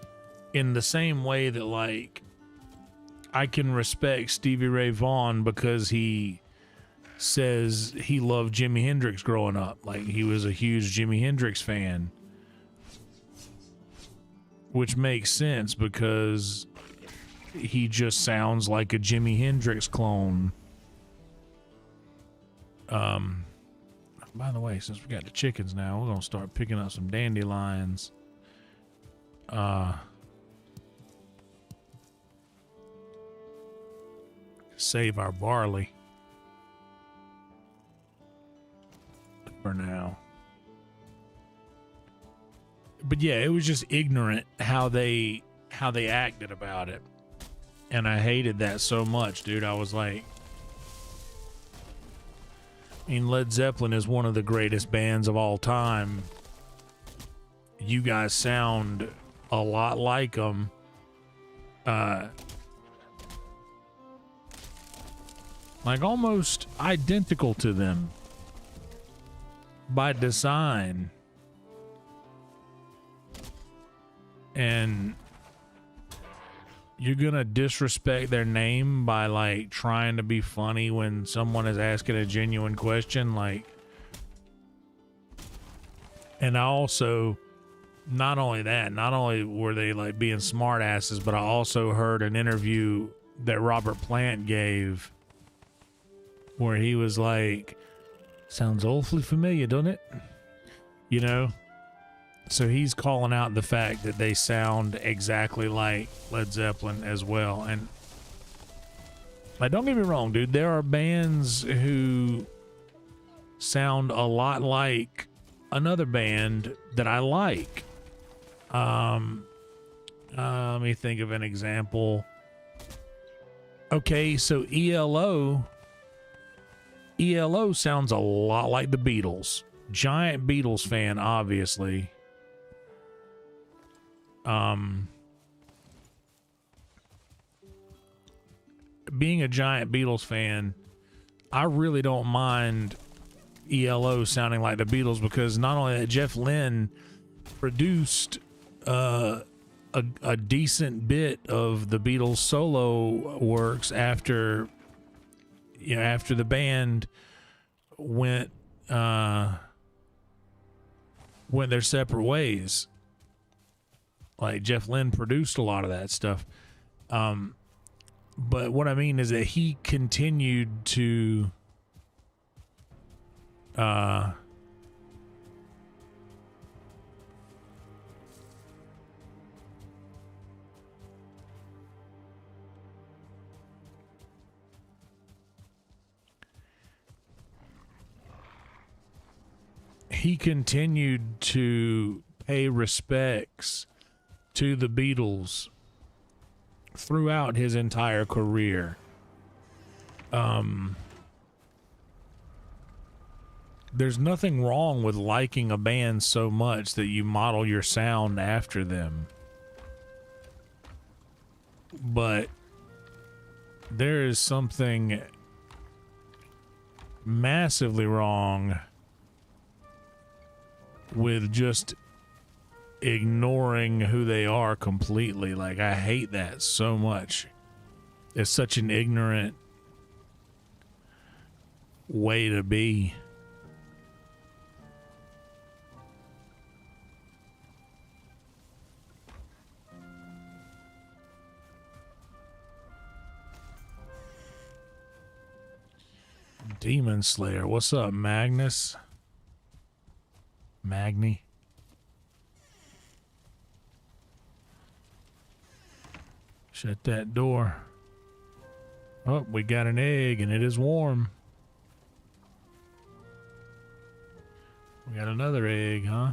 In the same way that, like, I can respect Stevie Ray Vaughan because he says he loved Jimi Hendrix growing up. Like, he was a huge Jimi Hendrix fan. Which makes sense because he just sounds like a Jimi Hendrix clone. By the way, since we got the chickens now, we're gonna start picking up some dandelions. Save our barley for now. But yeah, it was just ignorant how they acted about it. And I hated that so much, dude. I was like, I mean, Led Zeppelin is one of the greatest bands of all time. You guys sound a lot like them. Like almost identical to them by design. And you're gonna disrespect their name by like trying to be funny when someone is asking a genuine question, like. And I also, not only were they like being smart asses, but I also heard an interview that Robert Plant gave where he was like, sounds awfully familiar, doesn't it? You know? So he's calling out the fact that they sound exactly like Led Zeppelin as well. And like, don't get me wrong, dude. There are bands who sound a lot like another band that I like. Let me think of an example. Okay, so ELO sounds a lot like the Beatles. Giant Beatles fan, obviously. Being a giant Beatles fan, I really don't mind ELO sounding like the Beatles because not only that, Jeff Lynne produced a decent bit of the Beatles solo works after the band went their separate ways. Like Jeff Lynne produced a lot of that stuff. But what I mean is that he continued to pay respects to the Beatles throughout his entire career. There's nothing wrong with liking a band so much that you model your sound after them. But there is something massively wrong with just ignoring who they are completely. Like, I hate that so much. It's such an ignorant way to be. Demon Slayer. What's up, Magnus? Magni? Shut that door. Oh, we got an egg and it is warm. We got another egg, huh?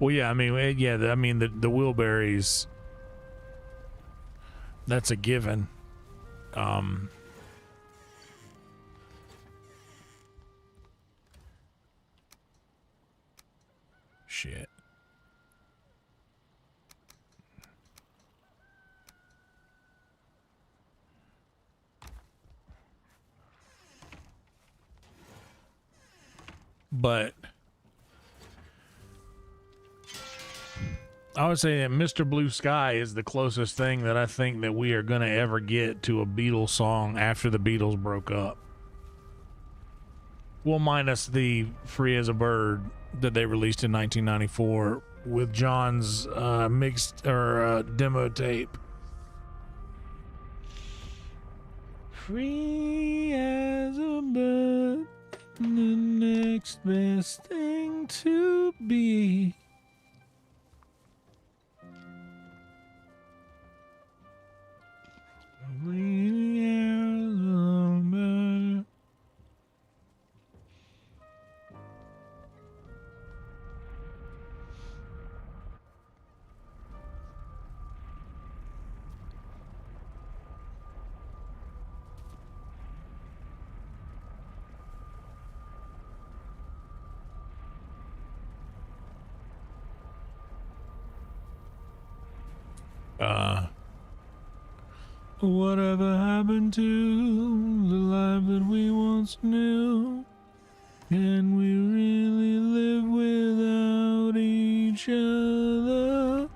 Well, yeah, I mean, yeah, I mean, the wheelberries, that's a given. Shit. But I would say that Mr. Blue Sky is the closest thing that I think that we are going to ever get to a Beatles song after the Beatles broke up. Well, minus the Free as a Bird that they released in 1994 with John's mixed or demo tape. Free as a bird, the next best thing to be. Free as a bird. Whatever happened to the life that we once knew? Can we really live without each other?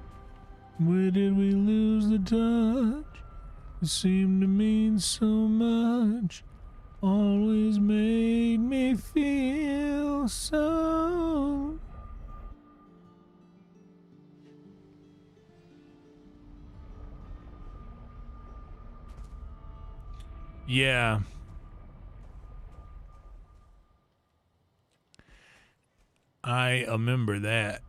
Where did we lose the touch? It seemed to mean so much. Always made me feel so. Yeah. I remember that.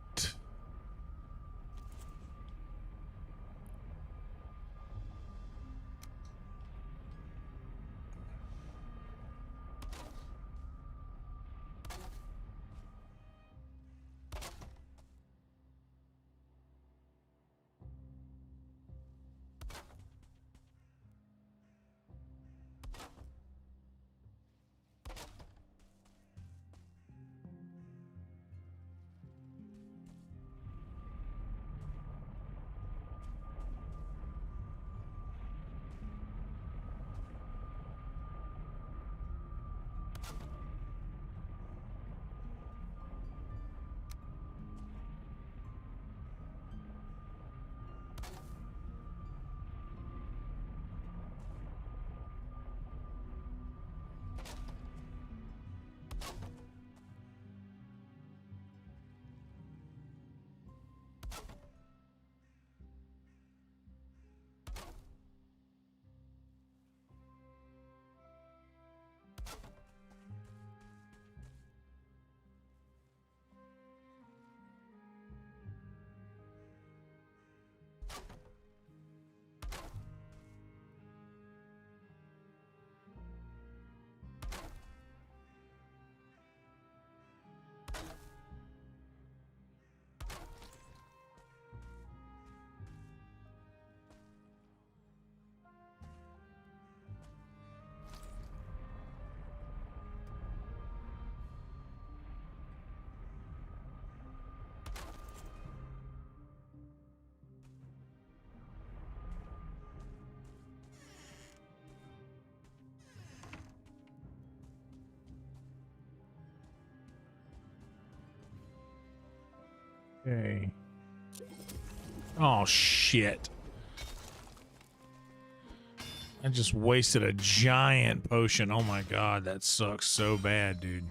Okay. Oh, shit. I just wasted a giant potion. Oh my god, that sucks so bad, dude.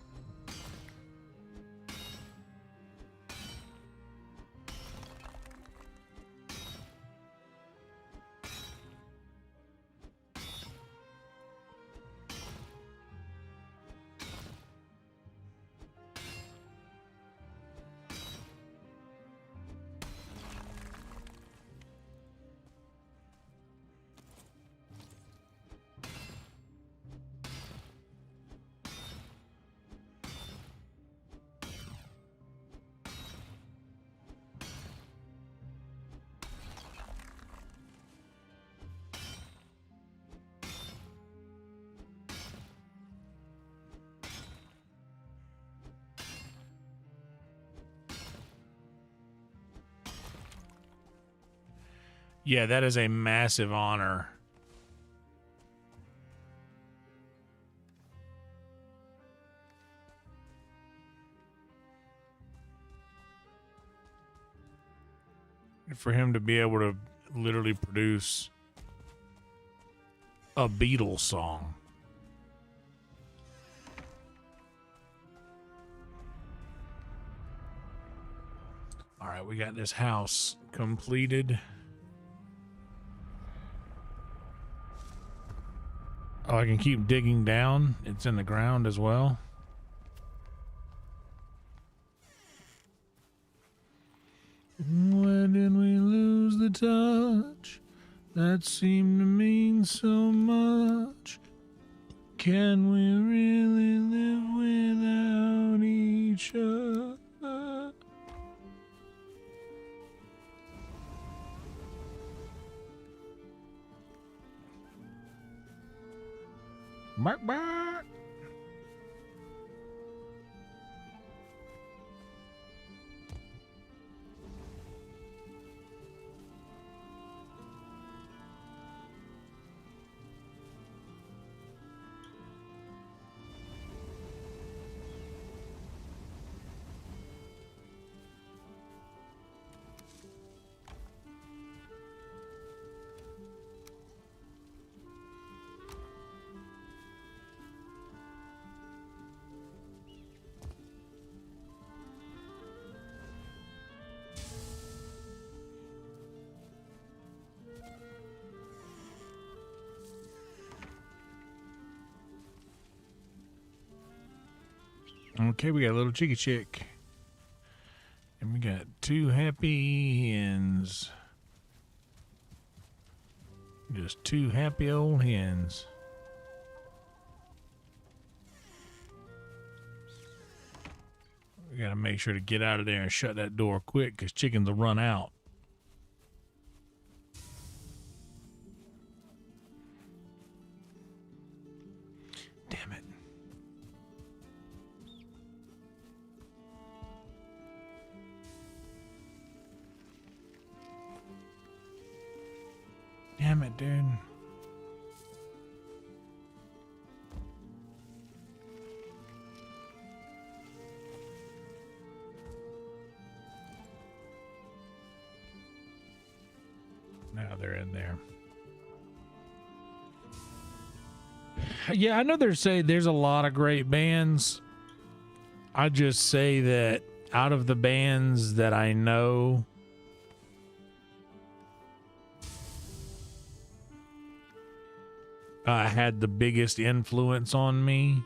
Yeah, that is a massive honor. For him to be able to literally produce a Beatles song. All right, we got this house completed. Oh, I can keep digging down. It's in the ground as well. When did we lose the touch that seemed to mean so much? Can we really live without each other? Bark, bark. Okay, we got a little chicky chick. And we got 2 happy hens. Just 2 happy old hens. We gotta make sure to get out of there and shut that door quick because chickens will run out. Damn it. Damn it, dude. Now they're in there. Yeah, I know there's a lot of great bands. I just say that out of the bands that I know, had the biggest influence on me.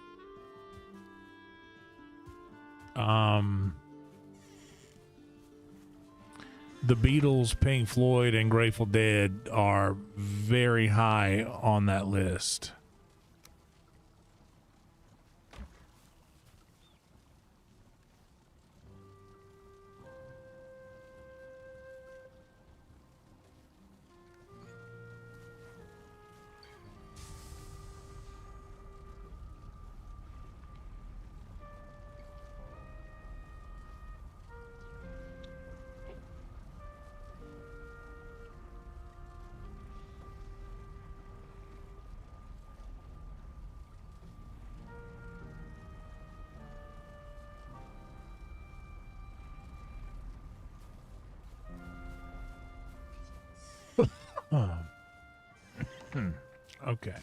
The Beatles, Pink Floyd, and Grateful Dead are very high on that list. Oh. Okay.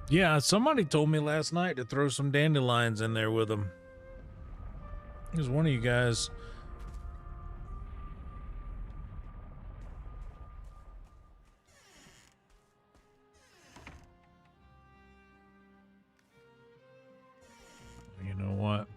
Yeah, somebody told me last night to throw some dandelions in there with them. It was one of you guys. You know what?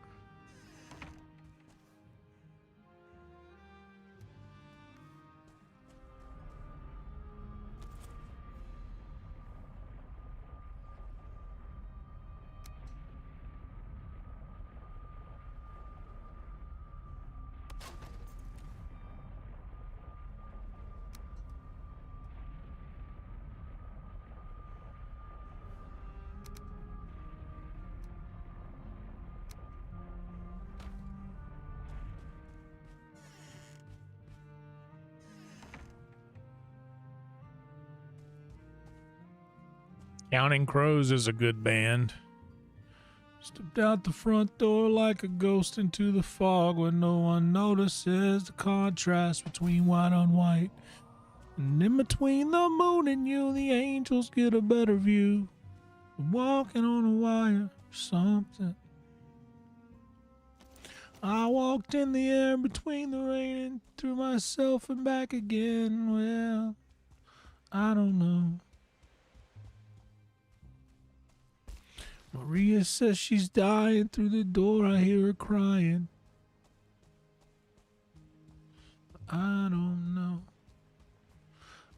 Counting Crows is a good band. Stepped out the front door like a ghost into the fog where no one notices the contrast between white on white. And in between the moon and you, the angels get a better view. Walking on a wire or something. I walked in the air between the rain and threw myself and back again. Well, I don't know. Maria says she's dying. Through the door I hear her crying. I don't know.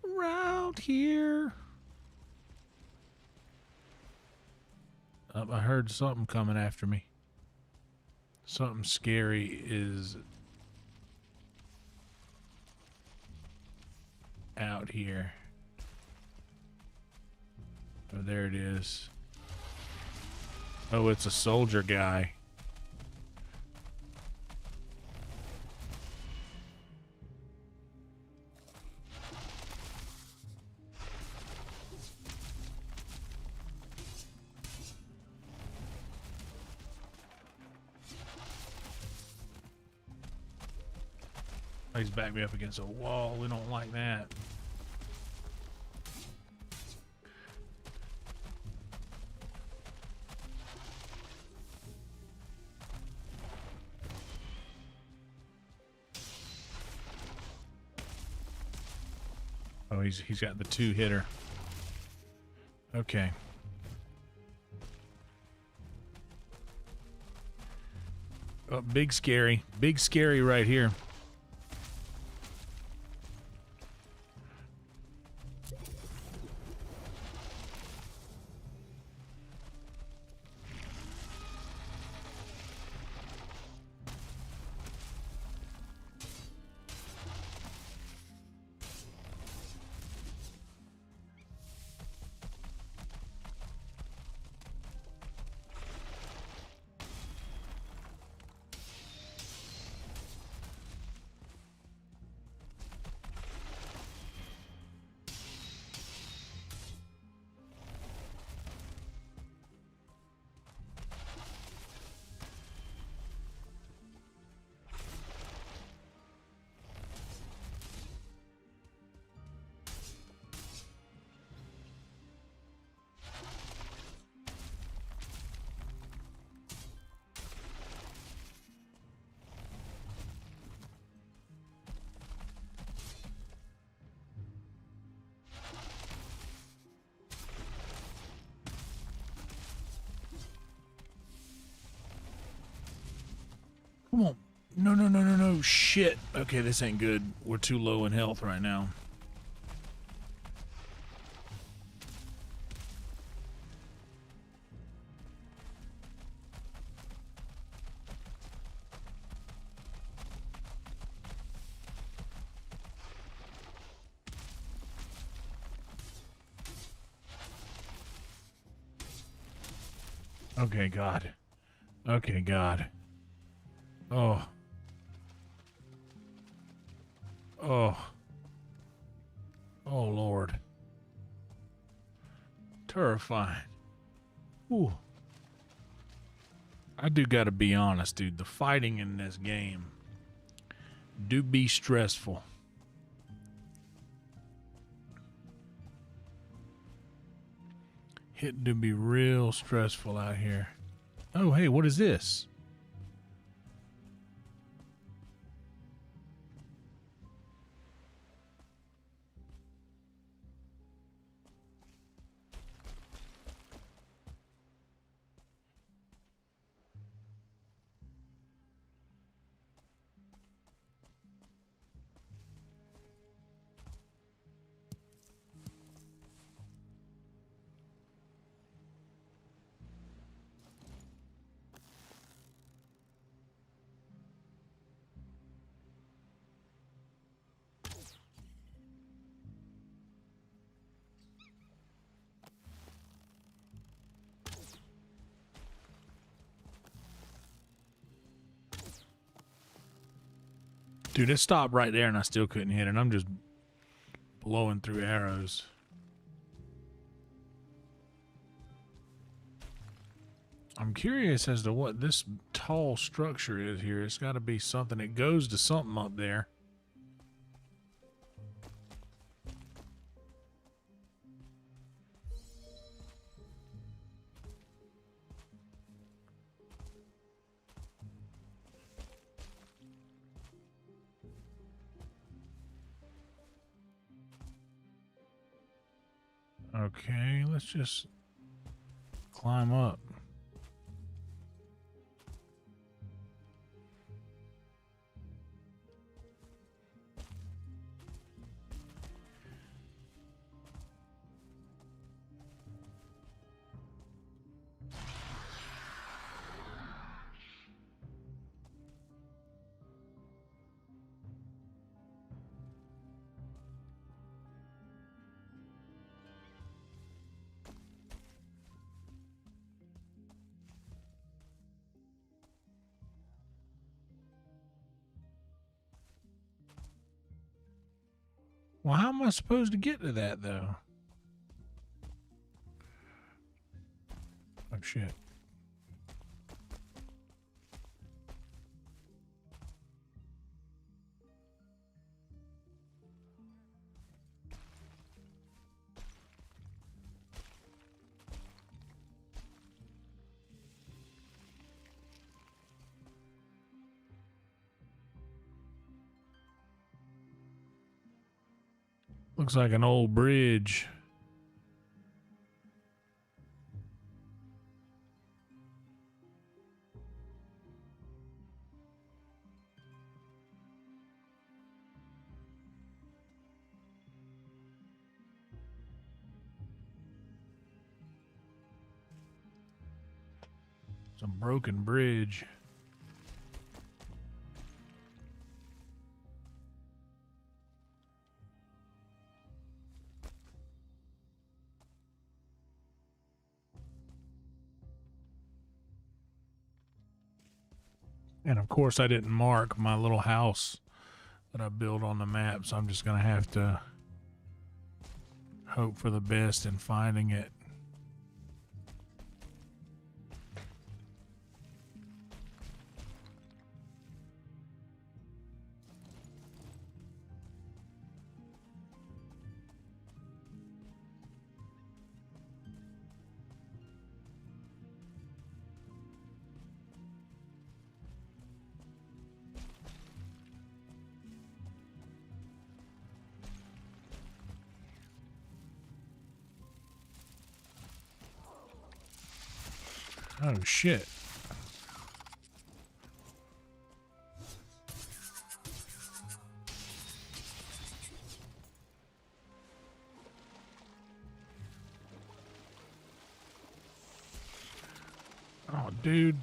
Around here. I heard something coming after me. Something scary is out here. Oh, there it is. Oh, it's a soldier guy. He's backed me up against a wall. We don't like that. Oh, he's got the 2-hitter. Okay. Oh, big scary right here. Come on. No. Shit. Okay, this ain't good. We're too low in health right now. Okay, God. Okay, God. Oh. Oh. Oh, Lord. Terrifying. Ooh. I do gotta be honest, dude. The fighting in this game do be stressful. It do be real stressful out here. Oh, hey, what is this? Dude, it stopped right there and I still couldn't hit it. I'm just blowing through arrows. I'm curious as to what this tall structure is here. It's got to be something. It goes to something up there. Okay, let's just climb up. Well, how am I supposed to get to that, though? Oh, shit. Looks like an old bridge. It's a broken bridge. And of course, I didn't mark my little house that I built on the map, so I'm just going to have to hope for the best in finding it. Oh, shit. Oh, dude.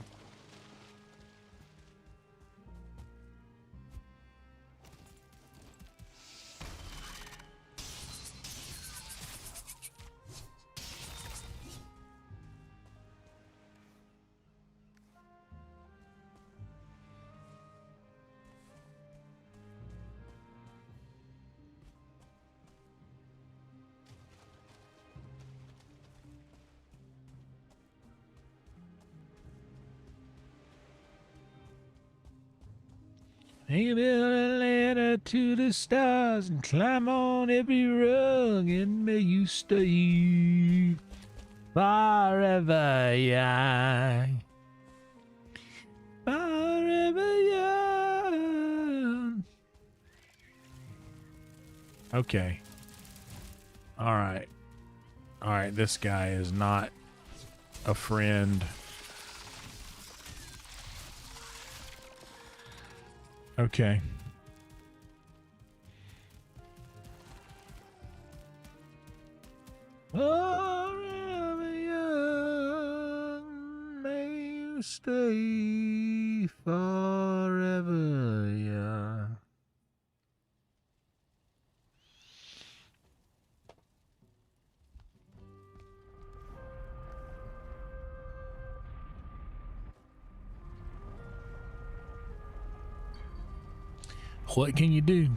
You build a ladder to the stars and climb on every rung, and may you stay forever young. Forever young. Okay. All right. All right, this guy is not a friend. Okay. Forever young, may you stay forever young. What can you do?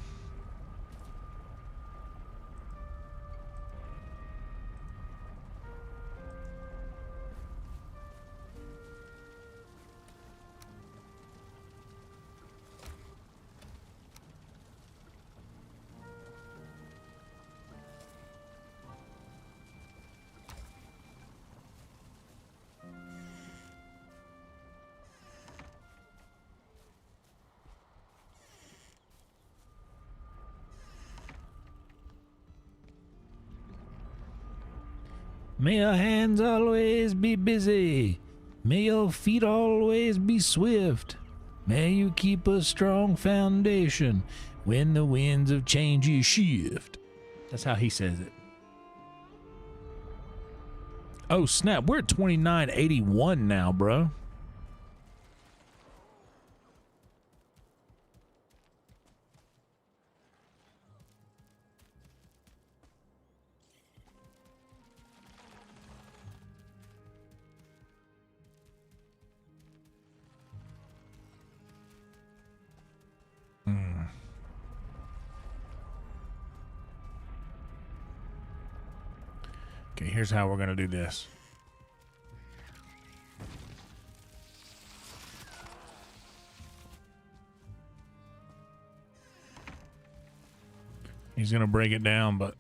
May your hands always be busy. May your feet always be swift. May you keep a strong foundation when the winds of change shift. That's how he says it. Oh, snap. We're at 2981 now, bro. Okay, here's how we're going to do this. He's going to break it down, but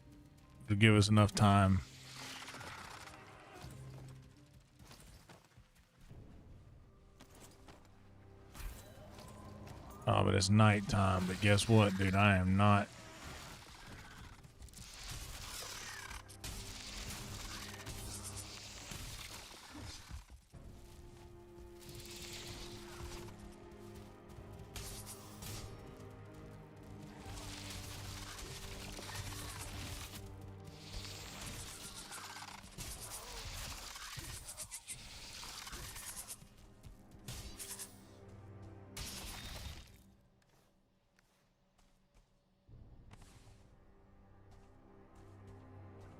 to give us enough time. Oh, but it's nighttime. But guess what, dude? I am not.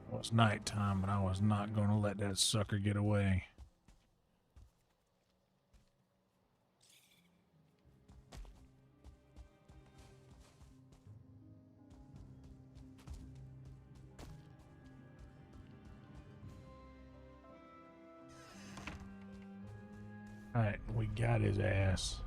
Well, it's nighttime, but I was not going to let that sucker get away. All right, we got his ass.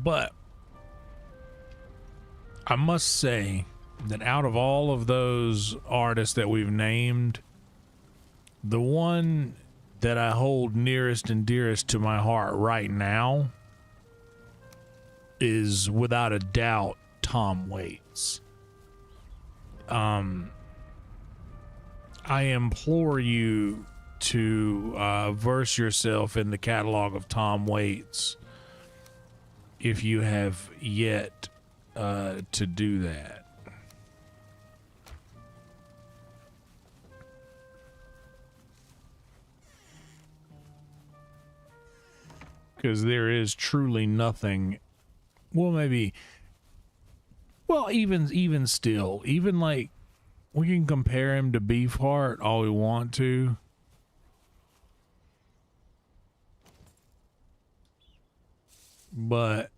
But I must say that out of all of those artists that we've named, the one that I hold nearest and dearest to my heart right now is without a doubt Tom Waits. I implore you to verse yourself in the catalog of Tom Waits if you have yet to do that. because there is truly nothing. Well, maybe. Well, even still, even like we can compare him to Beefheart all we want to. But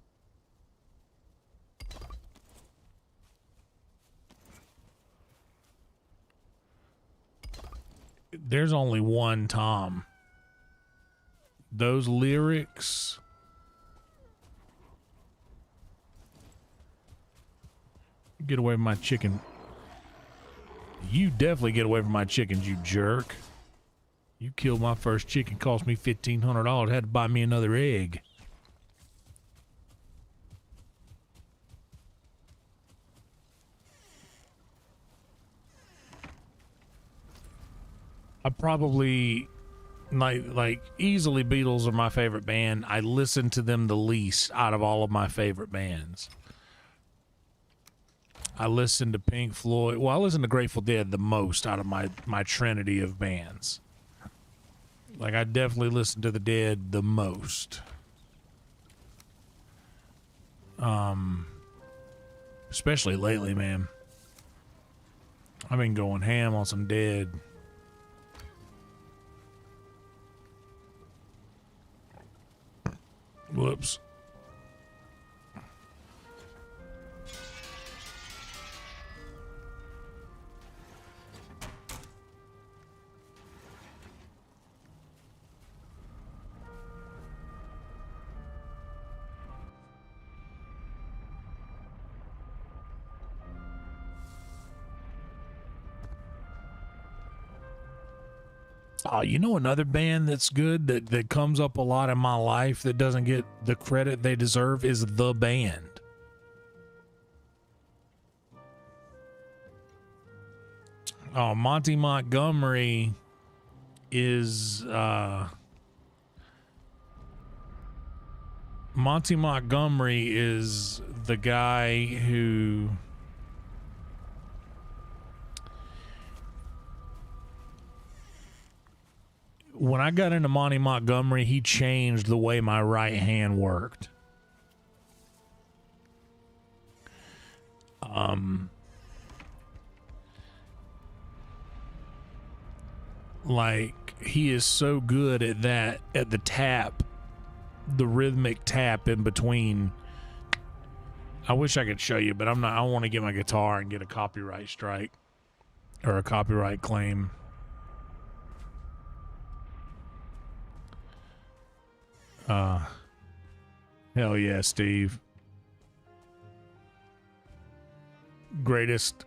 there's only one Tom. Those lyrics. Get away from my chicken. You definitely get away from my chickens, you jerk. You killed my first chicken, cost me $1,500, had to buy me another egg. I probably like easily Beatles are my favorite band. I listen to them the least out of all of my favorite bands. I listen to Pink Floyd. Well, I listen to Grateful Dead the most out of my trinity of bands. Like, I definitely listen to the Dead the most. Especially lately, man. I've been going ham on some Dead. Whoops. Oh, you know another band that's good that comes up a lot in my life that doesn't get the credit they deserve is The Band. Oh, Monty Montgomery is Monty Montgomery is the guy who when I got into Monty Montgomery, he changed the way my right hand worked. Like, he is so good at that, at the tap, the rhythmic tap in between. I wish I could show you, but I'm not. I don't want to get my guitar and get a copyright strike or a copyright claim. Hell yeah, Steve. Greatest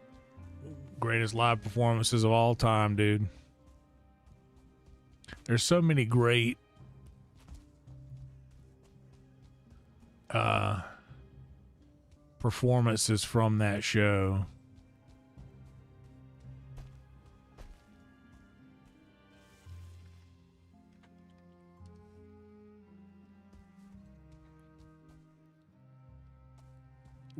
live performances of all time, dude. There's so many great performances from that show.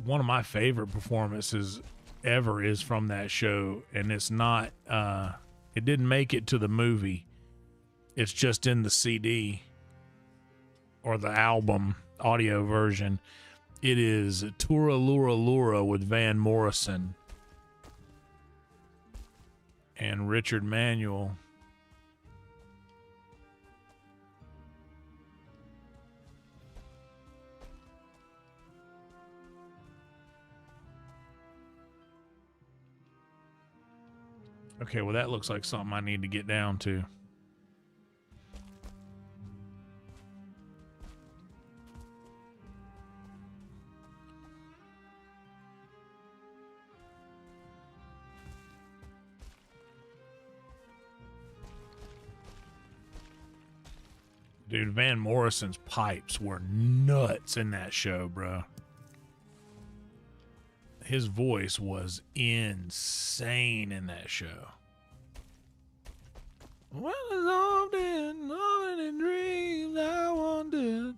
One of my favorite performances ever is from that show, and it's not it didn't make it to the movie. It's just in the CD or the album audio version. It is Tura Lura Lura with Van Morrison and Richard Manuel. Okay, well, that looks like something I need to get down to. Dude, Van Morrison's pipes were nuts in that show, bro. His voice was insane in that show. Well, as often in dreams I wandered,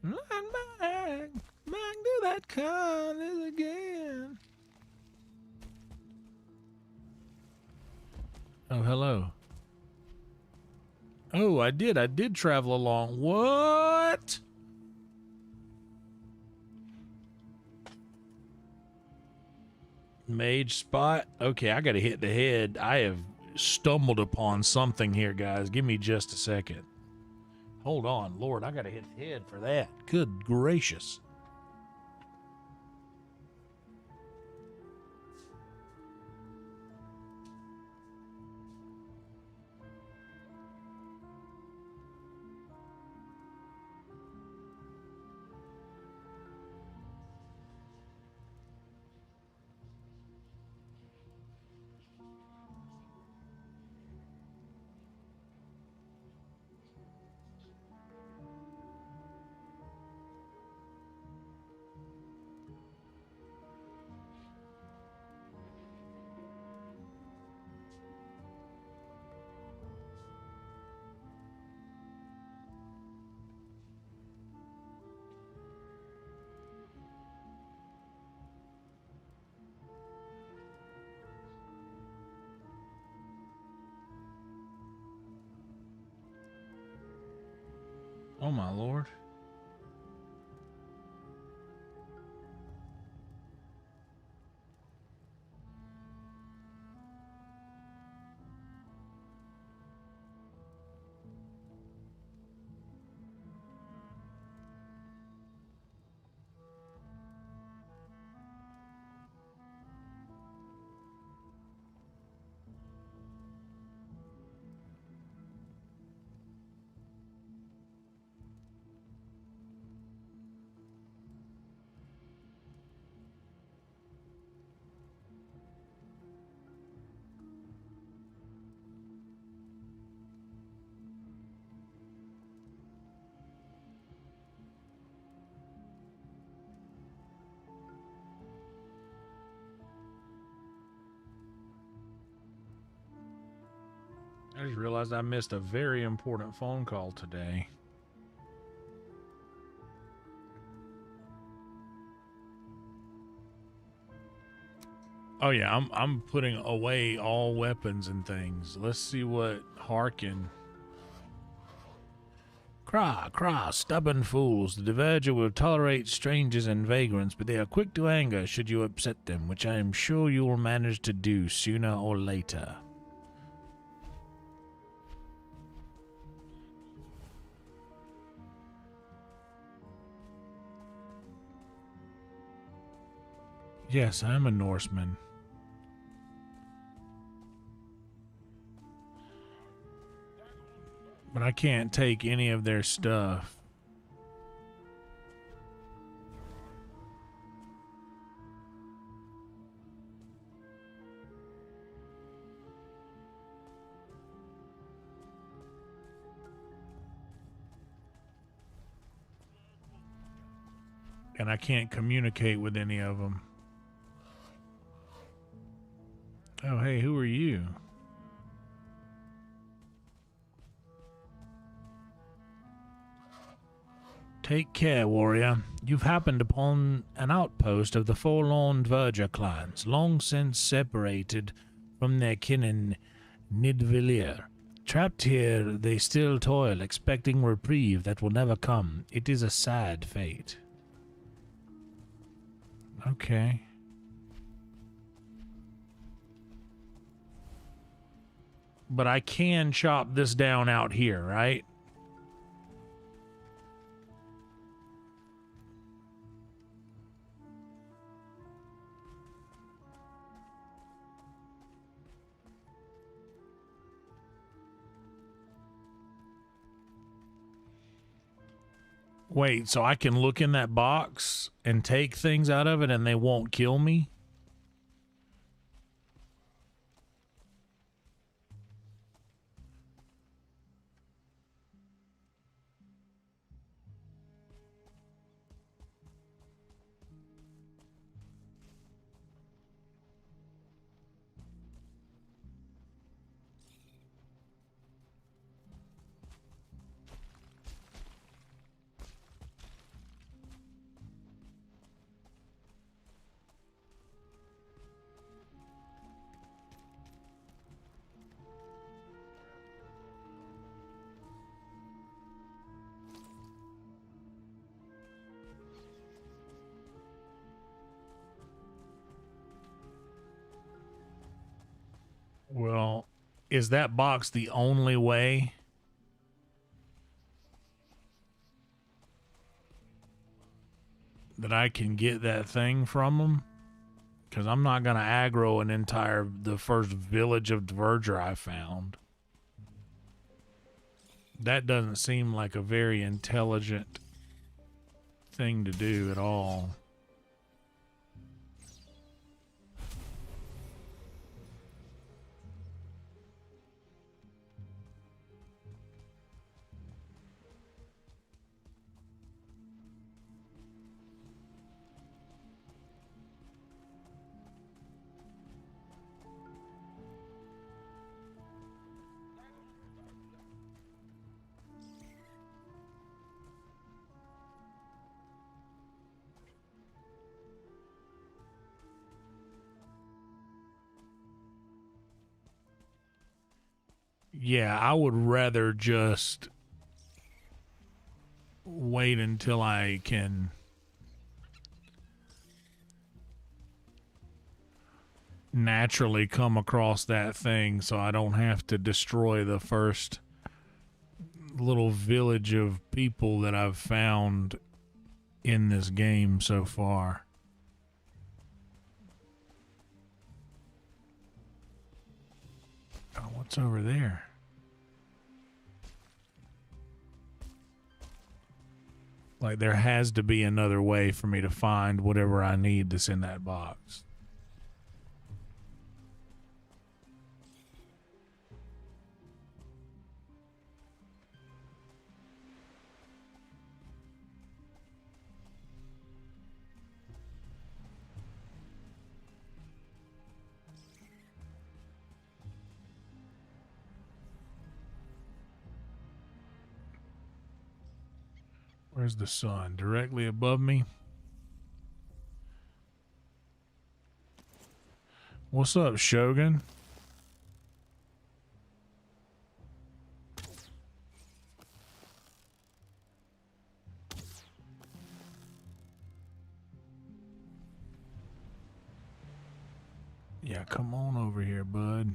back to that kindness again. Oh, hello. Oh, I did. I did travel along. What? Mage spot. Okay, I gotta hit the head. I have stumbled upon something here, guys. Give me just a second. Hold on, Lord, I gotta hit the head for that. Good gracious. Oh my Lord. I just realized I missed a very important phone call today. Oh yeah, I'm putting away all weapons and things. Let's see what Harkin. Cry, cry, stubborn fools. The Diverger will tolerate strangers and vagrants, but they are quick to anger should you upset them, which I am sure you will manage to do sooner or later. Yes, I am a Norseman. But I can't take any of their stuff. And I can't communicate with any of them. Oh, hey, who are you? Take care, warrior. You've happened upon an outpost of the forlorn Verger clans, long since separated from their kin in Nidvillir. Trapped here, they still toil, expecting reprieve that will never come. It is a sad fate. Okay. But I can chop this down out here, right? Wait, so I can look in that box and take things out of it and they won't kill me? is that box the only way that I can get that thing from them? Because I'm not going to aggro the first village of Verger I found. That doesn't seem like a very intelligent thing to do at all. Yeah, I would rather just wait until I can naturally come across that thing so I don't have to destroy the first little village of people that I've found in this game so far. Oh, what's over there? Like, there has to be another way for me to find whatever I need that's in that box. Where's the sun? Directly above me? What's up, Shogun? Yeah, come on over here, bud.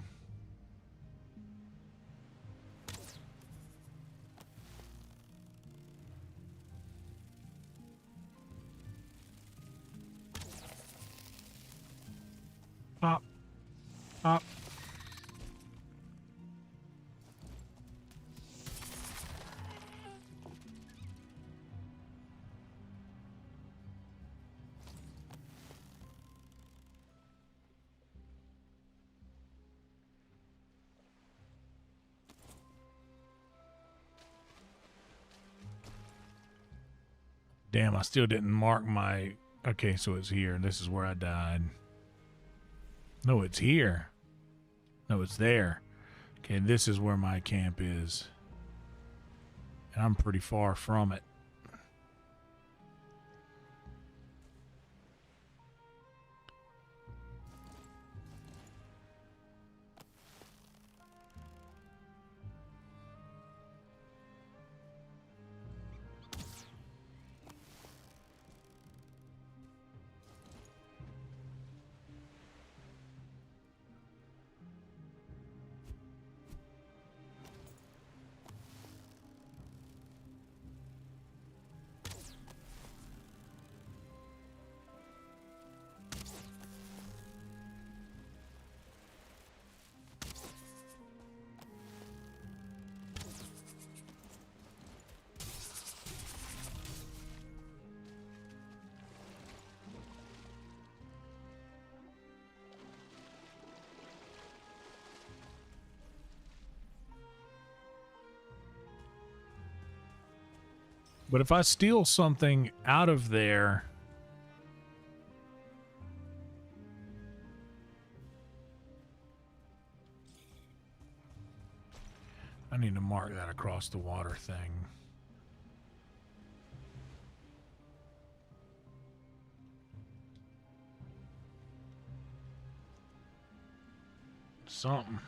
Pop. Pop. Damn, I still didn't mark my... Okay, so it's here. This is where I died. No, it's here. No, it's there. Okay, this is where my camp is. And I'm pretty far from it. But if I steal something out of there... I need to mark that across the water thing. Something.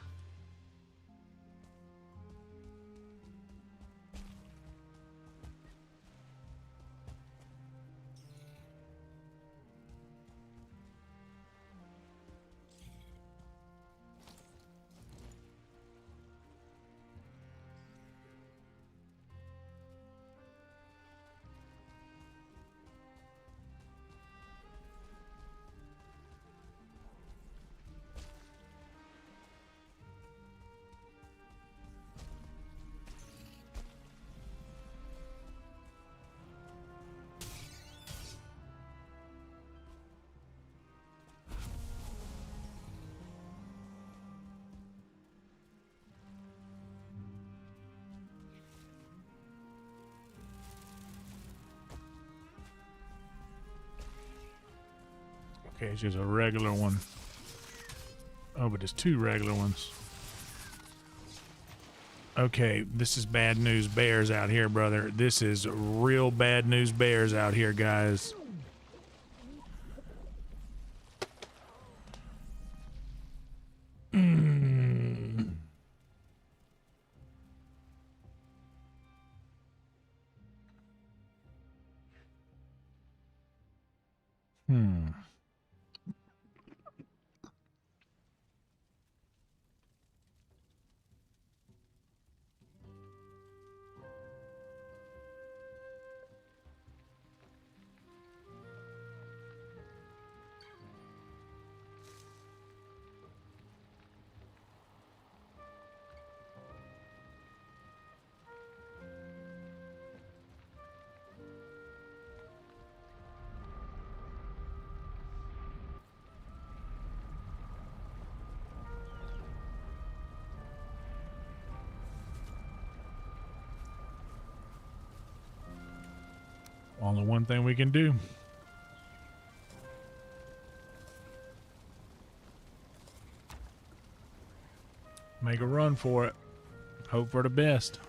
Okay, it's just a regular one. Oh, but there's two regular ones. Okay, this is bad news bears out here, brother. This is real bad news bears out here, guys. Only one thing we can do. Make a run for it. Hope for the best.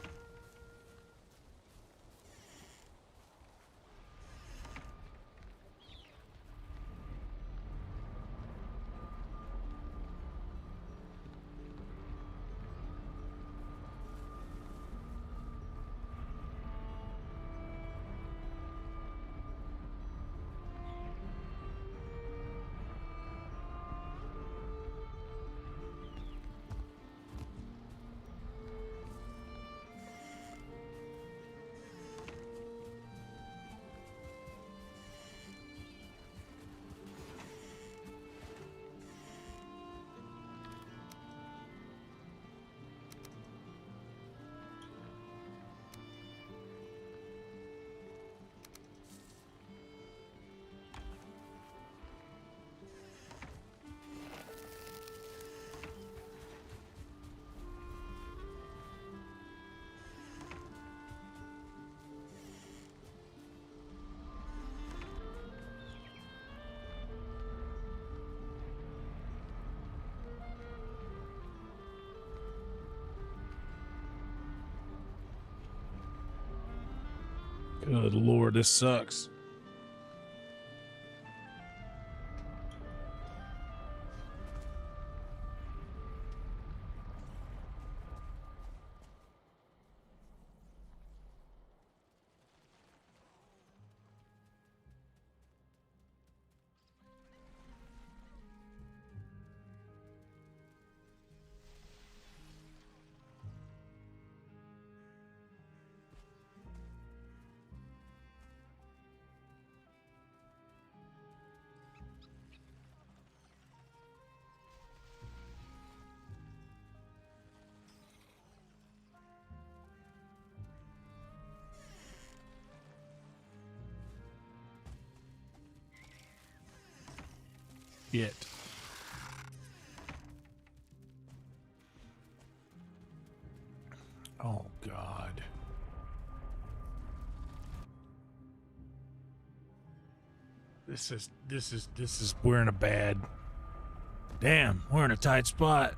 Good Lord, this sucks. Yet. Oh God. This is we're in a bad. Damn, we're in a tight spot.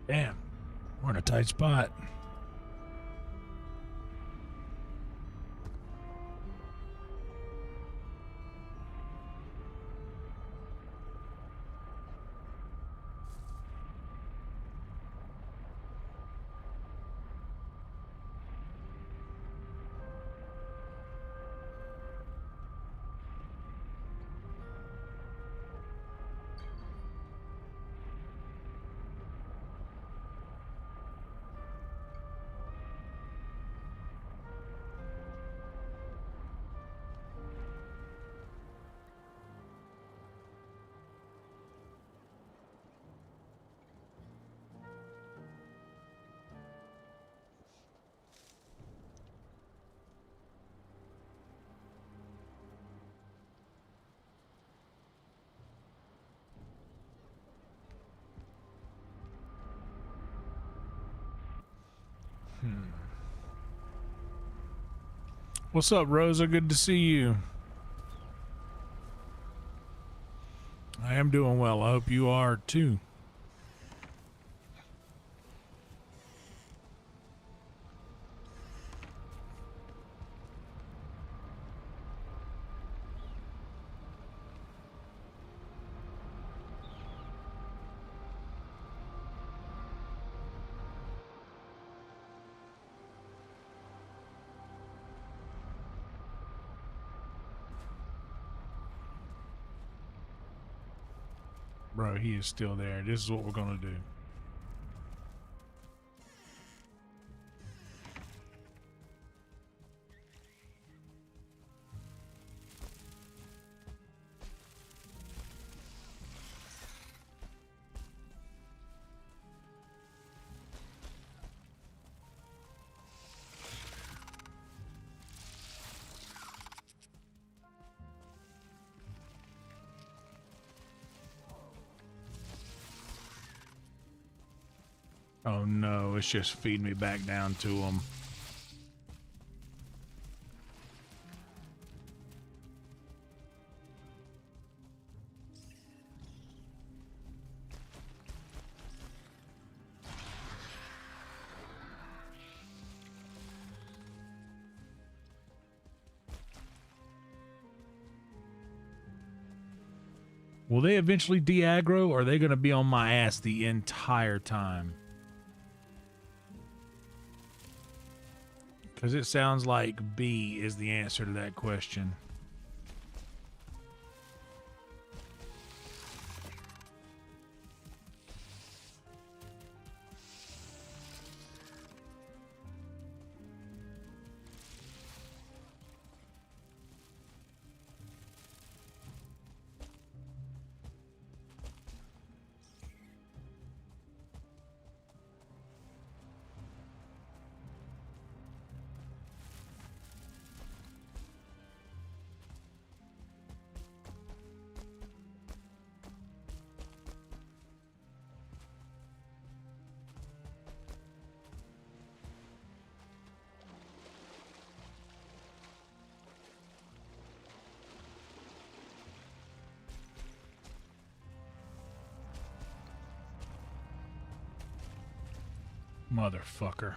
Damn, we're in a tight spot. What's up, Rosa? Good to see you. I am doing well. I hope you are too. Bro, he is still there. This is what we're gonna do. Oh no, it's just feeding me back down to him. Will they eventually de-aggro, or are they going to be on my ass the entire time? Because it sounds like B is the answer to that question. Motherfucker.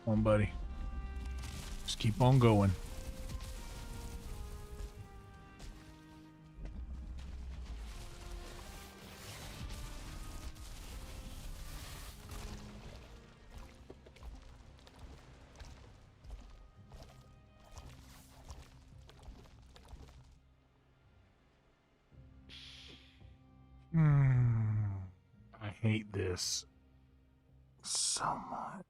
Come on, buddy. Just keep on going. I hate this so much.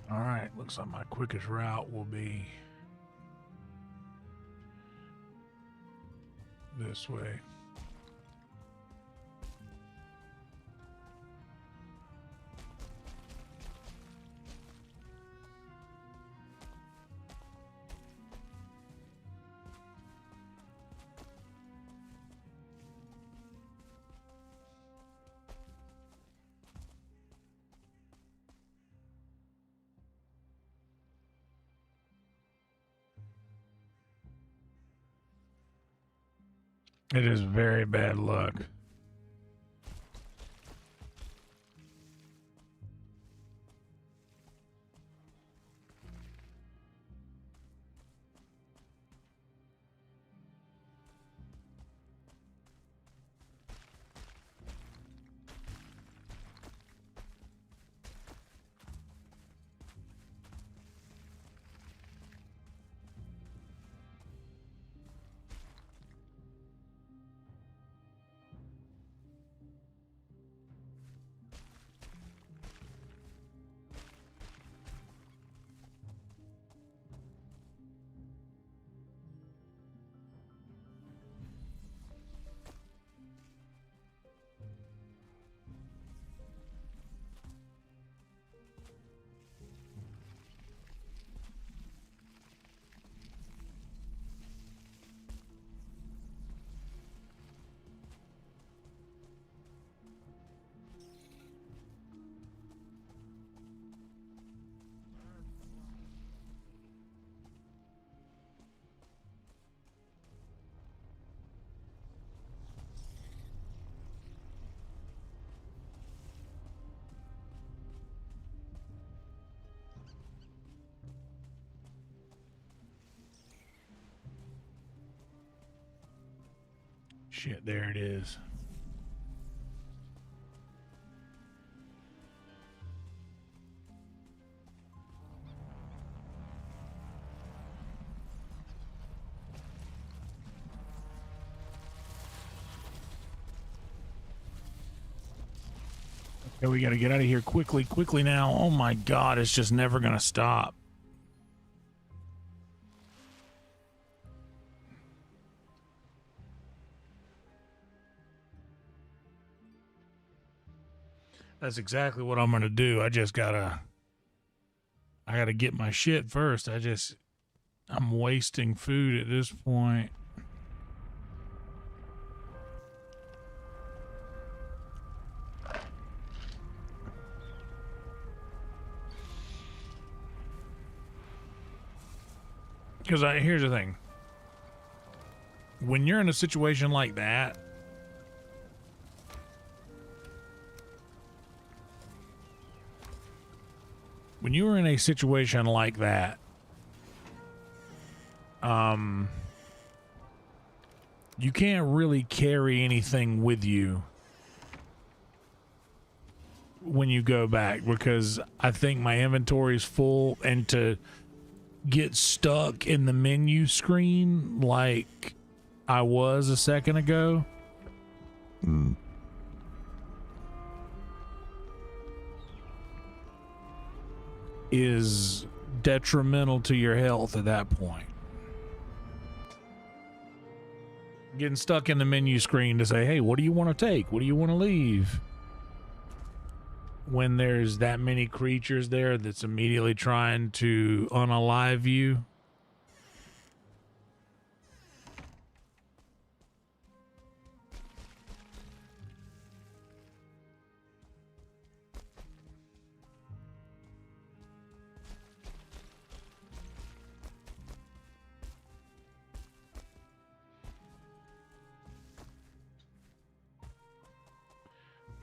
All right, looks like my quickest route will be this way. It is very bad luck. Shit, there it is. Okay, we got to get out of here quickly now. Oh my God, it's just never going to stop. That's exactly what I'm going to do. I gotta get my shit first. I'm wasting food at this point. Because here's the thing. When you're in a situation like that, you can't really carry anything with you when you go back, because I think my inventory is full, and to get stuck in the menu screen like I was a second ago is detrimental to your health at that point. Getting stuck in the menu screen to say, hey, what do you want to take? What do you want to leave? When there's that many creatures there that's immediately trying to unalive you.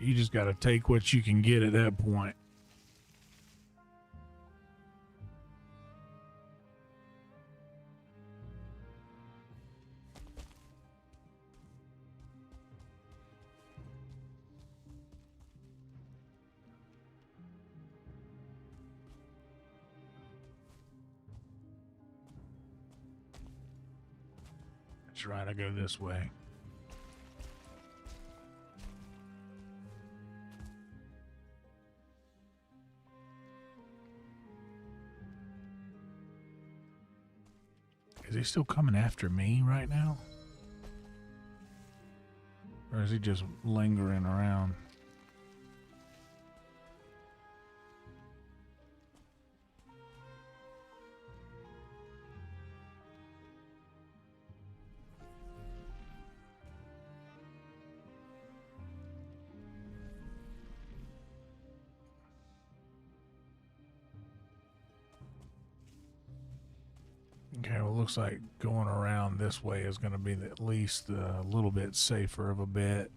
You just got to take what you can get at that point. That's right, I go this way. he still coming after me right now? Or is he just lingering around? Okay, well, looks like going around this way is going to be at least a little bit safer of a bet.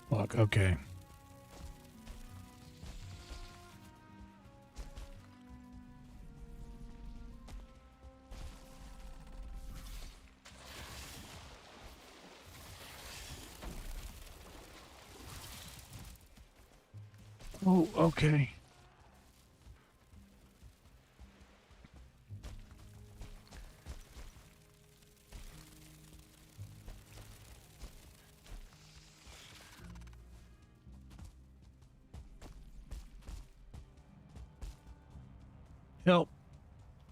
Fuck, okay. Oh, okay. Help.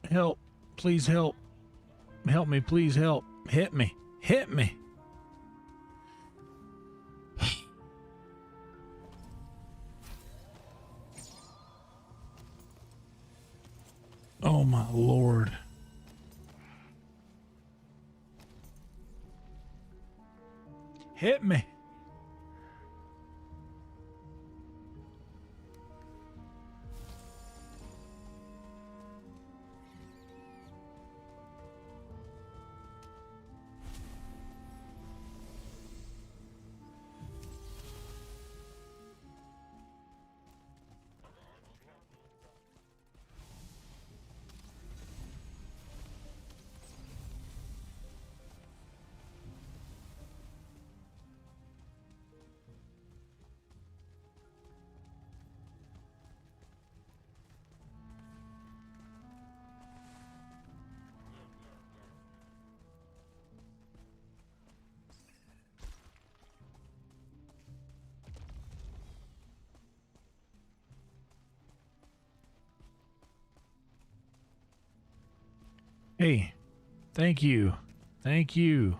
Help. Please help. Help me, please help. Hit me. Hit me. Oh my Lord. Hit me. Hey, thank you. Thank you.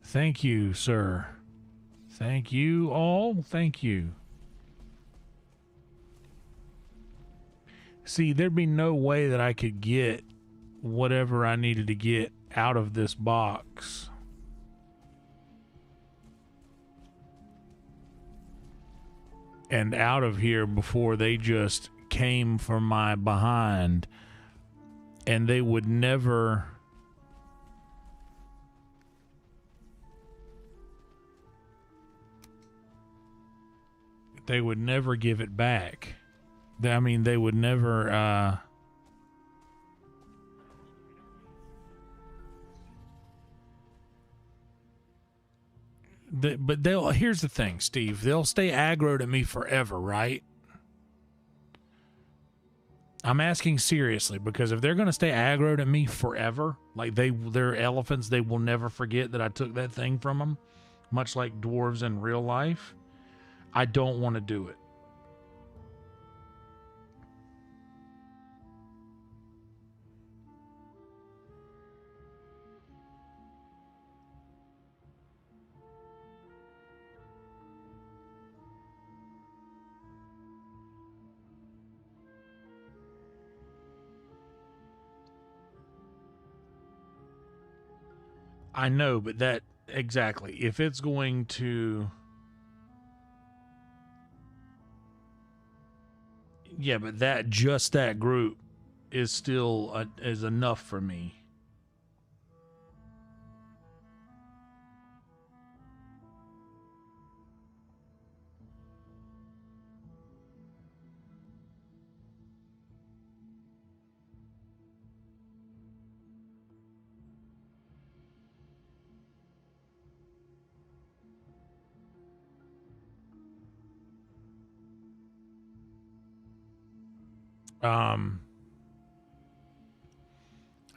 Thank you, sir. Thank you all. Thank you. See, there'd be no way that I could get whatever I needed to get out of this box. And out of here before they just came from my behind. And they would never they would never give it back. I mean, they would never, but here's the thing, Steve, they'll stay aggroed at me forever, right? I'm asking seriously, because if they're going to stay aggroed at me forever, like they're elephants, they will never forget that I took that thing from them, much like dwarves in real life, I don't want to do it. I know, but that exactly. If it's going to, yeah, but that group is still is enough for me.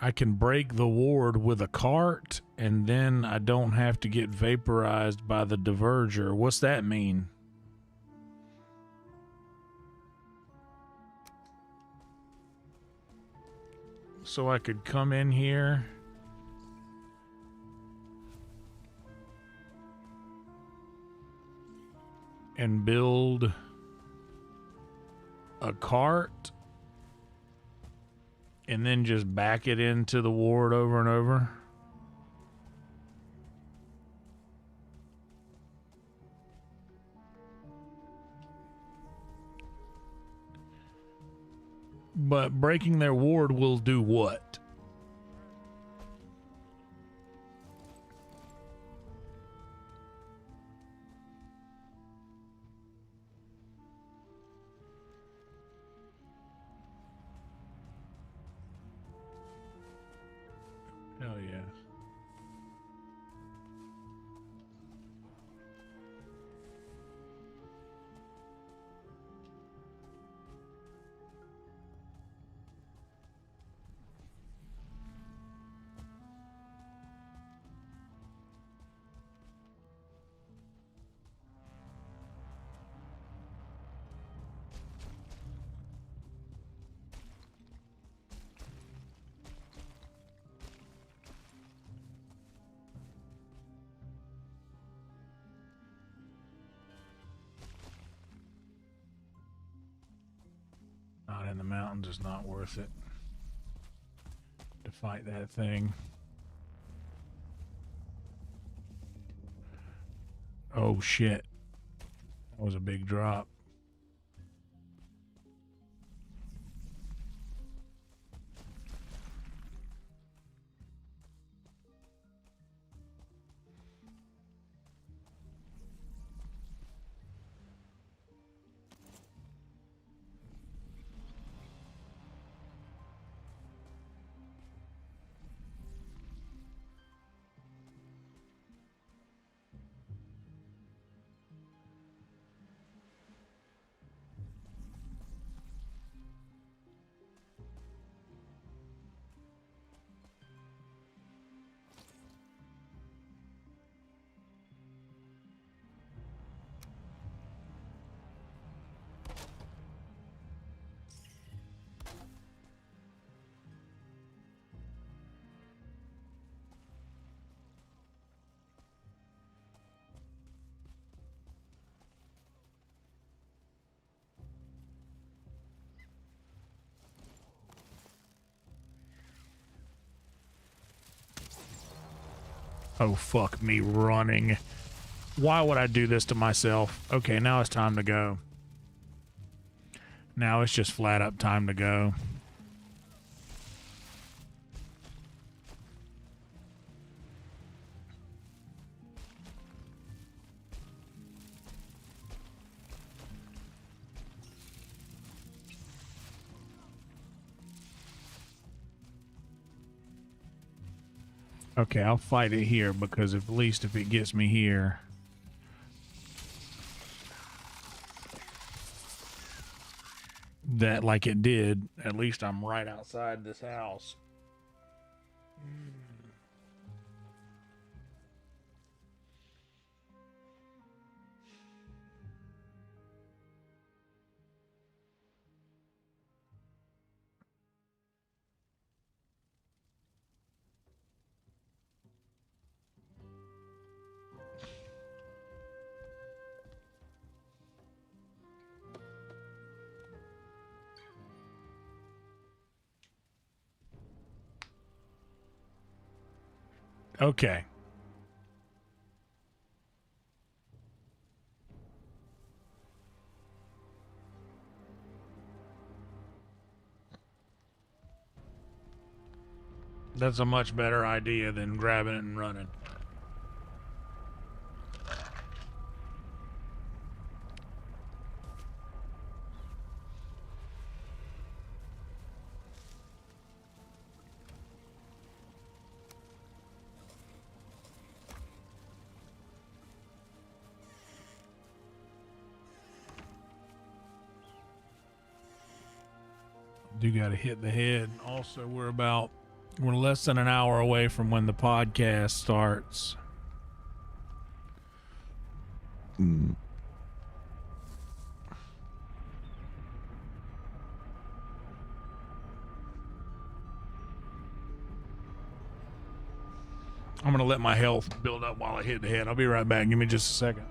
I can break the ward with a cart, and then I don't have to get vaporized by the diverger. What's that mean? So I could come in here and build a cart and then just back it into the ward over and over. But breaking their ward will do what? Hell yeah. Not in the mountains is not worth it to fight that thing. Oh shit. That was a big drop. Oh, fuck me running. Why would I do this to myself? Okay, now it's time to go. Now it's just flat up time to go. Okay, I'll fight it here because at least if it gets me here. That like it did, at least I'm right outside this house. Okay. That's a much better idea than grabbing it and running. Do gotta hit the head. Also, we're less than an hour away from when the podcast starts. I'm gonna let my health build up while I hit the head. I'll be right back. Give me just a second.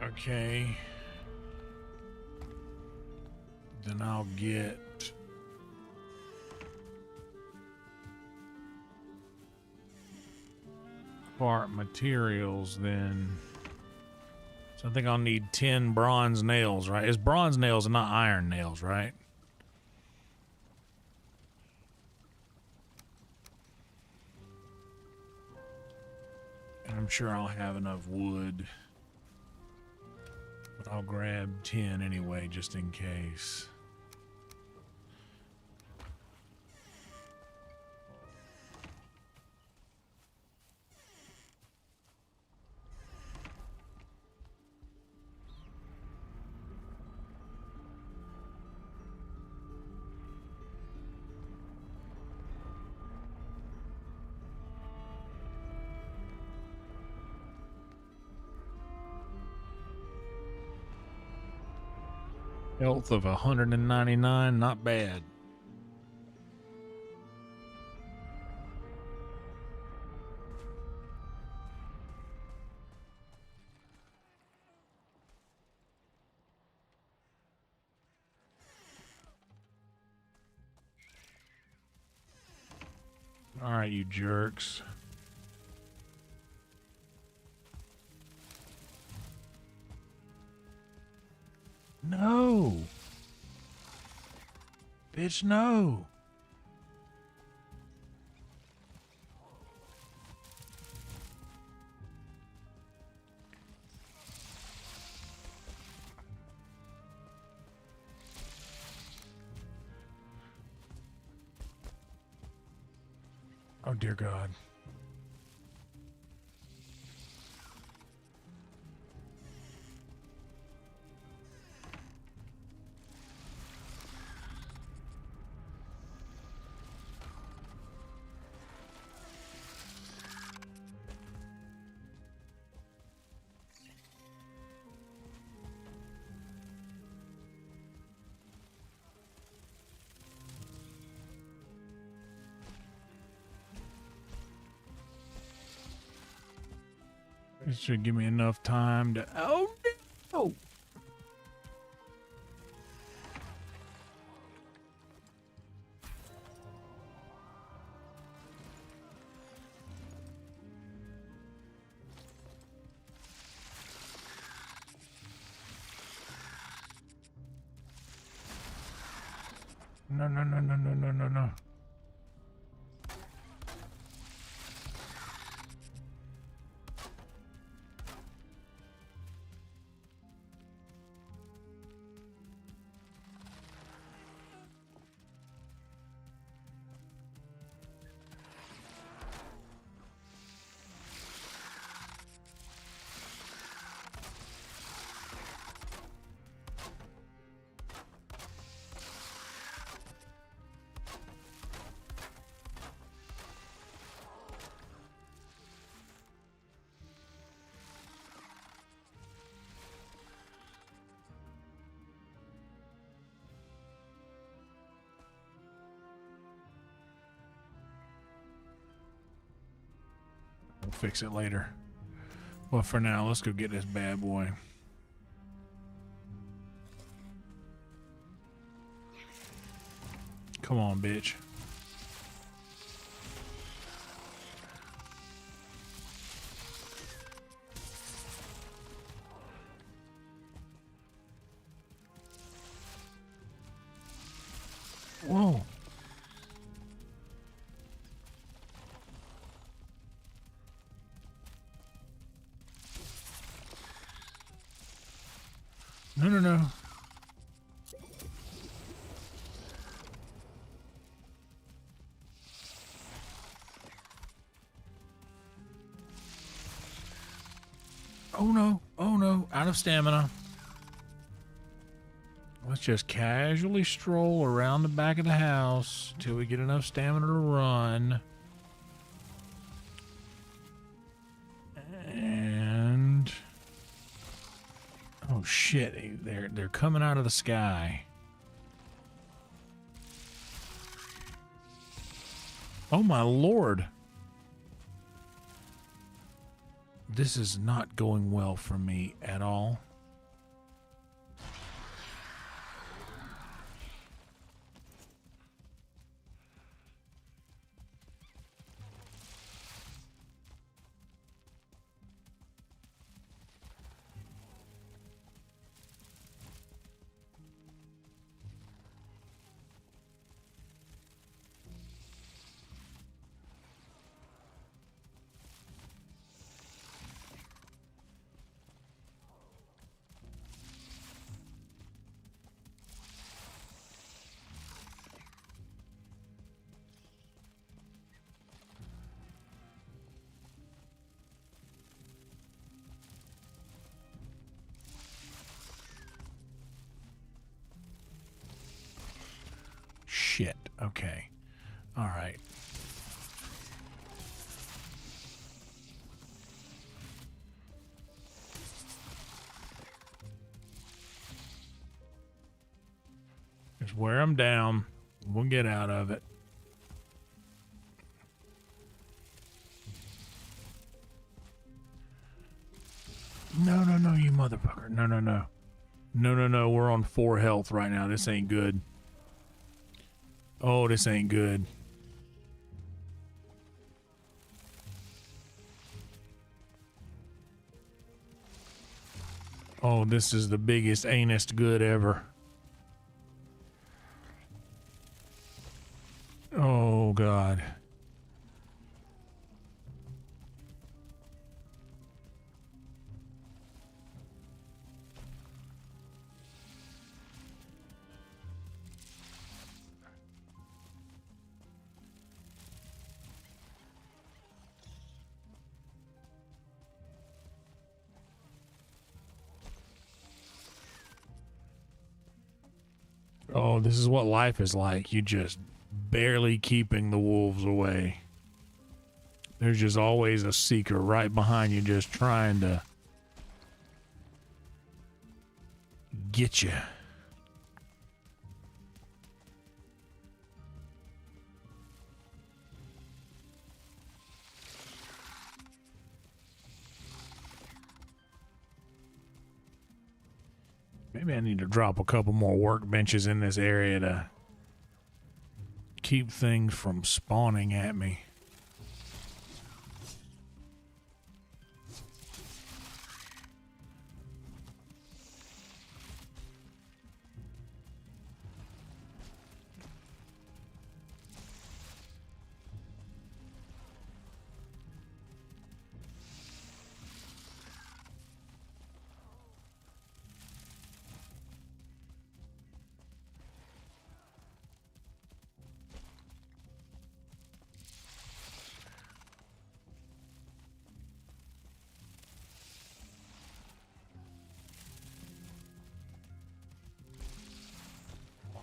Okay. Then I'll get part materials then. So I think I'll need 10 bronze nails, right? It's bronze nails and not iron nails, right? And I'm sure I'll have enough wood. But I'll grab 10 anyway, just in case. Health of 199, not bad. All right, you jerks. No. Bitch, no. Oh, dear God. It should give me enough time to... Oh, no! No, no, no, no, no, no, no, no. We'll fix it later. Well, for now, let's go get this bad boy. Come on, bitch. Whoa. No, no, no. Oh no, oh no, out of stamina. Let's just casually stroll around the back of the house till we get enough stamina to run. And oh shit, they're coming out of the sky. Oh my lord. This is not going well for me at all. Shit. Okay. All right. Just wear them down. We'll get out of it. No, no, no, you motherfucker. No, no, no. No, no, no. We're on 4 health right now. This ain't good. Oh, this ain't good. Oh, this is the biggest anus good ever. Oh, God. Oh, this is what life is like. You just barely keeping the wolves away. There's just always a seeker right behind you just trying to get you. Maybe I need to drop a couple more workbenches in this area to keep things from spawning at me.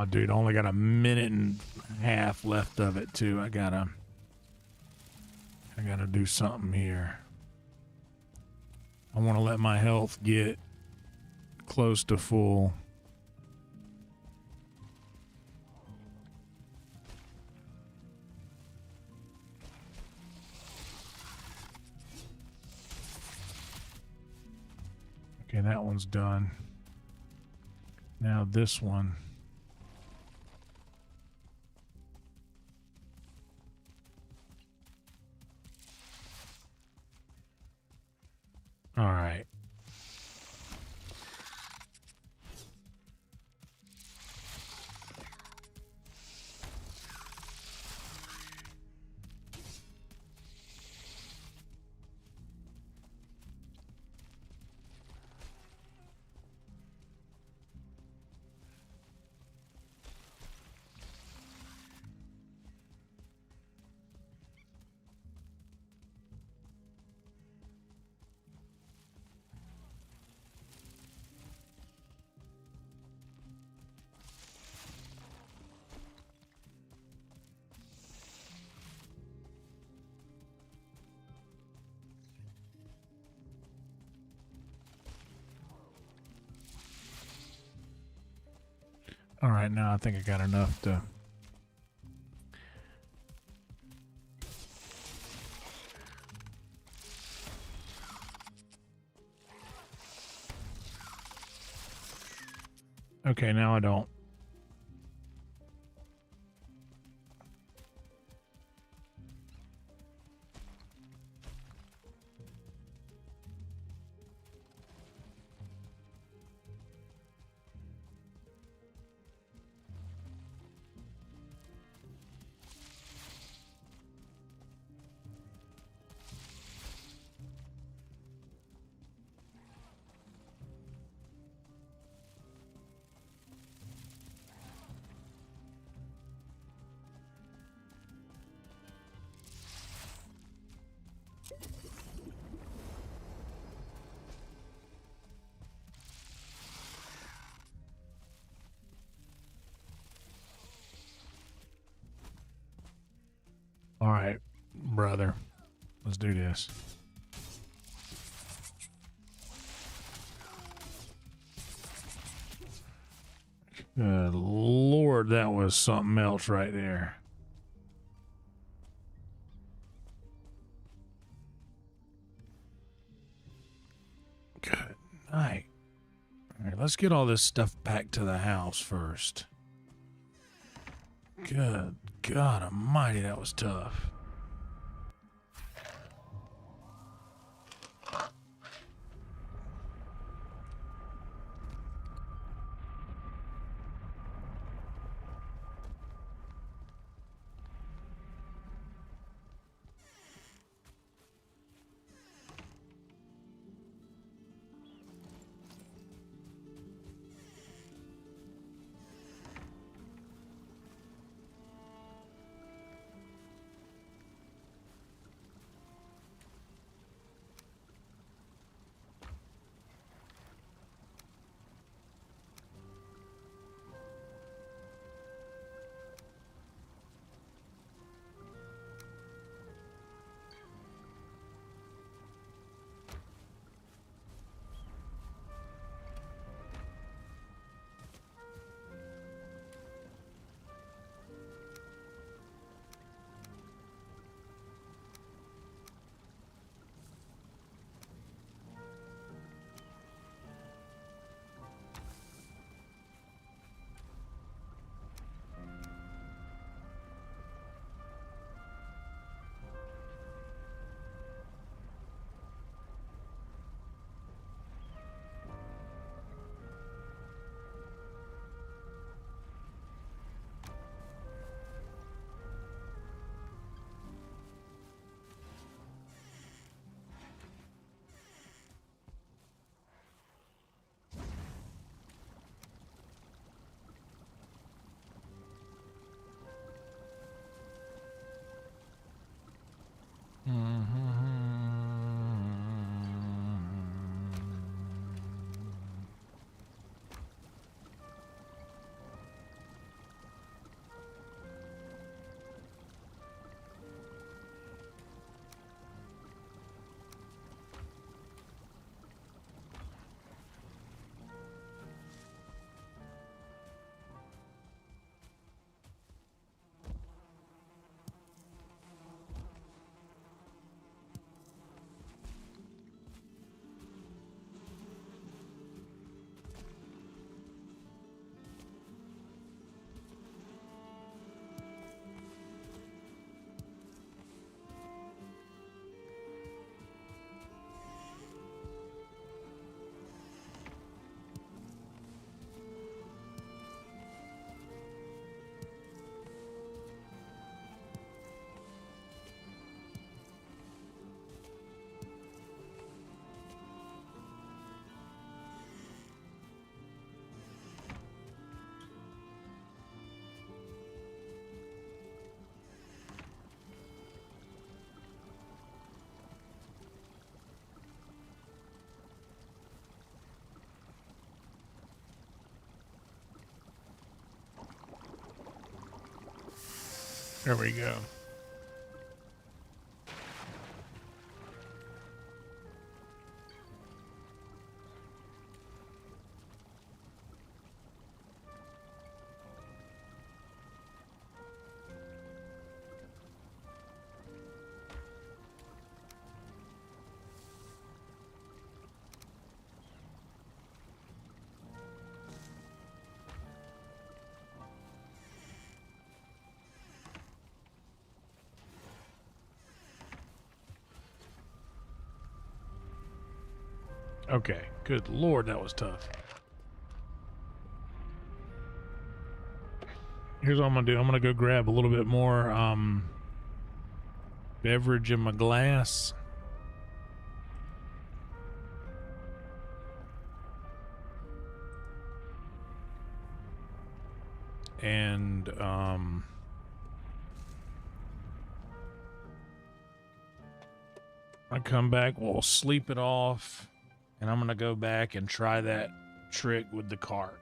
Oh, dude, I only got a minute and a half left of it too. I gotta do something here. I want to let my health get close to full. Okay, that one's done. Now this one. All right. All right, now I think I got enough to... Okay, now I don't. All right, brother. Let's do this. Good Lord, that was something else right there. Good night. All right, let's get all this stuff back to the house first. Good God almighty, that was tough. There we go. Okay, good Lord, that was tough. Here's what I'm gonna do. I'm gonna go grab a little bit more beverage in my glass. And I come back, we'll sleep it off, and I'm gonna go back and try that trick with the cart.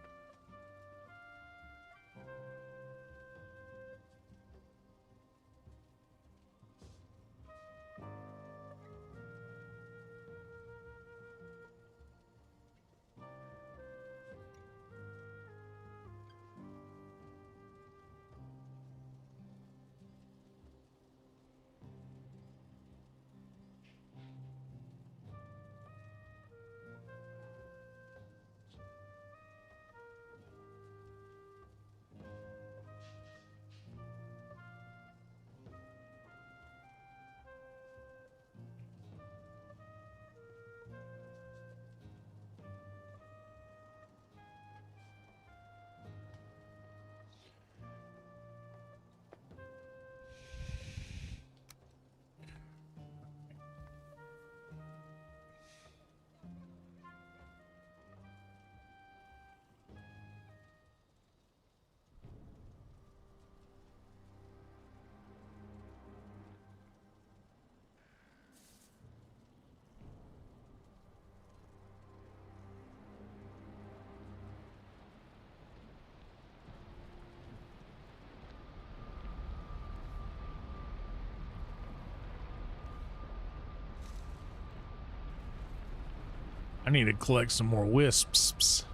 I need to collect some more wisps.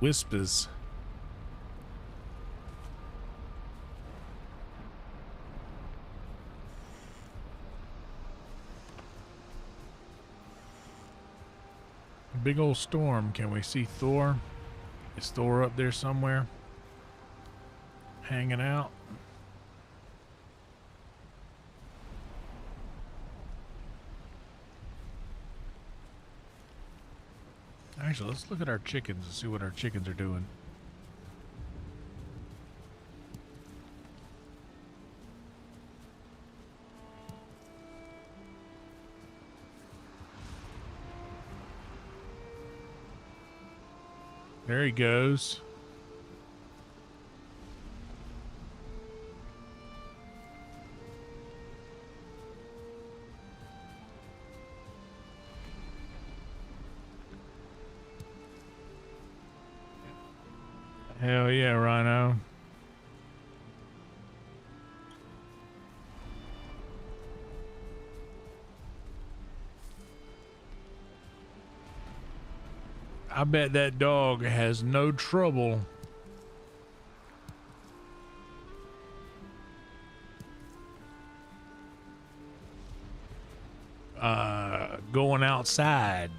Wisps. Big old storm. Can we see Thor? Is Thor up there somewhere? Hanging out? Actually, let's look at our chickens and see what our chickens are doing. There he goes. Hell yeah, Rhino. I bet that dog has no trouble going outside,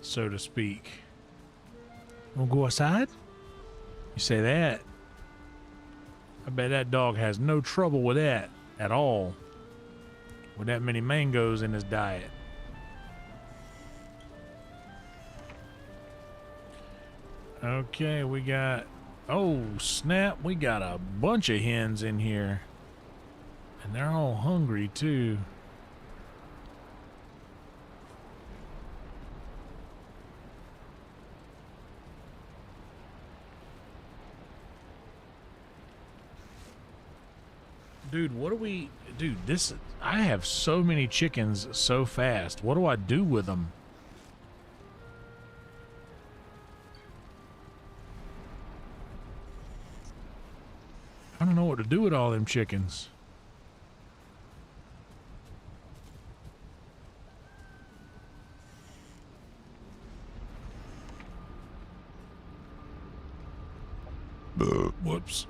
so to speak. Wanna go outside? You say that? I bet that dog has no trouble with that at all, with that many mangoes in his diet. Okay, we got, oh snap, we got a bunch of hens in here, and they're all hungry too. Dude, what do we, dude, this, I have so many chickens so fast. What do I do with them? I don't know what to do with all them chickens. Whoops.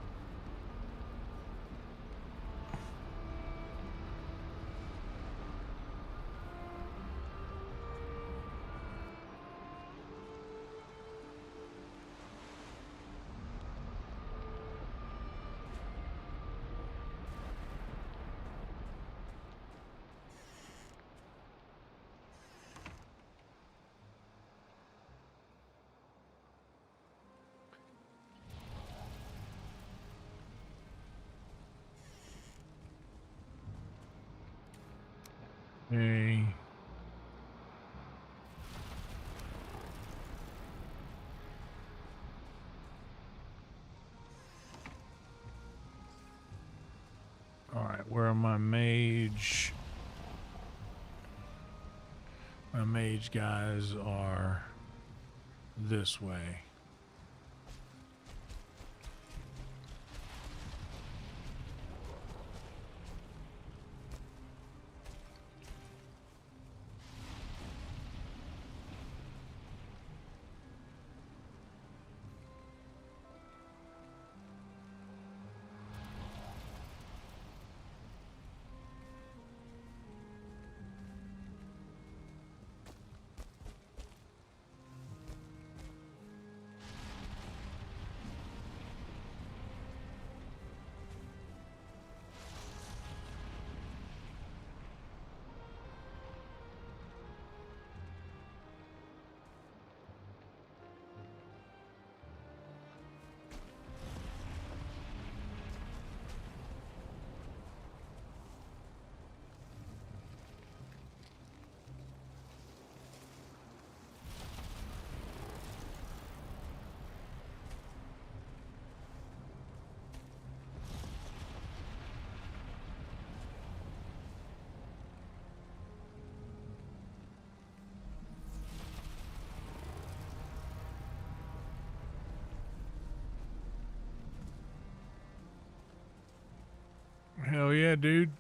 Okay. All right, where are my mage? My mage guys are this way. Hell yeah, dude.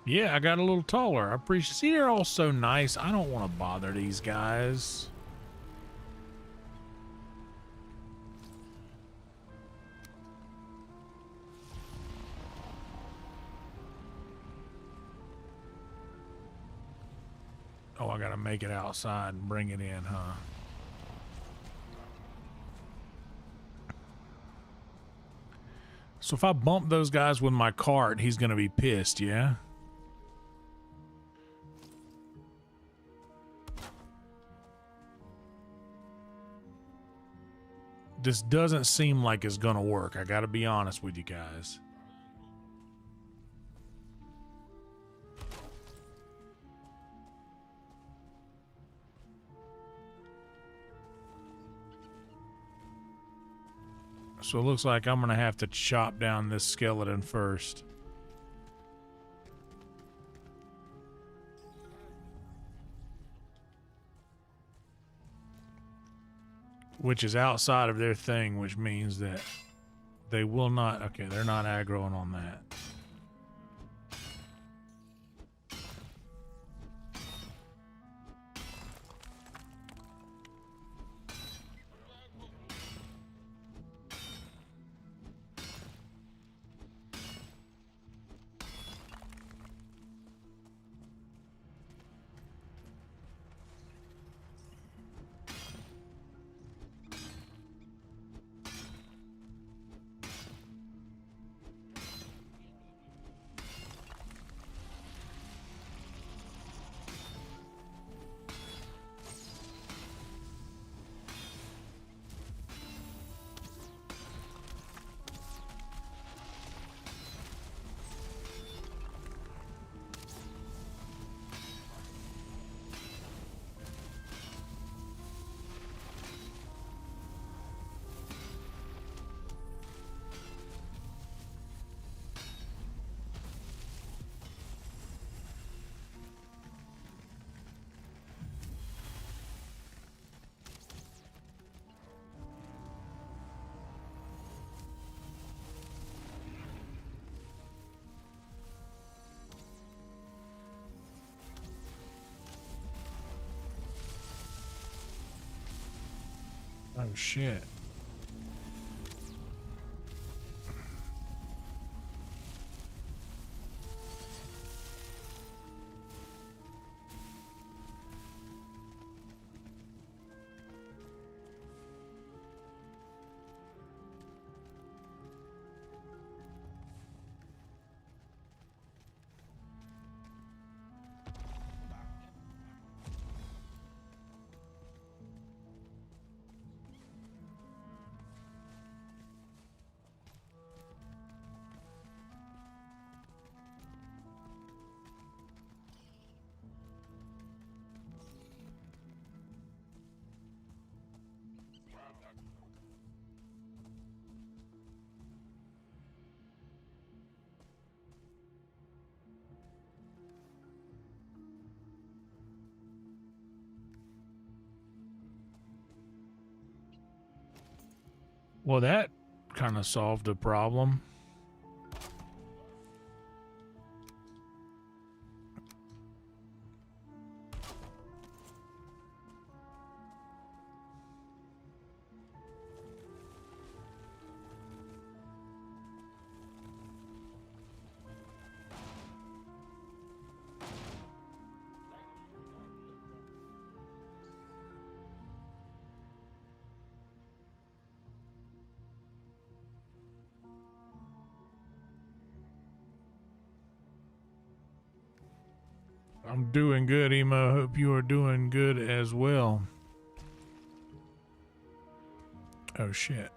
Yeah, I got a little taller. I appreciate. See, they're all so nice. I don't want to bother these guys. Oh, I gotta make it outside and bring it in, huh? So if I bump those guys with my cart, he's gonna be pissed, yeah? This doesn't seem like it's gonna work. I gotta be honest with you guys. So it looks like I'm gonna have to chop down this skeleton first. Which is outside of their thing, which means that they will not... Okay, they're not aggroing on that. Oh shit. Well, that kind of solved a problem. I'm doing good, Emo. Hope you are doing good as well. Oh shit.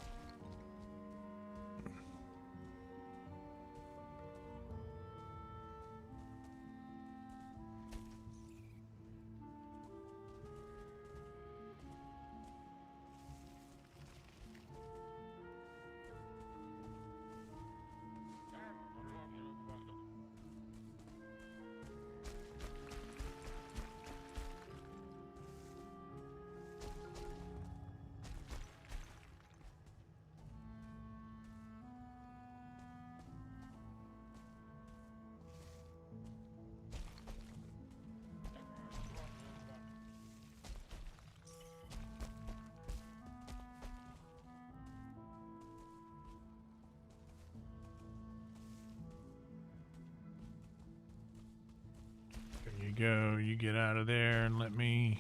There you go. You get out of there and let me.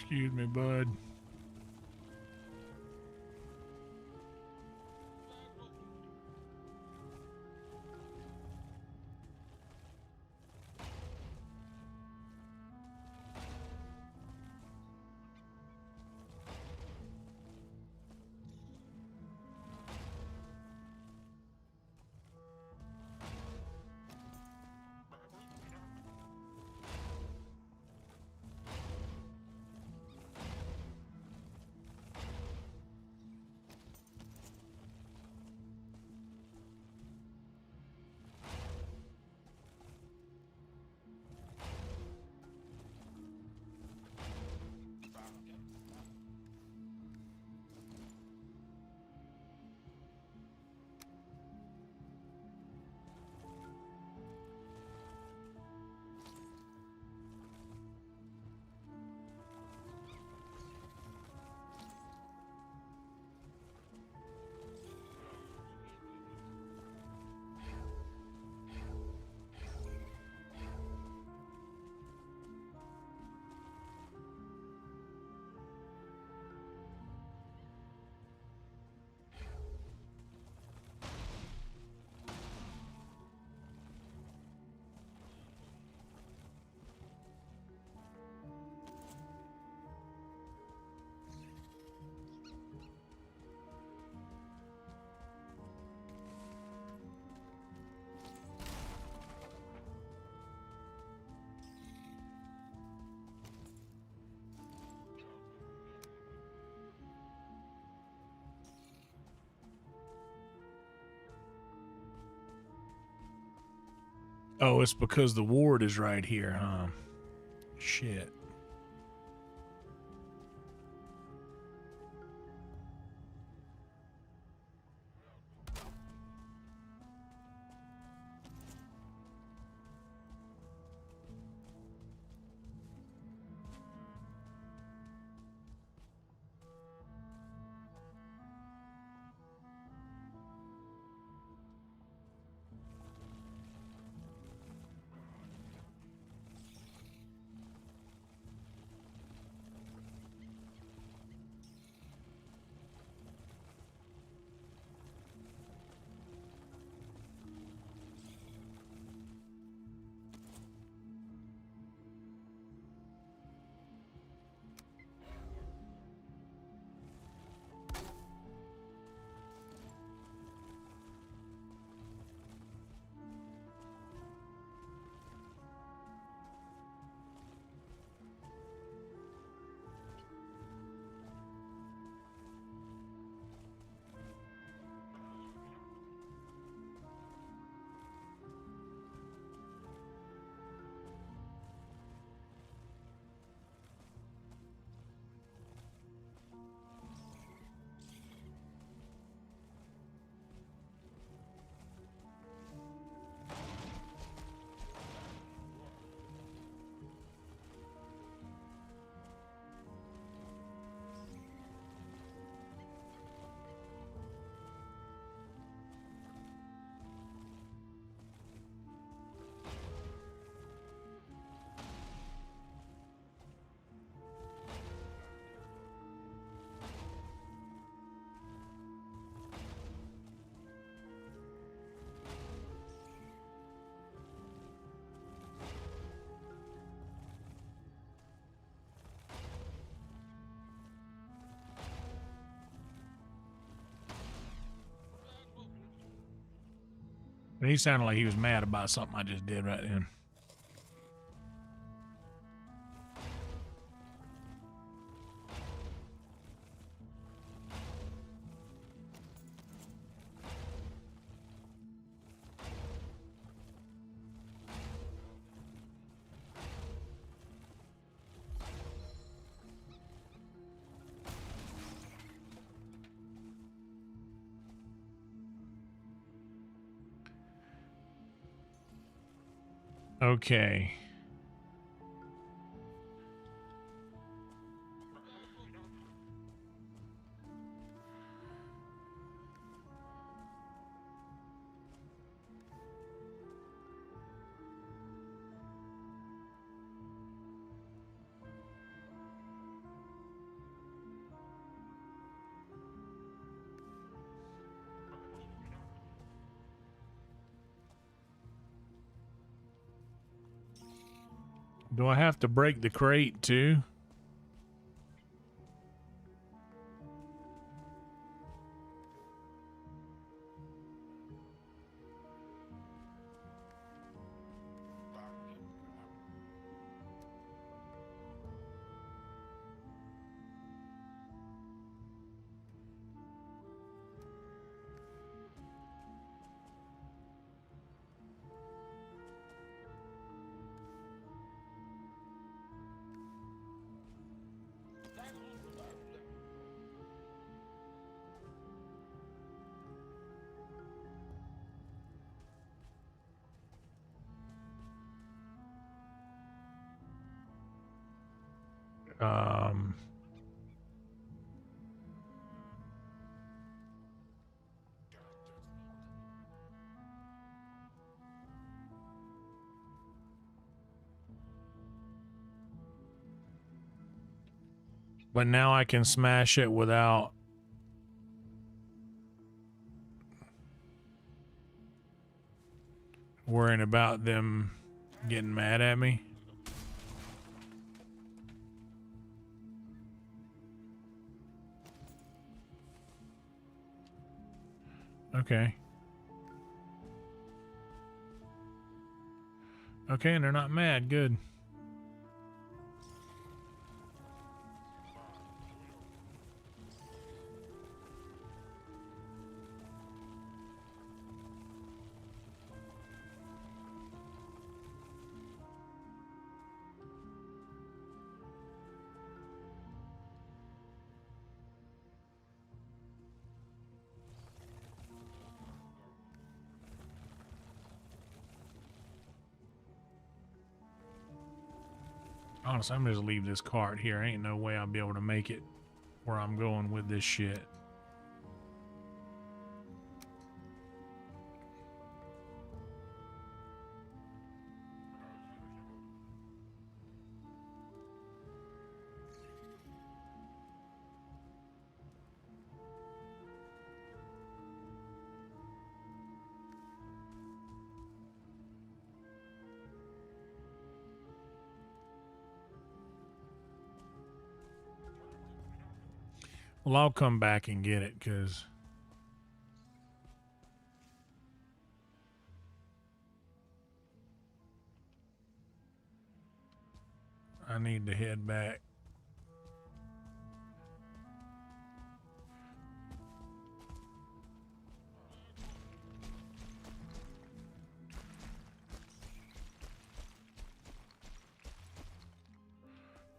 Excuse me, bud. Oh, it's because the ward is right here, huh? Shit. He sounded like he was mad about something I just did right then. Okay. Do I have to break the crate too? Um, but now I can smash it without worrying about them getting mad at me. Okay. Okay, and they're not mad. Good. Honestly, I'm gonna just leave this cart here. Ain't no way I'll be able to make it where I'm going with this shit. Well, I'll come back and get it because I need to head back.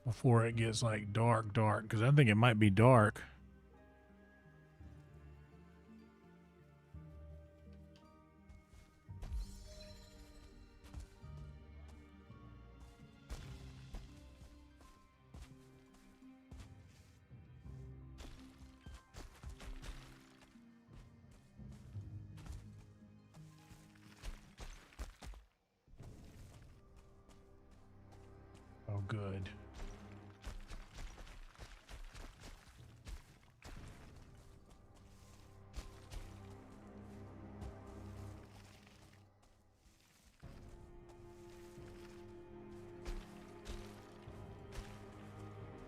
Before it gets like dark, because I think it might be dark. Oh, good.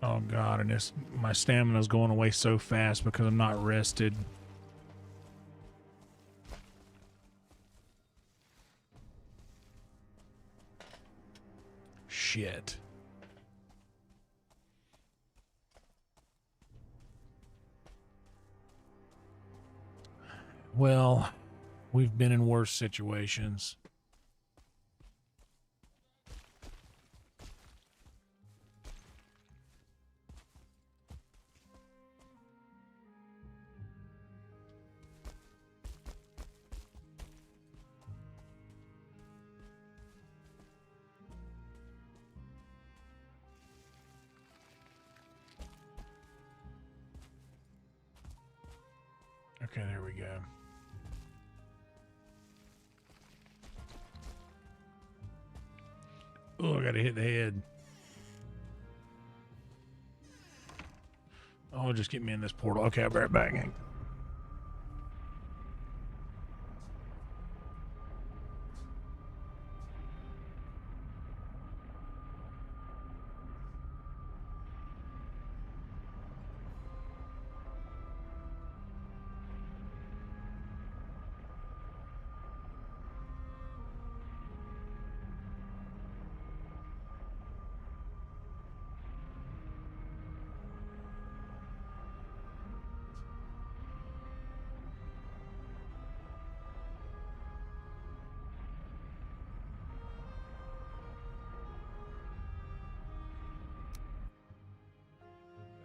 Oh God, and my stamina's going away so fast because I'm not rested. Shit. Well, we've been in worse situations. Okay, there we go. Oh, I gotta hit the head. Oh, just get me in this portal. Okay, I'll be right back, gang.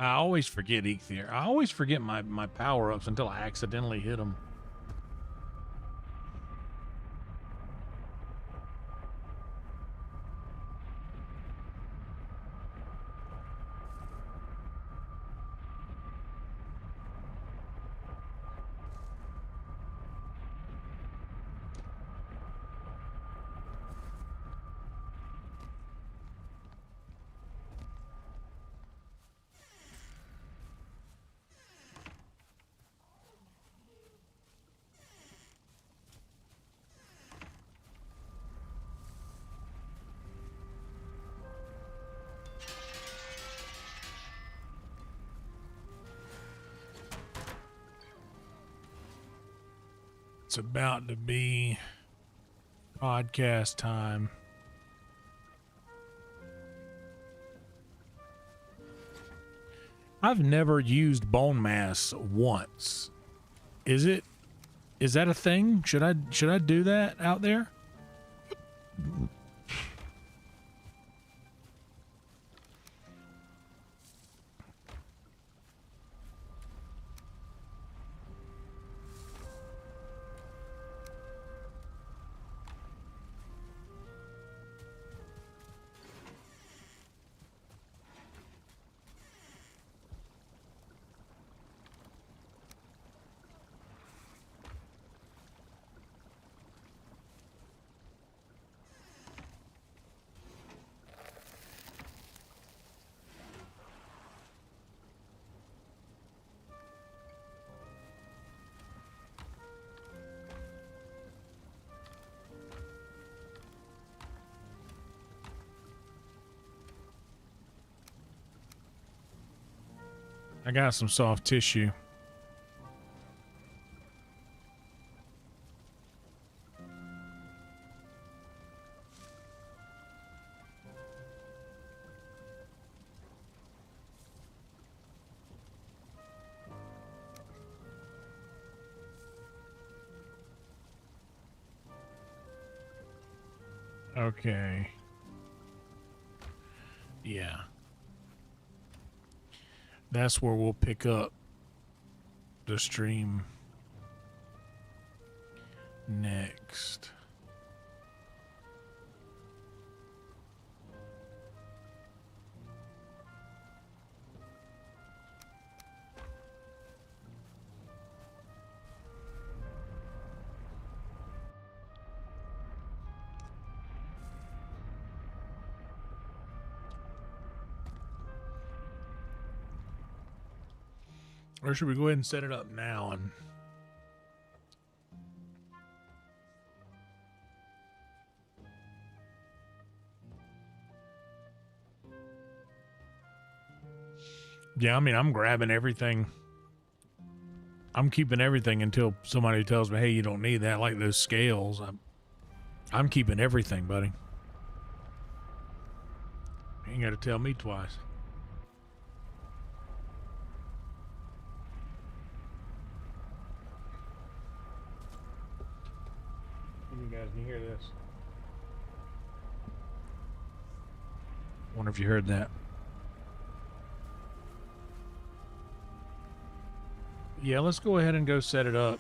I always forget Ether. I always forget my power-ups until I accidentally hit them. It's about to be podcast time. I've never used bone mass once. Is that a thing? Should I do that out there? I got some soft tissue. Okay. Yeah. That's where we'll pick up the stream next. Or should we go ahead and set it up now? And yeah, I mean, I'm grabbing everything. I'm keeping everything until somebody tells me, hey, you don't need that, like those scales. I'm keeping everything, buddy. You ain't got to tell me twice. You guys can hear this. Wonder if you heard that. Yeah, let's go ahead and go set it up.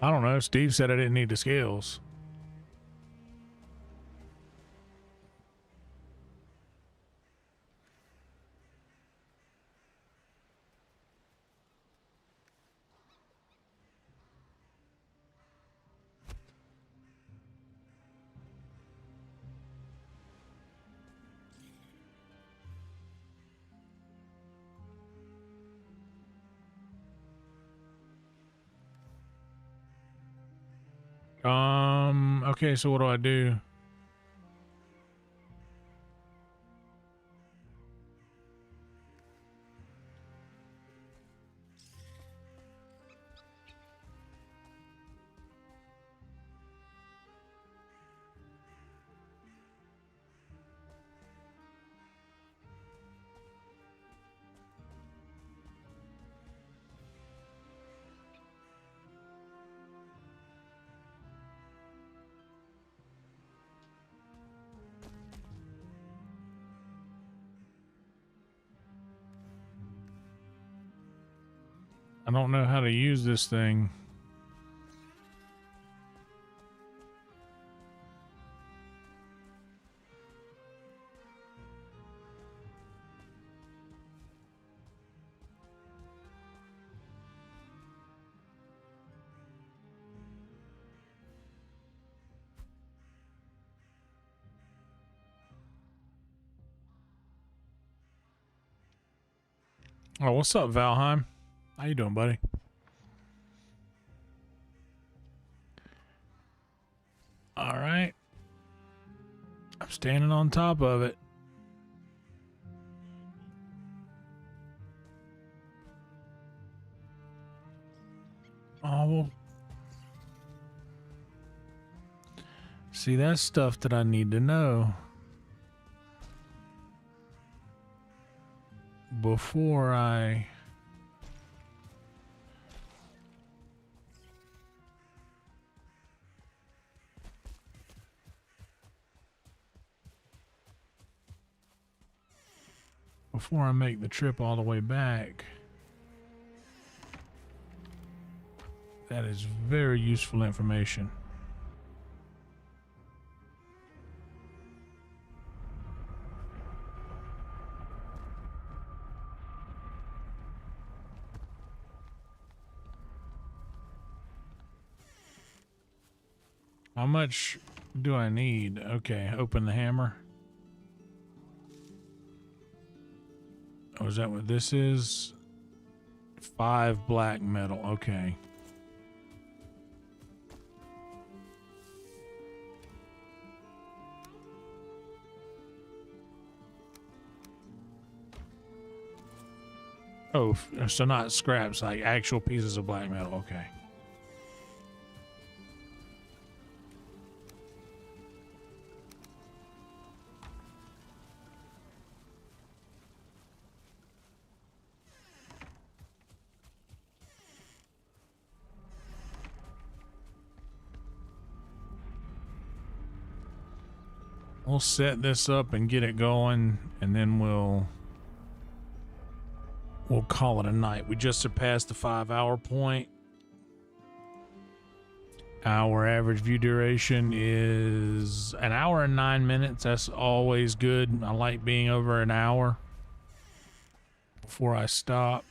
I don't know. Steve said I didn't need the scales. Okay, so what do I do? I don't know how to use this thing. Oh, what's up, Valheim? How you doing, buddy? All right. I'm standing on top of it. Oh, well. See, that's stuff that I need to know before I make the trip all the way back. That is very useful information. How much do I need? Okay, open the hammer. Oh, is that what this is? 5 black metal. Okay. Oh, so not scraps, like actual pieces of black metal. Okay. We'll set this up and get it going, and then we'll call it a night. We just surpassed the 5-hour point. Our average view duration is 1 hour and 9 minutes. That's always good. I like being over an hour before I stop.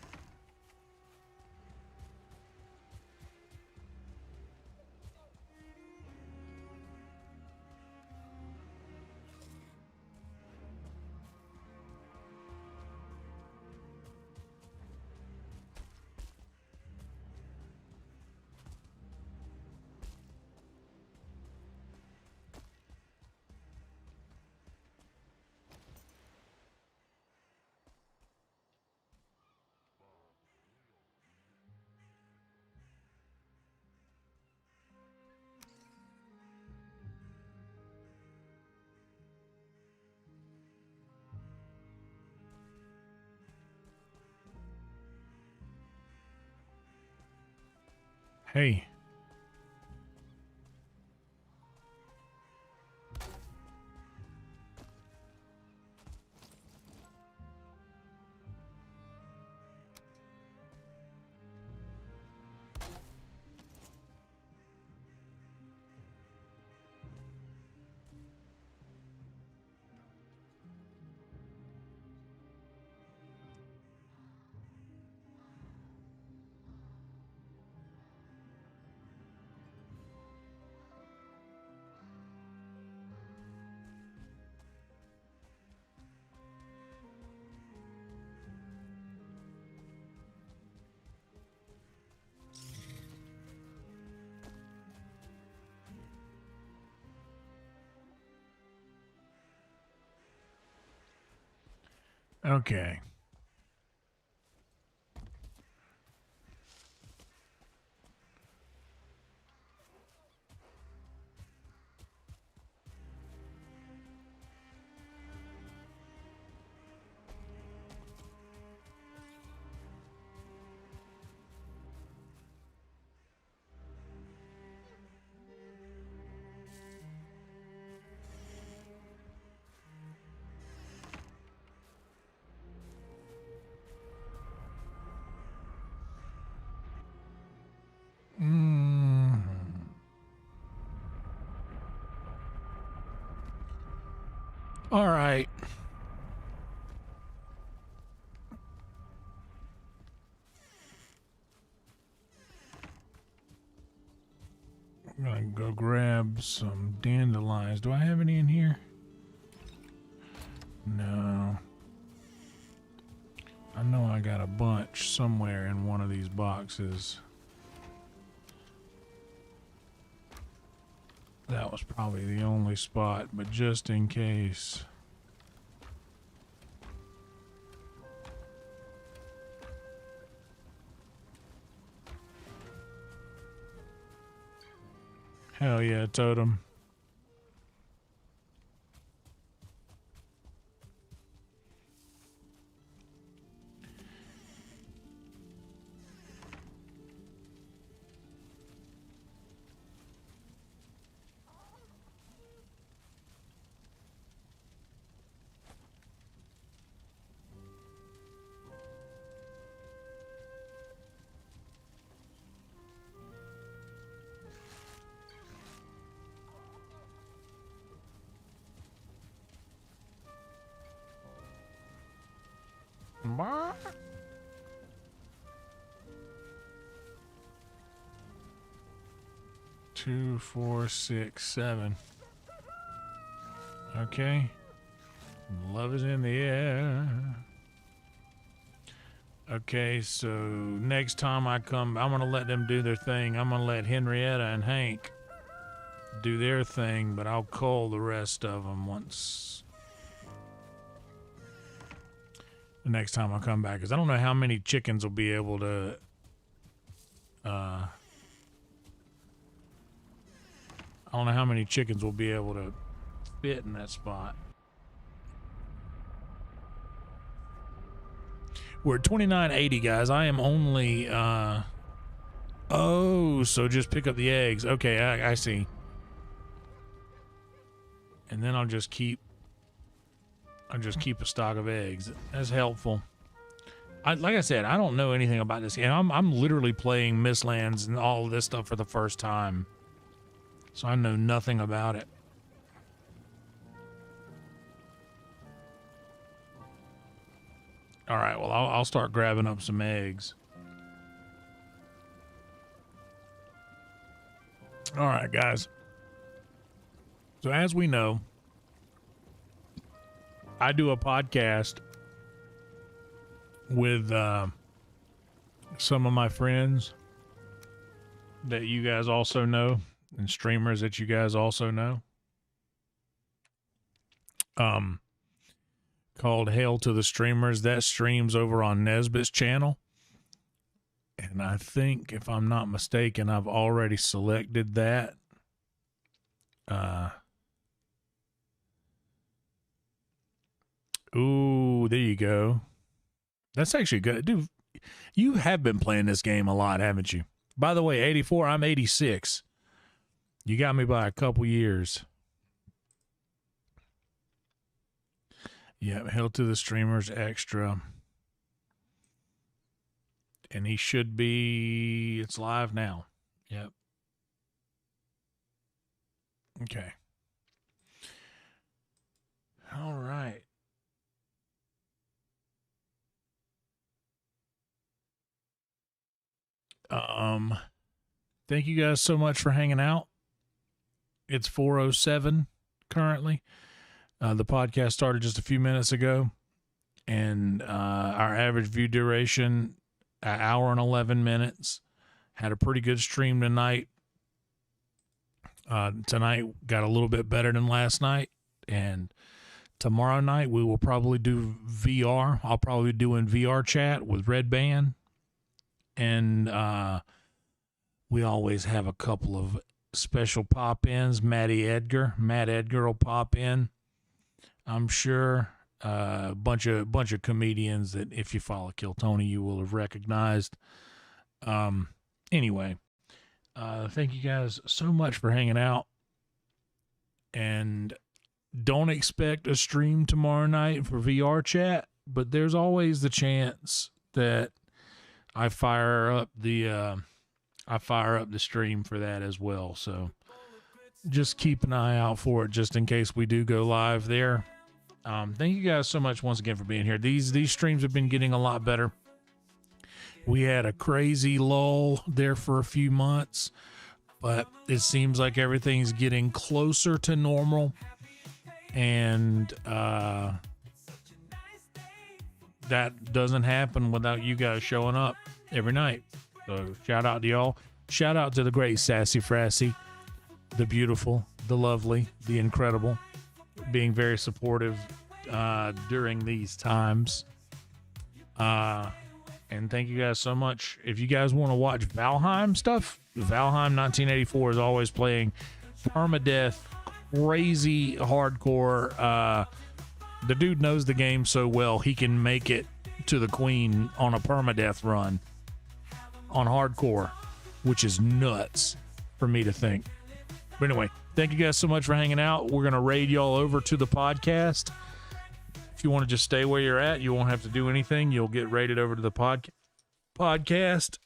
Hey. Okay. All right. I'm gonna go grab some dandelions. Do I have any in here? No. I know I got a bunch somewhere in one of these boxes. That was probably the only spot, but just in case. Hell yeah, totem. 2, 4, 6, 7. Okay. Love is in the air. Okay, so next time I come, I'm going to let them do their thing. I'm going to let Henrietta and Hank do their thing, but I'll call the rest of them once the next time I come back, because I don't know how many chickens will be able to I don't know how many chickens will be able to fit in that spot. We're at 2980, guys. I am only oh, so just pick up the eggs. Okay, I see. And then I'll just keep a stock of eggs. That's helpful. Like I said, I don't know anything about this game. I'm literally playing MISTLANDS and all of this stuff for the first time, so I know nothing about it. All right, well, I'll start grabbing up some eggs. All right, guys. So as we know, I do a podcast with some of my friends that you guys also know, and streamers that you guys also know. Called Hail to the Streamers. That streams over on Nesbitt's channel. And I think, if I'm not mistaken, I've already selected that. Ooh, there you go. That's actually good. Dude, you have been playing this game a lot, haven't you? By the way, 84, I'm 86. You got me by a couple years. Yeah, Hail to the Streamers Extra. And he should be, it's live now. Yep. Okay. All right. Thank you guys so much for hanging out. It's 4:07 currently. The podcast started just a few minutes ago, and our average view duration, an hour and 11 minutes. Had a pretty good stream tonight. Tonight got a little bit better than last night, and tomorrow night we will probably do VR. I'll probably be doing VR chat with Red Band, and we always have a couple of special pop-ins. Matt Edgar will pop in, I'm sure. A bunch of comedians that, if you follow Kill Tony, you will have recognized. Anyway, thank you guys so much for hanging out, and don't expect a stream tomorrow night for VR chat, but there's always the chance that I fire up the stream for that as well. So just keep an eye out for it, just in case we do go live there. Thank you guys so much once again for being here. These streams have been getting a lot better. We had a crazy lull there for a few months, but it seems like everything's getting closer to normal, and that doesn't happen without you guys showing up every night. So shout out to y'all. Shout out to the great Sassy Frassy, the beautiful, the lovely, the incredible, being very supportive during these times. And thank you guys so much. If you guys want to watch Valheim stuff, Valheim 1984 is always playing permadeath, crazy hardcore. The dude knows the game so well, he can make it to the queen on a permadeath run on hardcore, which is nuts for me to think. But anyway, thank you guys so much for hanging out. We're going to raid y'all over to the podcast. If you want to just stay where you're at, you won't have to do anything. You'll get raided over to the podcast,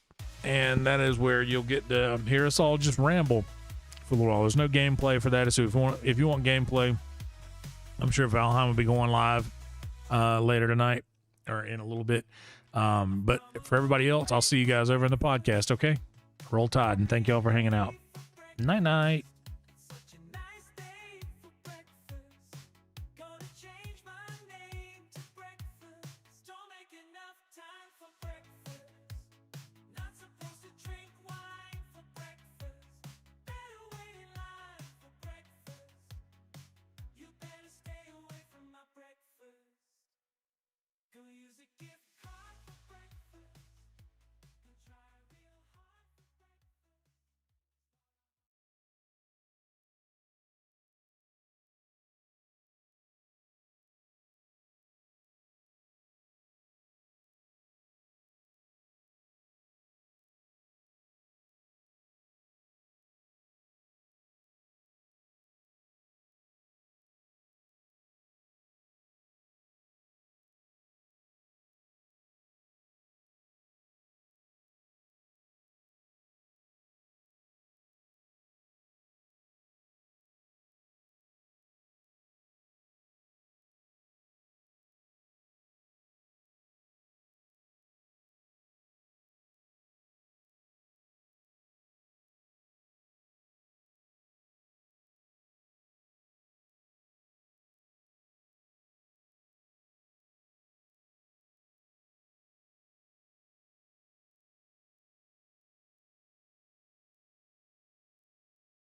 and that is where you'll get to hear us all just ramble for a little while. There's no gameplay for that. So if you want gameplay, I'm sure Valheim will be going live later tonight or in a little bit. But for everybody else, I'll see you guys over in the podcast, okay? Roll Tide, and thank y'all for hanging out. Night night.